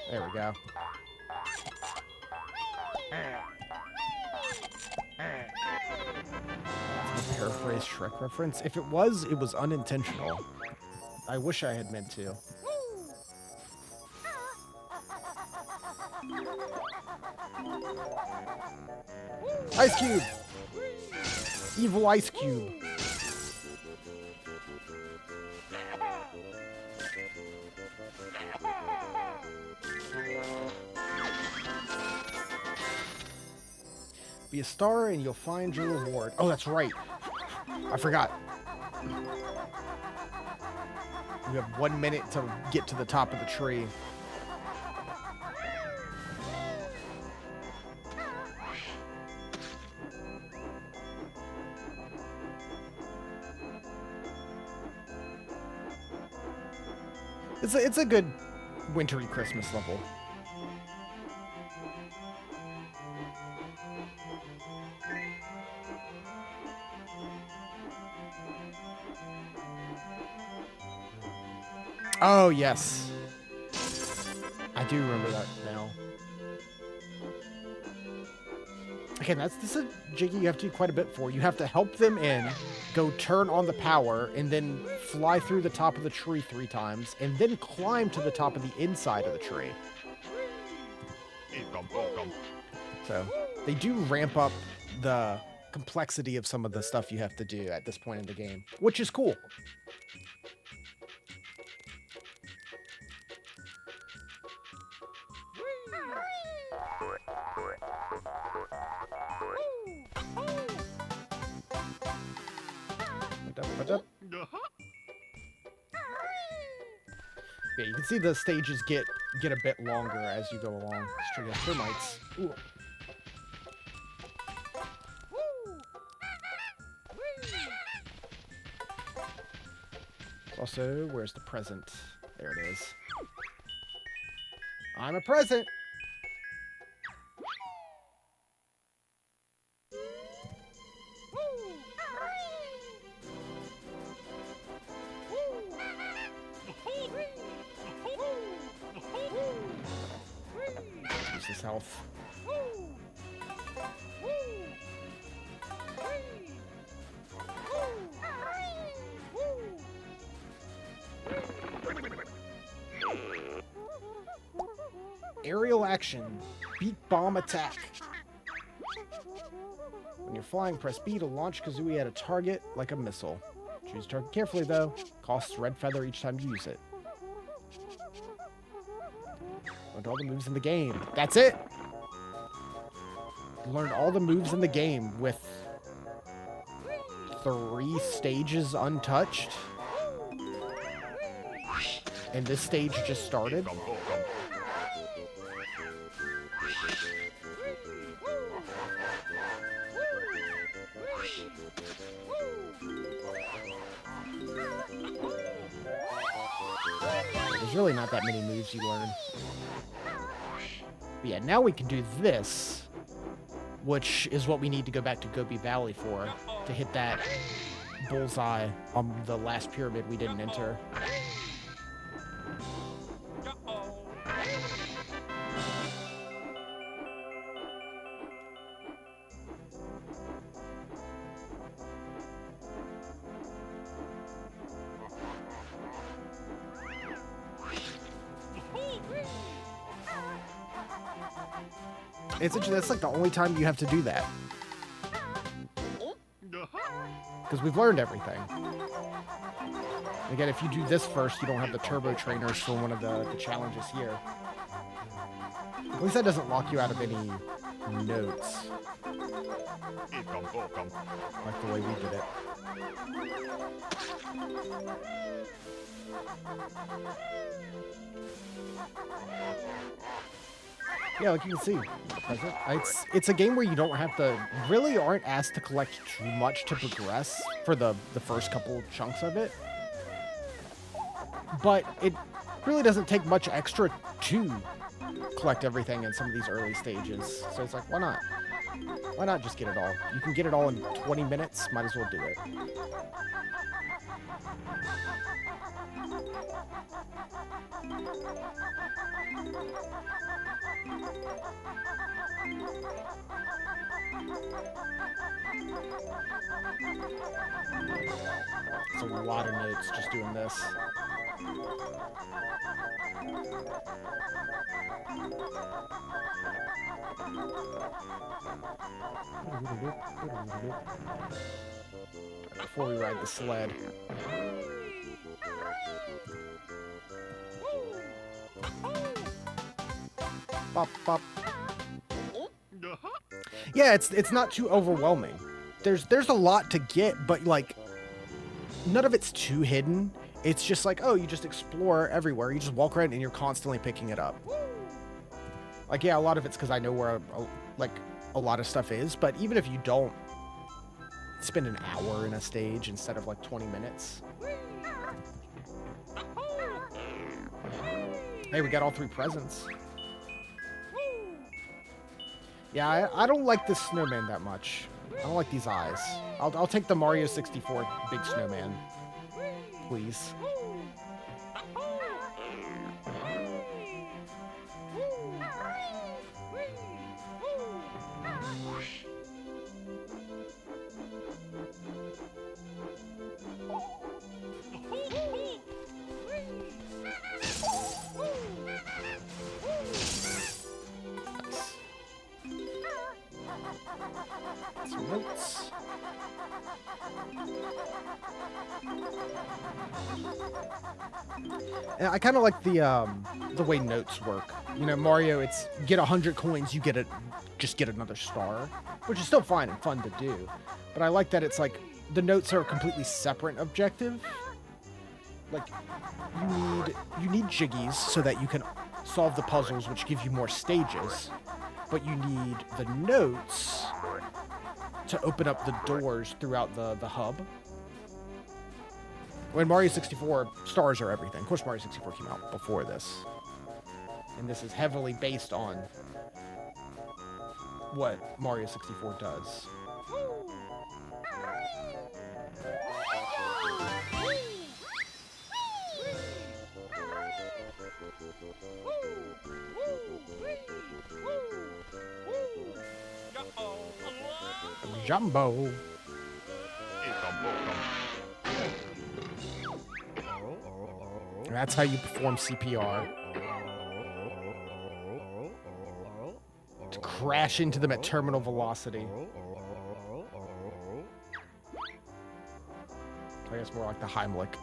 There we go. Paraphrase Shrek reference. If it was unintentional. I wish I had meant to. Ice Cube! Evil Ice Cube. Be a star and you'll find your reward. Oh, that's right. I forgot. We have 1 minute to get to the top of the tree. It's a good wintry Christmas level. Oh, yes. I do remember that now. Again, this is a jiggy you have to do quite a bit for. You have to help them in, go turn on the power, and then fly through the top of the tree 3 times, and then climb to the top of the inside of the tree. So, they do ramp up the complexity of some of the stuff you have to do at this point in the game, which is cool. Yeah, you can see the stages get a bit longer as you go along. This tree has termites. Ooh. Also, where's the present? There it is. I'm a present! Use this health. Aerial action. Beat bomb attack. When you're flying, press B to launch Kazooie at a target like a missile. Choose target carefully, though. Costs red feather each time you use it. Learned all the moves in the game. That's it! Learned all the moves in the game with 3 stages untouched. And this stage just started. There's really not that many moves you learn. But yeah, now we can do this, which is what we need to go back to Gobi Valley for, to hit that bullseye on the last pyramid we didn't enter. It's interesting, that's like the only time you have to do that. Because we've learned everything. Again, if you do this first, you don't have the turbo trainers for one of the challenges here. At least that doesn't lock you out of any notes. Like the way we did it. Yeah, like you can see, it's a game where you don't have to, really aren't asked to collect too much to progress for the first couple chunks of it. But it really doesn't take much extra to collect everything in some of these early stages. So it's like, why not? Why not just get it all? You can get it all in 20 minutes, might as well do it. It's a lot of notes just doing this. Before we ride the sled. Bop, bop. Yeah, it's not too overwhelming. There's a lot to get, but like none of it's too hidden. It's just like, oh, you just explore everywhere. You just walk around and you're constantly picking it up. Like, yeah, a lot of it's because I know where a lot of stuff is, but even if you don't spend an hour in a stage instead of like 20 minutes. Hey, we got all 3 presents. Yeah, I don't like this snowman that much. I don't like these eyes. I'll take the Mario 64 big snowman. Please. Notes. And I kind of like the way notes work. You know, Mario, it's get 100 coins, you just get another star, which is still fine and fun to do. But I like that it's like the notes are a completely separate objective. Like you need jiggies so that you can solve the puzzles, which give you more stages. But you need the notes to open up the doors throughout the hub. When Mario 64, stars are everything. Of course, Mario 64 came out before this. And this is heavily based on what Mario 64 does. Jumbo. That's how you perform CPR. To crash into them at terminal velocity. I guess more like the Heimlich.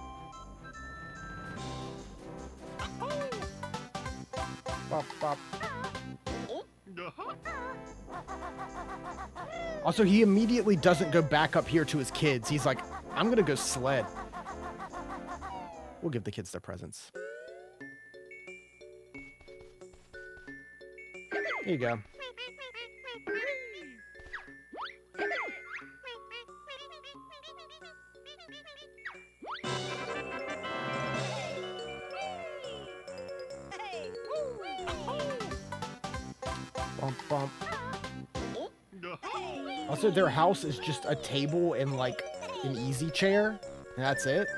Bop, bop. Also, he immediately doesn't go back up here to his kids. He's like, I'm gonna go sled. We'll give the kids their presents. Here you go. Bump, bump. Also, their house is just a table and, like, an easy chair. And that's it.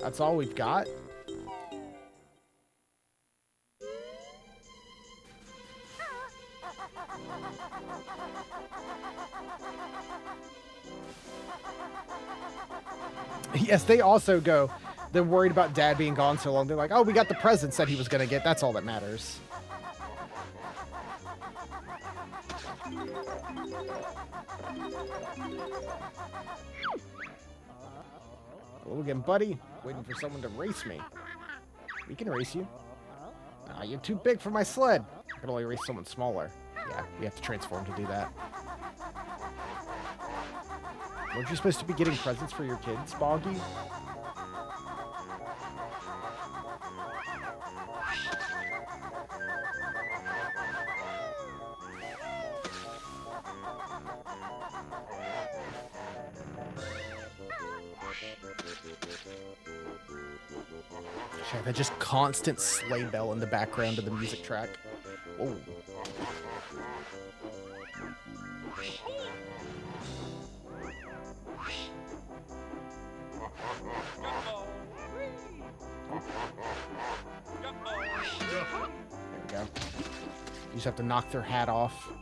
That's all we've got. Yes, they also go, they're worried about Dad being gone so long. They're like, oh, we got the presents that he was going to get. That's all that matters. Hello again, buddy. Waiting for someone to race me. We can race you. Ah, you're too big for my sled. I can only race someone smaller. Yeah, we have to transform to do that. Weren't you supposed to be getting presents for your kids, Boggy? That just constant sleigh bell in the background of the music track. Oh. There we go. You just have to knock their hat off.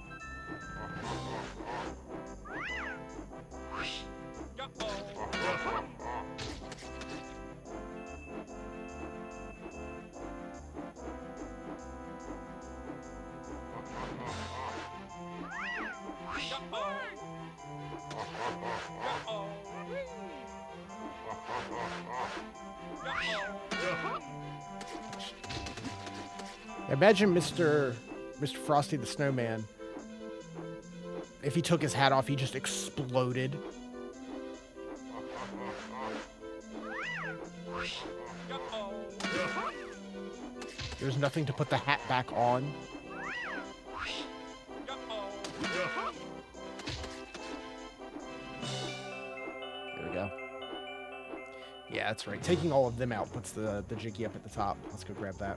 Imagine Mr. Frosty the Snowman. If he took his hat off, he just exploded. There's nothing to put the hat back on. There we go. Yeah, that's right. Taking all of them out puts the Jiggy up at the top. Let's go grab that.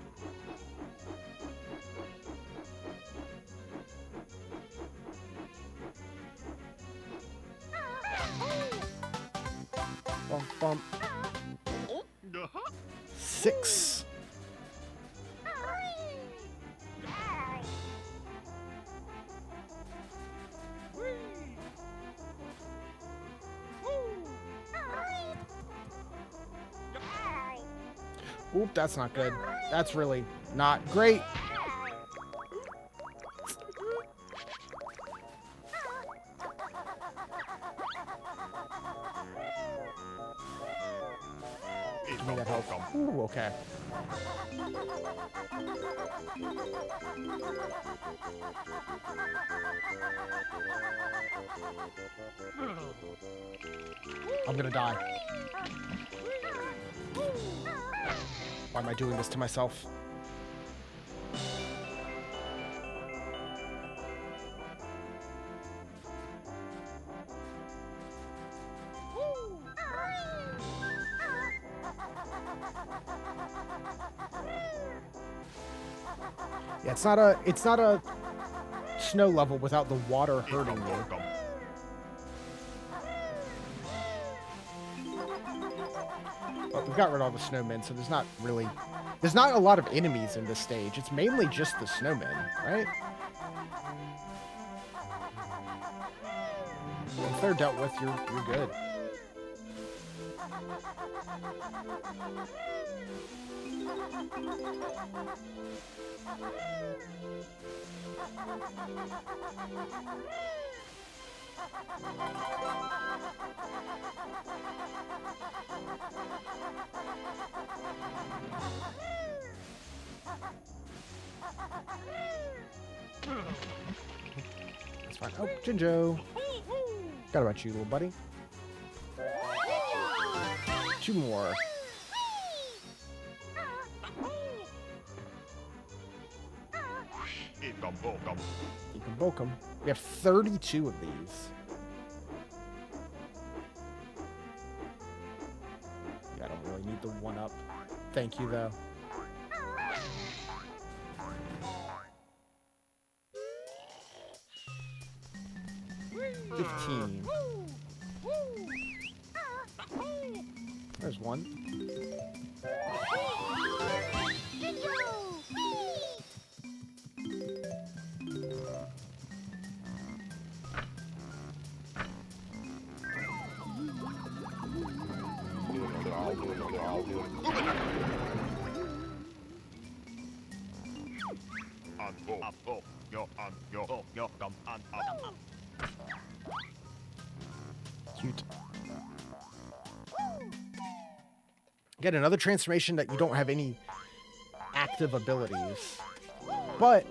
Bump, bump. 6. Oop, that's not good. That's really not great. Give me that help. Ooh, okay. I'm gonna die. Why am I doing this to myself? Yeah, it's not a snow level without the water hurting you. But we've got rid of all the snowmen, so there's not a lot of enemies in this stage. It's mainly just the snowmen, right? If they're dealt with, you're good. That's fine. Oh, Jinjo. Forgot about you, little buddy. 2 more. You can book them. We have 32 of these. Yeah, I don't really need the 1-up. Thank you, though. There's one. Cute. Get another transformation that you don't have any active abilities, but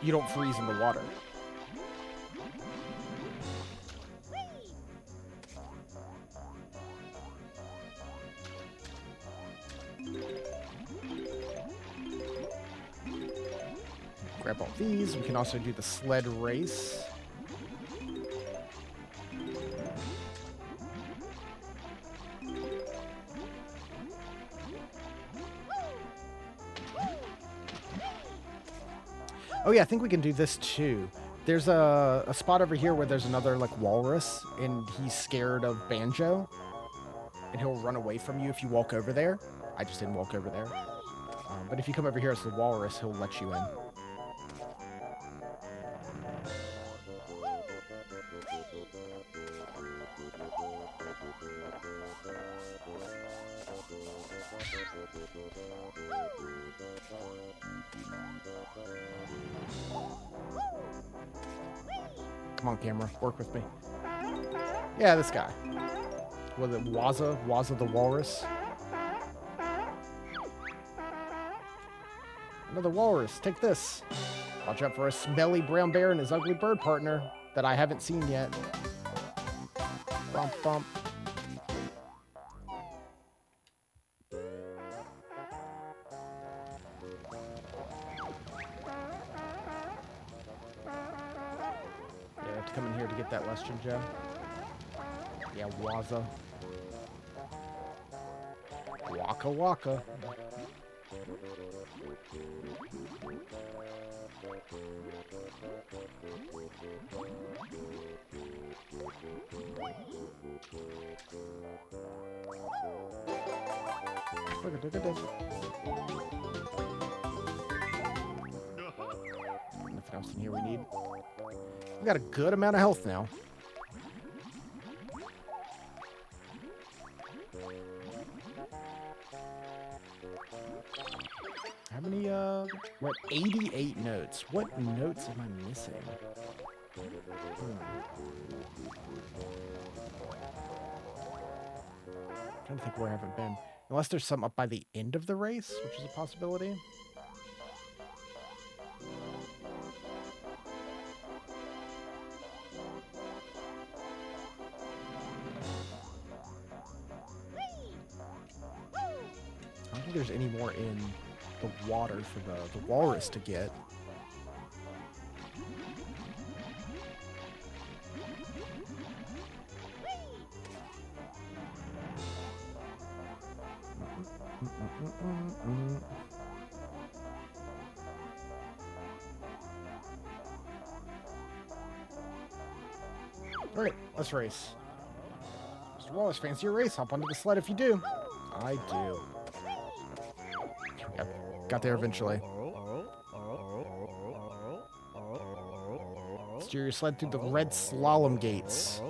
you don't freeze in the water. Grab all these. We can also do the sled race. Oh yeah, I think we can do this too. There's a spot over here where there's another like walrus, and he's scared of Banjo, and he'll run away from you if you walk over there. I just didn't walk over there. But if you come over here as the walrus, he'll let you in. Come on, camera. Work with me. Yeah, this guy. Was it Waza? Waza the walrus? Another walrus. Take this. Watch out for a smelly brown bear and his ugly bird partner that I haven't seen yet. Bump, bump. Come in here to get that Western gem. Yeah, Waza. Waka waka. Nothing else in here we need. We got a good amount of health now. How many, we're at 88 notes. What notes am I missing? I'm trying to think where I haven't been. Unless there's some up by the end of the race, which is a possibility. I don't think there's any more in the water for the walrus to get. Alright, let's race. Mr. Wallace, fancy your race? Hop onto the sled if you do. I do. Yep, got there eventually. Steer your sled through the red slalom gates.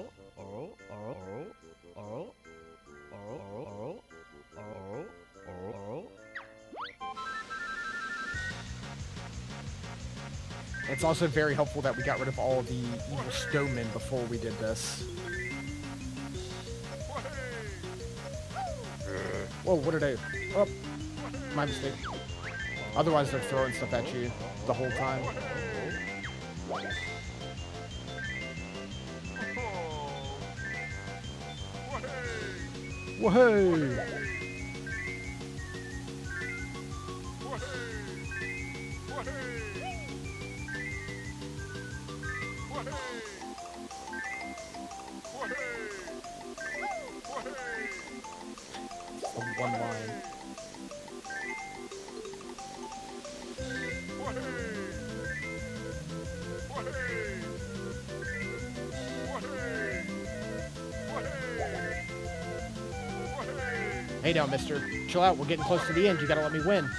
It's also very helpful that we got rid of all the evil stonemen before we did this. Whoa, what did I... Oh, my mistake. Otherwise, they're throwing stuff at you the whole time. Whoa! One line. Hey now, mister. Chill out. We're getting close to the end. You gotta let me win.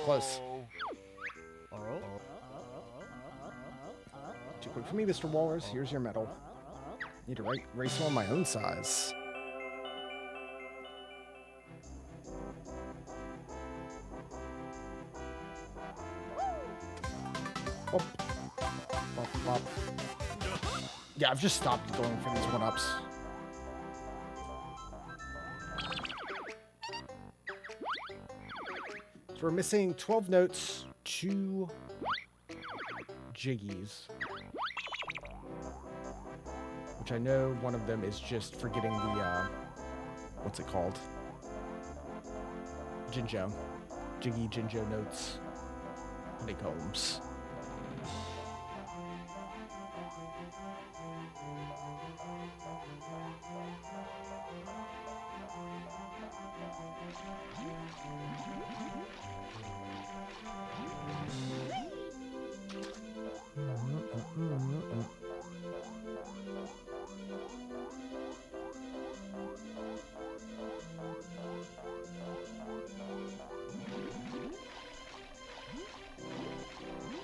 Close. Too quick for me, Mr. Walrus. Here's your medal. Need to race on my own size. Oh. Bop, bop. Yeah, I've just stopped going for these one-ups. So we're missing 12 notes, 2 jiggies. Which I know one of them is just for getting the, what's it called? Jinjo. Jiggy Jinjo notes. Honeycombs.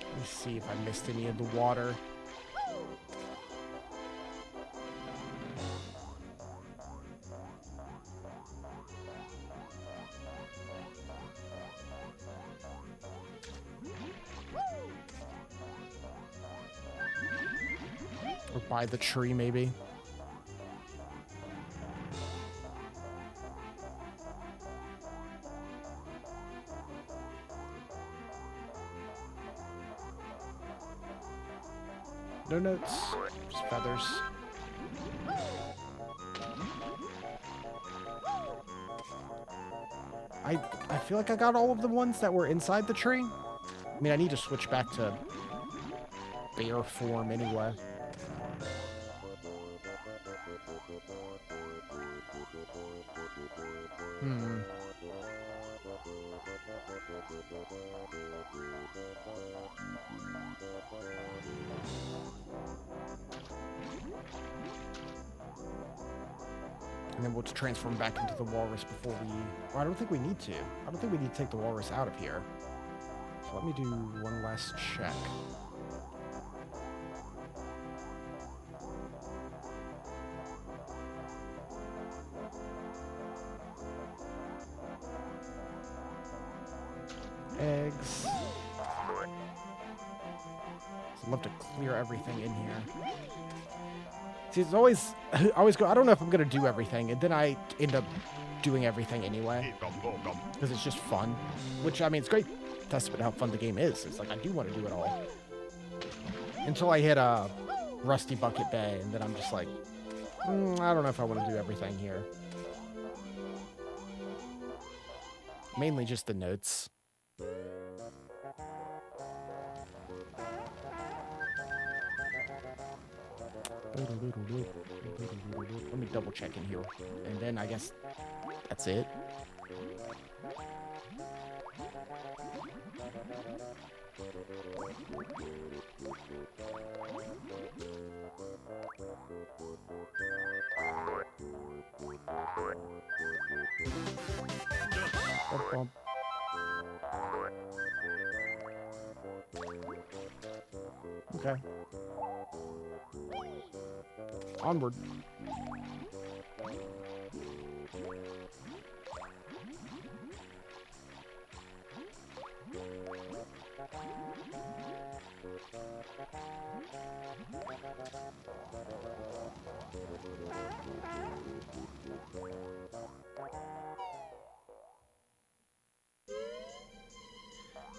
Let me see if I missed any of the water. Or by the tree, maybe. No notes, just feathers. I feel like I got all of the ones that were inside the tree. I mean, I need to switch back to bear form anyway. And then we'll transform back into the walrus before we... Oh, I don't think we need to. I don't think we need to take the walrus out of here. So let me do one last check. Eggs. I'd love to clear everything in here. See, it's always, I always go, I don't know if I'm going to do everything, and then I end up doing everything anyway. Because it's just fun. Which, I mean, it's great testament to how fun the game is. It's like, I do want to do it all. Until I hit Rusty Bucket Bay, and then I'm just like, I don't know if I want to do everything here. Mainly just the notes. Let me double check in here. And then I guess that's it. Okay. Onward.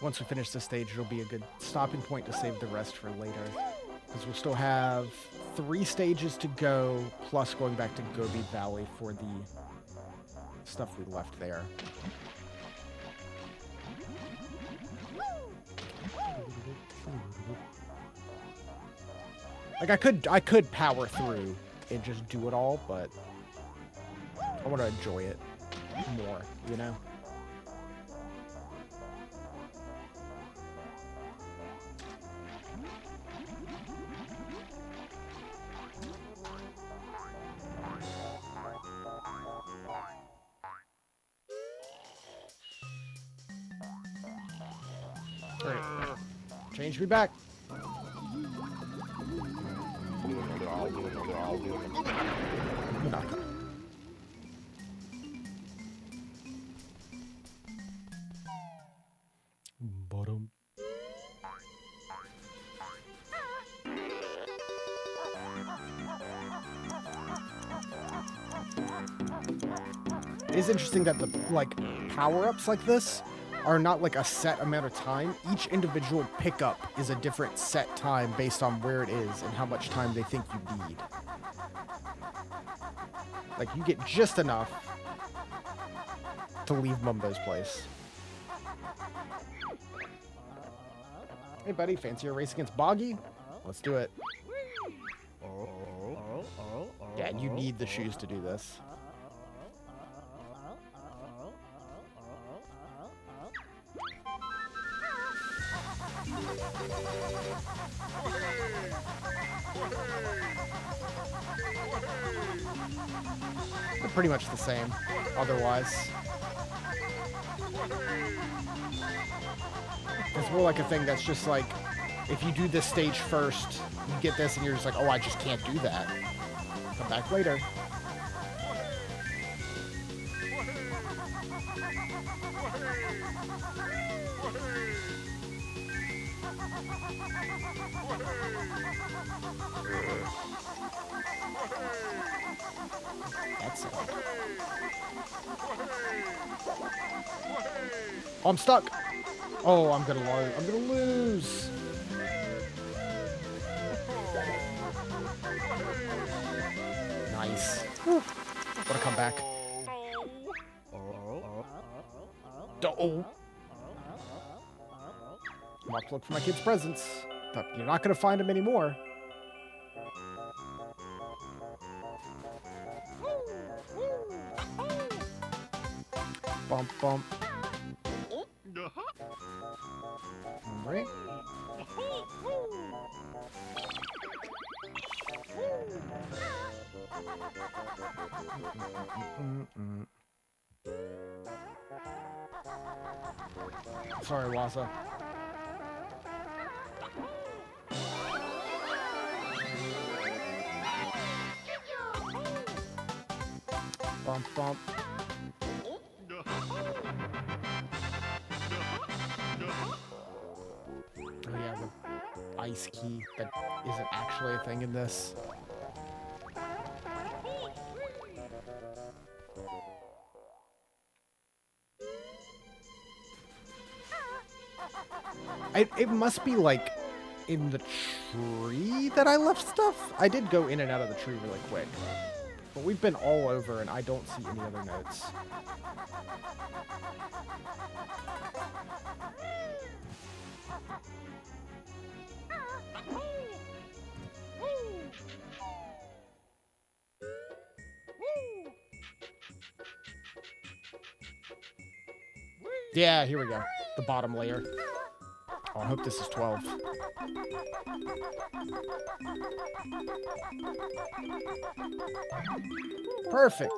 Once we finish this stage, it'll be a good stopping point to save the rest for later. Because we'll still have 3 stages to go, plus going back to Gobi Valley for the stuff we left there. Like, I could power through and just do it all, but I want to enjoy it more, you know? Alright. Change me back. Bottom. It is interesting that the power-ups like this are not like a set amount of time. Each individual pickup is a different set time based on where it is and how much time they think you need. Like, you get just enough to leave Mumbo's place. Hey buddy, fancy a race against Boggy? Let's do it. Yeah, and you need the shoes to do this. They're pretty much the same, otherwise. It's more like a thing that's just like, if you do this stage first, you get this and you're just like, oh, I just can't do that. Come back later. That's it. Oh, I'm stuck. Oh, I'm gonna lose. Nice. Whew. Gotta come back. Oh. I'm off to look for my kids' presents. But you're not going to find them anymore. Bump, bump. All right. Sorry, Waza. Bump, bump. Oh yeah, the ice key that isn't actually a thing in this. It must be like in the tree that I left stuff. I did go in and out of the tree really quick. But we've been all over and I don't see any other notes. Yeah, here we go. The bottom layer. Oh, I hope this is 12. Perfect.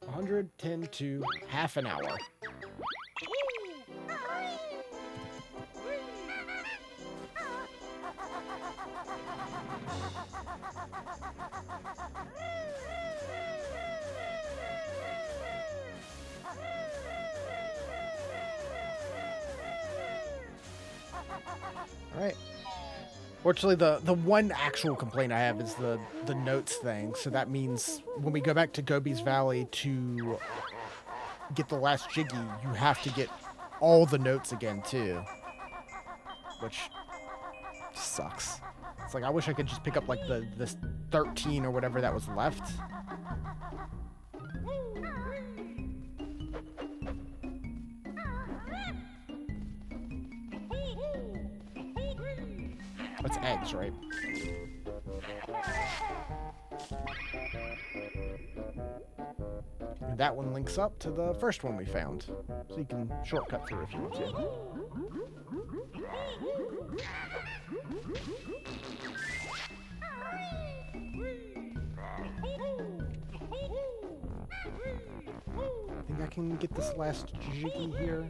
$110 to half an hour. All right. Fortunately, the one actual complaint I have is the notes thing. So that means when we go back to Gobi's Valley to get the last Jiggy, you have to get all the notes again too, which sucks. It's like I wish I could just pick up like the 13 or whatever that was left. That's eggs, right? And that one links up to the first one we found. So you can shortcut through if you want to. I think I can get this last Jiggy here.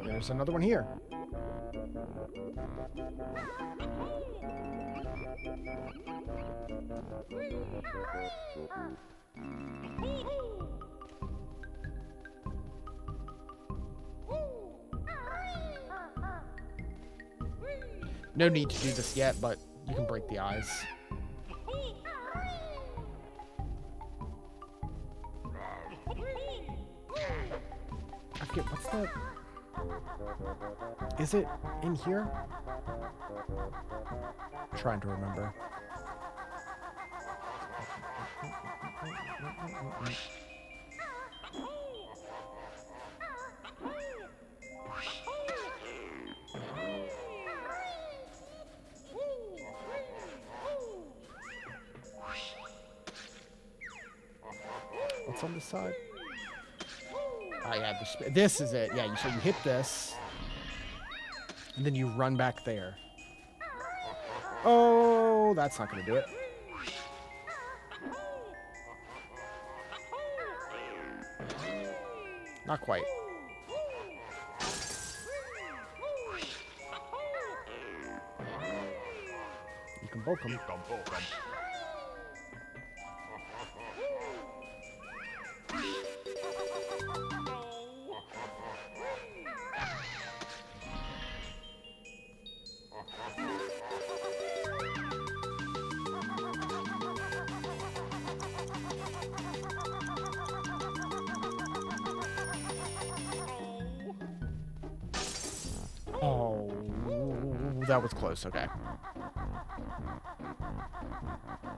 There's another one here. No need to do this yet, but you can break the eyes. I forget, what's the... Is it in here? I'm trying to remember. What's on the side? Oh yeah, this is it. Yeah, so you hit this, and then you run back there. Oh, that's not going to do it. Not quite. You can bulk them. That was close. Okay.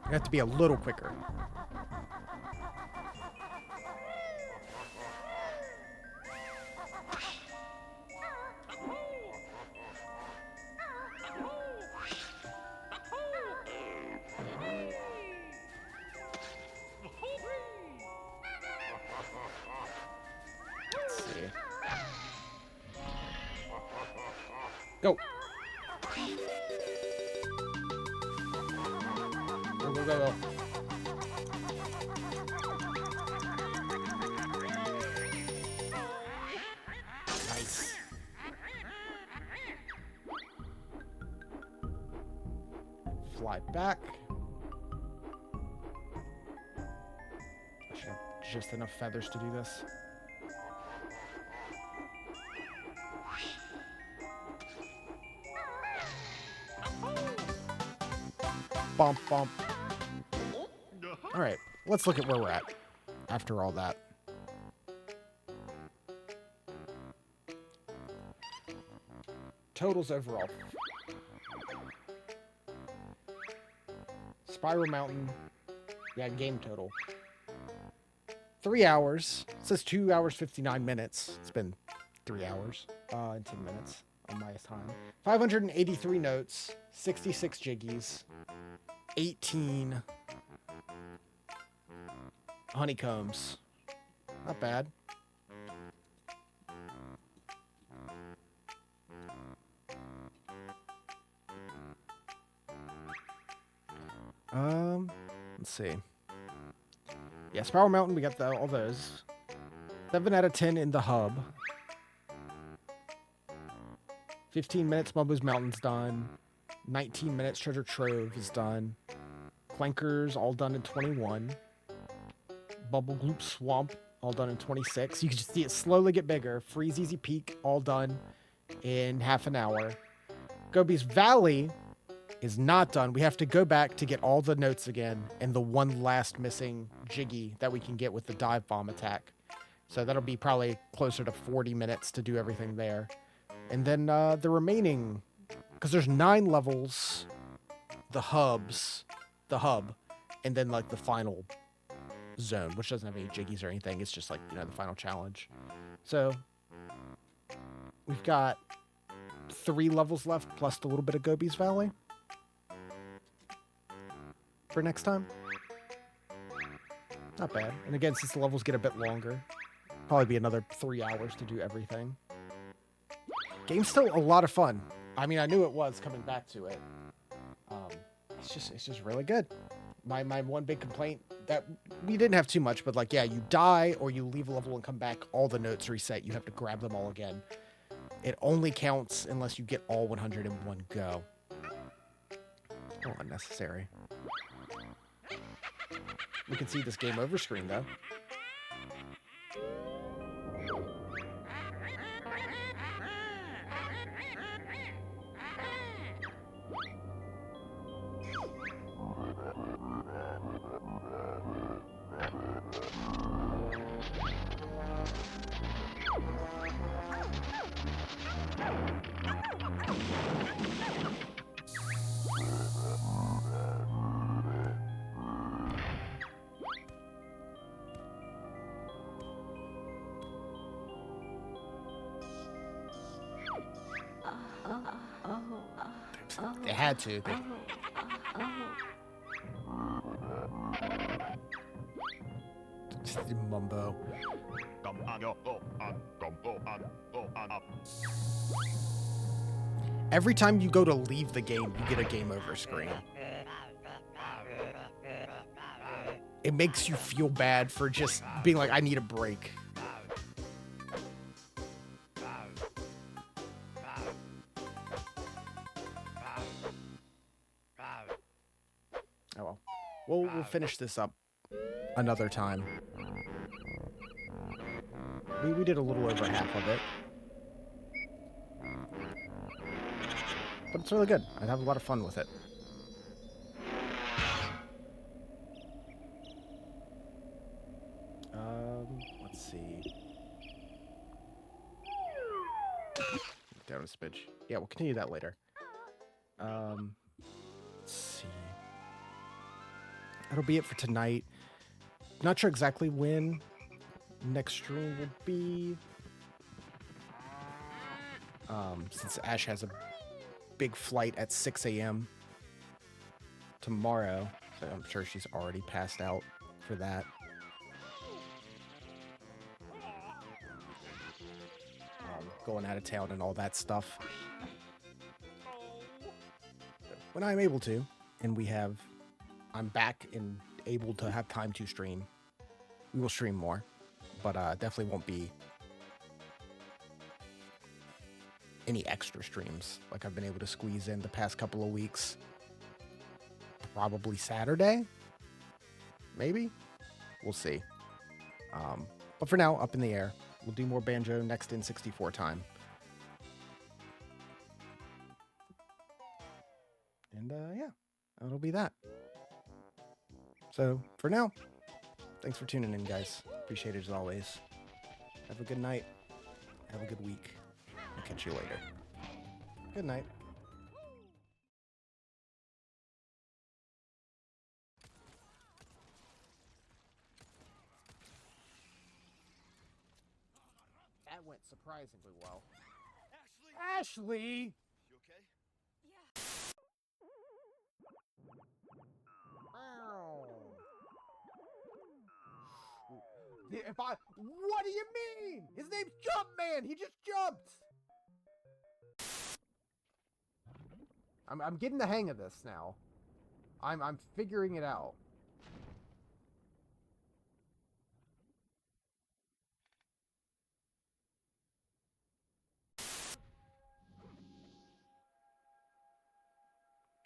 You have to be a little quicker. Let's see. Go. Go, go, go, go. Nice. Fly back. I should have just enough feathers to do this. Bump, bump. All right, let's look at where we're at after all that. Totals overall. Spiral Mountain. Yeah, game total. 3 hours. It says 2 hours, 59 minutes. It's been 3 hours and 10 minutes on my time. 583 notes, 66 jiggies, 18 honeycombs. Not bad. Let's see. Yeah, Spiral Mountain, we got all those. 7 out of 10 in the hub. 15 minutes, Bumbo's Mountain's done. 19 minutes, Treasure Trove is done. Clankers, all done in 21. Bubble Gloop Swamp, all done in 26. You can just see it slowly get bigger. Freeze Easy Peak, all done in half an hour. Gobi's Valley is not done. We have to go back to get all the notes again and the one last missing Jiggy that we can get with the dive bomb attack. So that'll be probably closer to 40 minutes to do everything there. And then the remaining, because there's 9 levels, the hub, and then like the final zone, which doesn't have any Jiggies or anything. It's just like, you know, the final challenge. So we've got 3 levels left plus a little bit of Gobi's Valley for next time. Not bad. And again, since the levels get a bit longer, probably be another 3 hours to do everything. Game's still a lot of fun. I mean, I knew it was coming back to it. It's just really good. My one big complaint that we didn't have too much, but like, yeah, you die or you leave a level and come back, all the notes reset. You have to grab them all again. It only counts unless you get all 100 in one go. Oh, unnecessary. We can see this game over screen though. They had to. Just mumbo. Every time you go to leave the game, you get a game over screen. It makes you feel bad for just being like, I need a break. Oh well. We'll finish this up another time. We did a little over half of it. But it's really good. I'd have a lot of fun with it. Let's see. Down a smidge. Yeah, we'll continue that later. Let's see. That'll be it for tonight. Not sure exactly when next stream will be. Since Ash has a big flight at 6 a.m. tomorrow, so I'm sure she's already passed out for that. Going out of town and all that stuff. When I'm able to, and I'm back and able to have time to stream, we will stream more, but definitely won't be any extra streams like I've been able to squeeze in the past couple of weeks. Probably Saturday, maybe. We'll see. But for now, up in the air. We'll do more Banjo next N64 time. And yeah, that'll be that. So for now, thanks for tuning in, guys. Appreciate it as always. Have a good night. Have a good week. I'll catch you later. Good night. That went surprisingly well. Ashley! You okay? Yeah. What do you mean? His name's Jumpman! He just jumped! I'm getting the hang of this now. I'm figuring it out.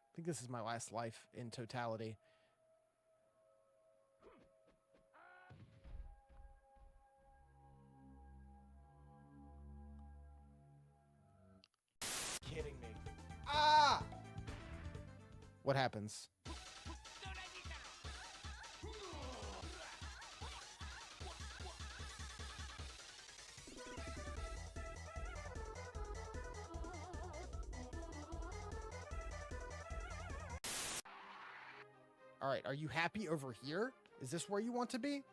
I think this is my last life in totality. Kidding me. Ah! What happens? All right, are you happy over here? Is this where you want to be?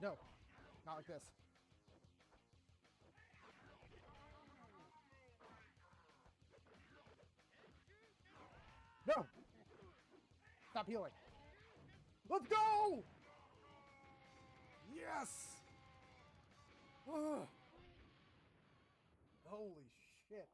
No, not like this. No! Stop healing. Let's go! Yes! Ugh. Holy shit.